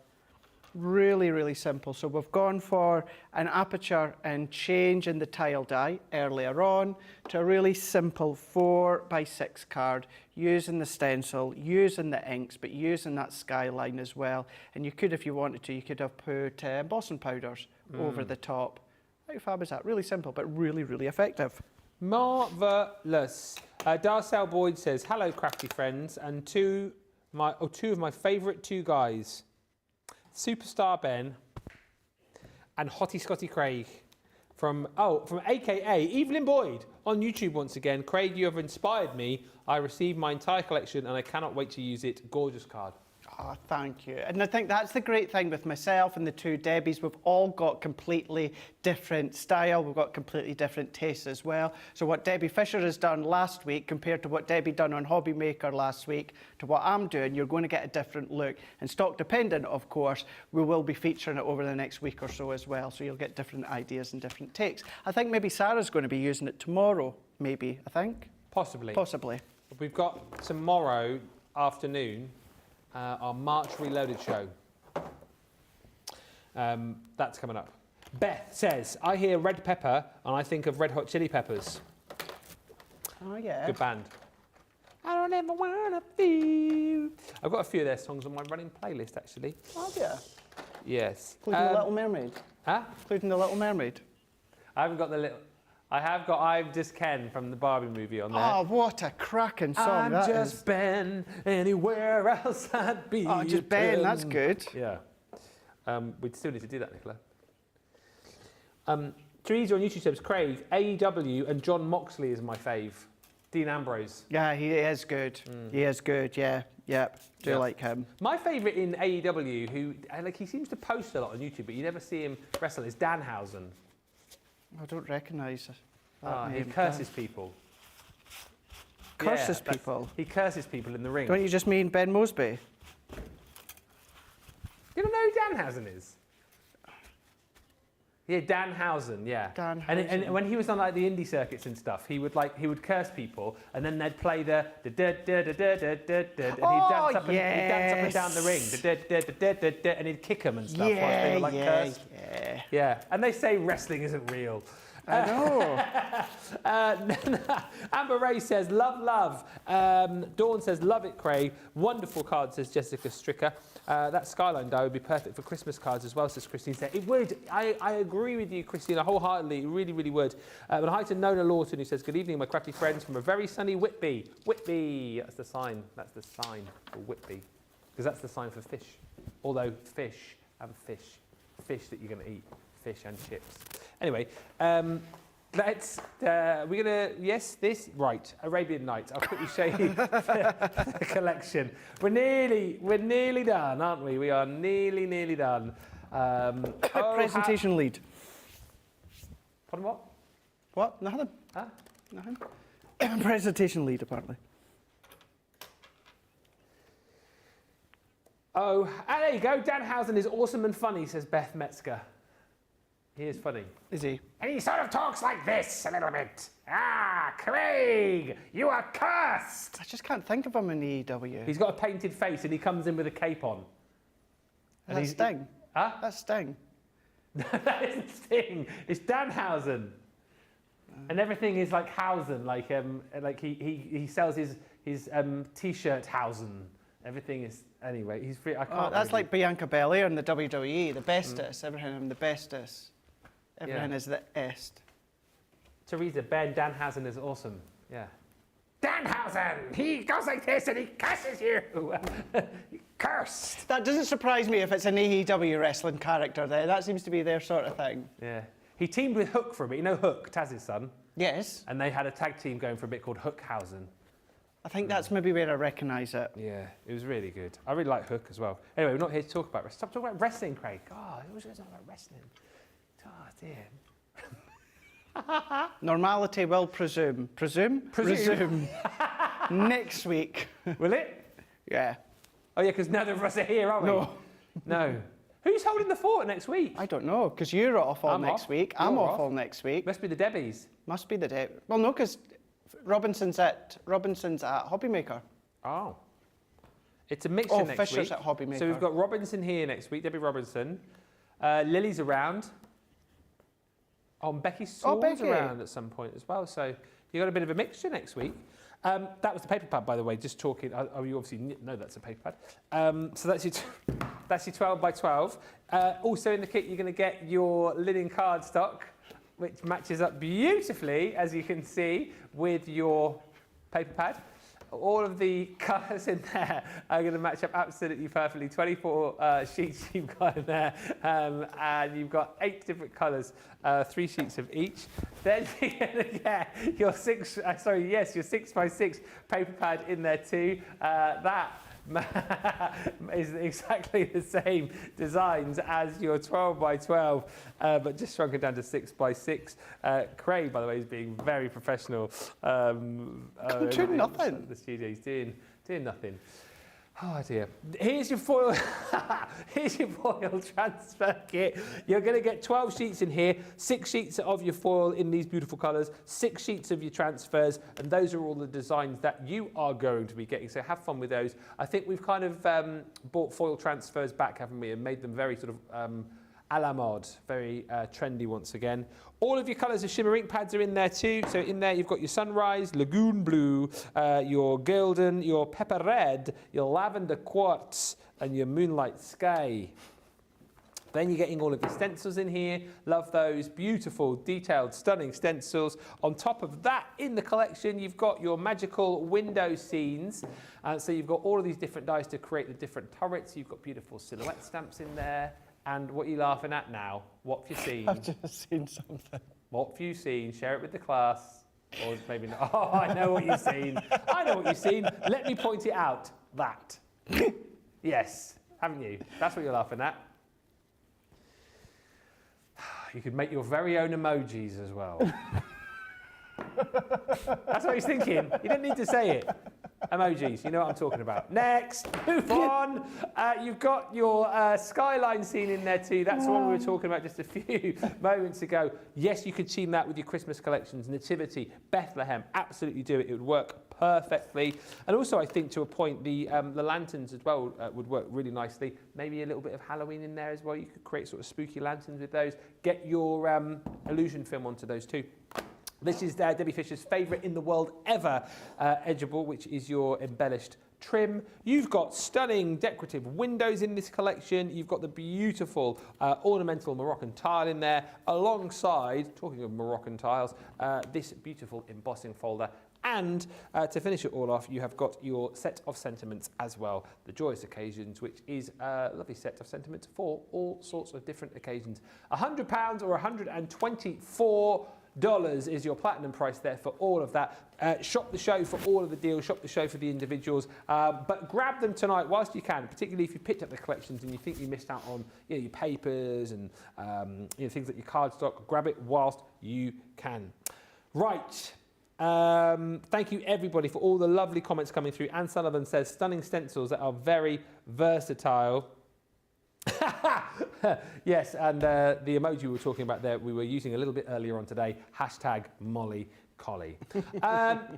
Speaker 2: Really, really simple. So we've gone for an aperture and change in the tile die earlier on to a really simple 4x6 card, using the stencil, using the inks, but using that skyline as well. And you could, if you wanted to, you could have put embossing powders over the top. How fab is that? Really simple, but really, really effective.
Speaker 1: Marvellous. Darcel Boyd says, hello, crafty friends, and two of my favourite 2 guys, Superstar Ben and Hottie Scotty Craig from AKA Evelyn Boyd on YouTube once again. Craig, you have inspired me. I received my entire collection and I cannot wait to use it. Gorgeous card.
Speaker 2: Oh, thank you. And I think that's the great thing with myself and the 2 Debbies. We've all got completely different style. We've got completely different tastes as well. So what Debbie Fisher has done last week compared to what Debbie done on Hobby Maker last week to what I'm doing, you're going to get a different look. And stock dependent, of course, we will be featuring it over the next week or so as well. So you'll get different ideas and different takes. I think maybe Sarah's going to be using it tomorrow, maybe, I think.
Speaker 1: Possibly.
Speaker 2: Possibly.
Speaker 1: We've got tomorrow afternoon our March Reloaded show. That's coming up. Beth says, I hear red pepper and I think of Red Hot Chili Peppers.
Speaker 2: Oh, yeah.
Speaker 1: Good band. I don't ever wanna feel. I've got a few of their songs on my running playlist, actually.
Speaker 2: Oh, yeah.
Speaker 1: Yes.
Speaker 2: Including The Little Mermaid.
Speaker 1: Huh?
Speaker 2: Including The Little Mermaid.
Speaker 1: I haven't got the little... I have got I'm Just Ken from the Barbie movie on there.
Speaker 2: Oh, what a cracking song that is.
Speaker 1: I'm just Ben, anywhere else I'd be.
Speaker 2: Oh, just Ben, that's good.
Speaker 1: Yeah. We'd still need to do that, Nicola. Teresa on YouTube says, Craig, AEW and John Moxley is my fave. Dean Ambrose.
Speaker 2: Yeah, he is good. He is good, yeah. Yep, do like him.
Speaker 1: My favourite in AEW, who he seems to post a lot on YouTube, but you never see him wrestle, is Danhausen.
Speaker 2: I don't recognise that
Speaker 1: He
Speaker 2: name.
Speaker 1: curses people.
Speaker 2: Curses people?
Speaker 1: He curses people in the ring.
Speaker 2: Don't you just mean Ben Moseby?
Speaker 1: You don't know who Danhausen is? Yeah, Danhausen, yeah.
Speaker 2: Danhausen.
Speaker 1: And when he was on like the indie circuits and stuff, he would curse people, and then they'd play the da da da da da da da, and he'd dance up and down the ring, da da da da da, and he'd kick them and stuff. Whilst they were like cursed. Yeah. And they say wrestling isn't real.
Speaker 2: I know.
Speaker 1: Amber Ray says, love. Dawn says, love it, Craig. Wonderful card, says Jessica Stricker. That skyline die would be perfect for Christmas cards as well, says Christine. It would. I agree with you, Christina, wholeheartedly. It really, really would. But hi to Nona Lawton, who says, good evening, my crafty friends from a very sunny Whitby. Whitby, that's the sign. That's the sign for Whitby. Because that's the sign for fish. Although fish and fish. Fish that you're going to eat. Fish and chips. Anyway, we're gonna, right, Arabian Nights. I'll quickly show you the collection. We're nearly done, aren't we? We are nearly done.
Speaker 2: Presentation lead.
Speaker 1: Pardon what?
Speaker 2: What? Nothing.
Speaker 1: Huh?
Speaker 2: Nothing. Presentation lead, apparently. Oh,
Speaker 1: there you go. Danhausen is awesome and funny, says Beth Metzger. He is funny.
Speaker 2: Is he?
Speaker 1: And he sort of talks like this a little bit. Ah, Craig, you are cursed.
Speaker 2: I just can't think of him in the AEW.
Speaker 1: He's got a painted face and he comes in with a cape on. And
Speaker 2: That's Sting.
Speaker 1: Huh?
Speaker 2: That's Sting.
Speaker 1: That isn't Sting. It's Danhausen. And everything is like Hausen, like he sells his t-shirt Hausen. Everything is anyway. He's free. I can't.
Speaker 2: That's like Bianca Belair in the WWE, the bestest. Everything the bestest. Everything is the est.
Speaker 1: Teresa, Ben Danhausen is awesome. Yeah. Danhausen! He goes like this and he curses you! Cursed!
Speaker 2: That doesn't surprise me if it's an AEW wrestling character there. That seems to be their sort of thing.
Speaker 1: Yeah. He teamed with Hook for a bit. You know Hook, Taz's son?
Speaker 2: Yes.
Speaker 1: And they had a tag team going for a bit called Hookhausen.
Speaker 2: I think that's maybe where I recognise it.
Speaker 1: Yeah, it was really good. I really like Hook as well. Anyway, we're not here to talk about wrestling. Stop talking about wrestling, Craig. God, I wish I was talking about wrestling. Oh, dear.
Speaker 2: Normality will presume. Resume. Next week.
Speaker 1: Will it?
Speaker 2: Yeah.
Speaker 1: Oh, yeah, because neither of us are here, are we?
Speaker 2: No.
Speaker 1: No. Who's holding the fort next week?
Speaker 2: I don't know, because you're off all next week. I'm
Speaker 1: You're
Speaker 2: off all next week.
Speaker 1: Must be the Debbies.
Speaker 2: Must be the day. Well, no, because Robinson's at Hobbymaker.
Speaker 1: Oh. It's a mixture next week.
Speaker 2: Fisher's at Hobbymaker.
Speaker 1: So we've got Robinson here next week, Debbie Robinson. Lily's around. Oh, and Becky Saul's around at some point as well. So you got a bit of a mixture next week. That was the paper pad, by the way, just talking. Oh, you obviously know that's a paper pad. So that's your 12 by 12. Also in the kit, you're going to get your linen cardstock, which matches up beautifully, as you can see, with your paper pad. All of the colours in there are going to match up absolutely perfectly. 24 sheets you've got in there, and you've got 8 different colours, 3 sheets of each. Then you're going to get your 6 by 6 paper pad in there too. That is exactly the same designs as your 12 by 12, but just shrunken down to 6 by 6. Craig, by the way, is being very professional.
Speaker 2: Doing nothing.
Speaker 1: The studio, he's doing nothing. Oh dear. Here's your foil. Here's your foil transfer kit. You're going to get 12 sheets in here, 6 sheets of your foil in these beautiful colours, 6 sheets of your transfers, and those are all the designs that you are going to be getting. So have fun with those. I think we've kind of brought foil transfers back, haven't we, and made them very sort of a la mode, very trendy once again. All of your colours of shimmer ink pads are in there too. So in there you've got your sunrise, lagoon blue, your golden, your pepper red, your lavender quartz, and your moonlight sky. Then you're getting all of your stencils in here. Love those. Beautiful, detailed, stunning stencils. On top of that, in the collection, you've got your magical window scenes. So you've got all of these different dies to create the different turrets. You've got beautiful silhouette stamps in there. And what are you laughing at now? What have you seen?
Speaker 2: I've just seen something.
Speaker 1: What have you seen? Share it with the class. Or maybe not. Oh, I know what you've seen. I know what you've seen. Let me point it out. That. Yes, haven't you? That's what you're laughing at. You could make your very own emojis as well. That's what he's thinking. You don't need to say it. Emojis, you know what I'm talking about. Next, move on. You've got your skyline scene in there too. That's the one we were talking about just a few moments ago. Yes, you could team that with your Christmas collections, Nativity, Bethlehem. Absolutely do it. It would work perfectly. And also, I think to a point, the lanterns as well would work really nicely. Maybe a little bit of Halloween in there as well. You could create sort of spooky lanterns with those. Get your illusion film onto those too. This is Debbie Fisher's favourite in the world ever edgeable, which is your embellished trim. You've got stunning decorative windows in this collection. You've got the beautiful ornamental Moroccan tile in there, alongside, talking of Moroccan tiles, this beautiful embossing folder. And to finish it all off, you have got your set of sentiments as well, the joyous occasions, which is a lovely set of sentiments for all sorts of different occasions. £100 or $124 is your platinum price there for all of that. Shop the show for all of the deals, shop the show for the individuals, but grab them tonight whilst you can, particularly if you picked up the collections and you think you missed out on your papers and things like your cardstock. Grab it whilst you can. Right. Thank you everybody for all the lovely comments coming through. Anne Sullivan says, stunning stencils that are very versatile. Yes, and the emoji we were talking about there, we were using a little bit earlier on today, hashtag Molly Collie.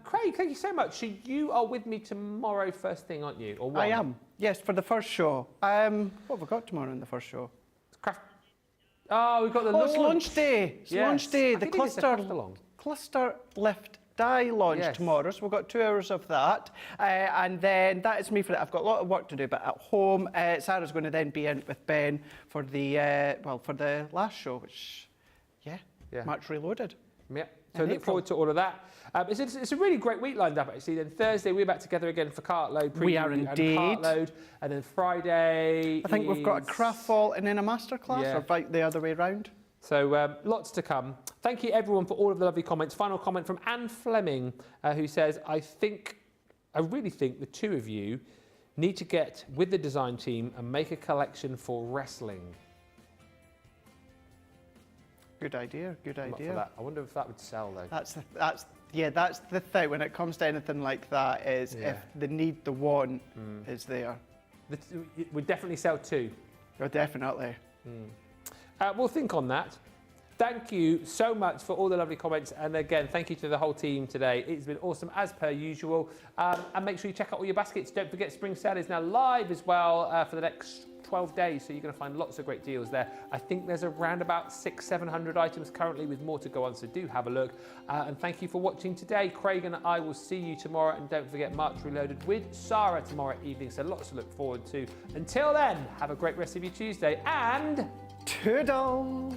Speaker 1: Craig, thank you so much. So you are with me tomorrow first thing, aren't you? Or one?
Speaker 2: I am, yes, for the first show. What have we got tomorrow in the first show?
Speaker 1: Oh, we've got the launch.
Speaker 2: It's launch day. It's launch day. The cluster lift die launch tomorrow, so we've got 2 hours of that. And then that is me for that. I've got a lot of work to do, but at home, Sarah's going to then be in with Ben for the, for the last show, which, March Reloaded.
Speaker 1: Yeah. So look forward to all of that. It's a really great week lined up, actually. Then Thursday, we're back together again for Cartload.
Speaker 2: We are indeed.
Speaker 1: And Cartload. And then Friday
Speaker 2: I think we've got a craft fall and then a masterclass, or right the other way round.
Speaker 1: So lots to come. Thank you, everyone, for all of the lovely comments. Final comment from Anne Fleming, who says, I really think the two of you need to get with the design team and make a collection for wrestling.
Speaker 2: Good idea, good
Speaker 1: I'm up
Speaker 2: idea.
Speaker 1: for that. I wonder if that would sell, though.
Speaker 2: That's the thing when it comes to anything like that, is if the need, the want is there.
Speaker 1: It would definitely sell 2.
Speaker 2: Oh, definitely.
Speaker 1: We'll think on that. Thank you so much for all the lovely comments. And again, thank you to the whole team today. It's been awesome as per usual. And make sure you check out all your baskets. Don't forget Spring Sale is now live as well for the next 12 days. So you're going to find lots of great deals there. I think there's around about 600-700 items currently with more to go on. So do have a look. And thank you for watching today. Craig and I will see you tomorrow. And don't forget March Reloaded with Sara tomorrow evening. So lots to look forward to. Until then, have a great rest of your Tuesday and...
Speaker 2: Toodles!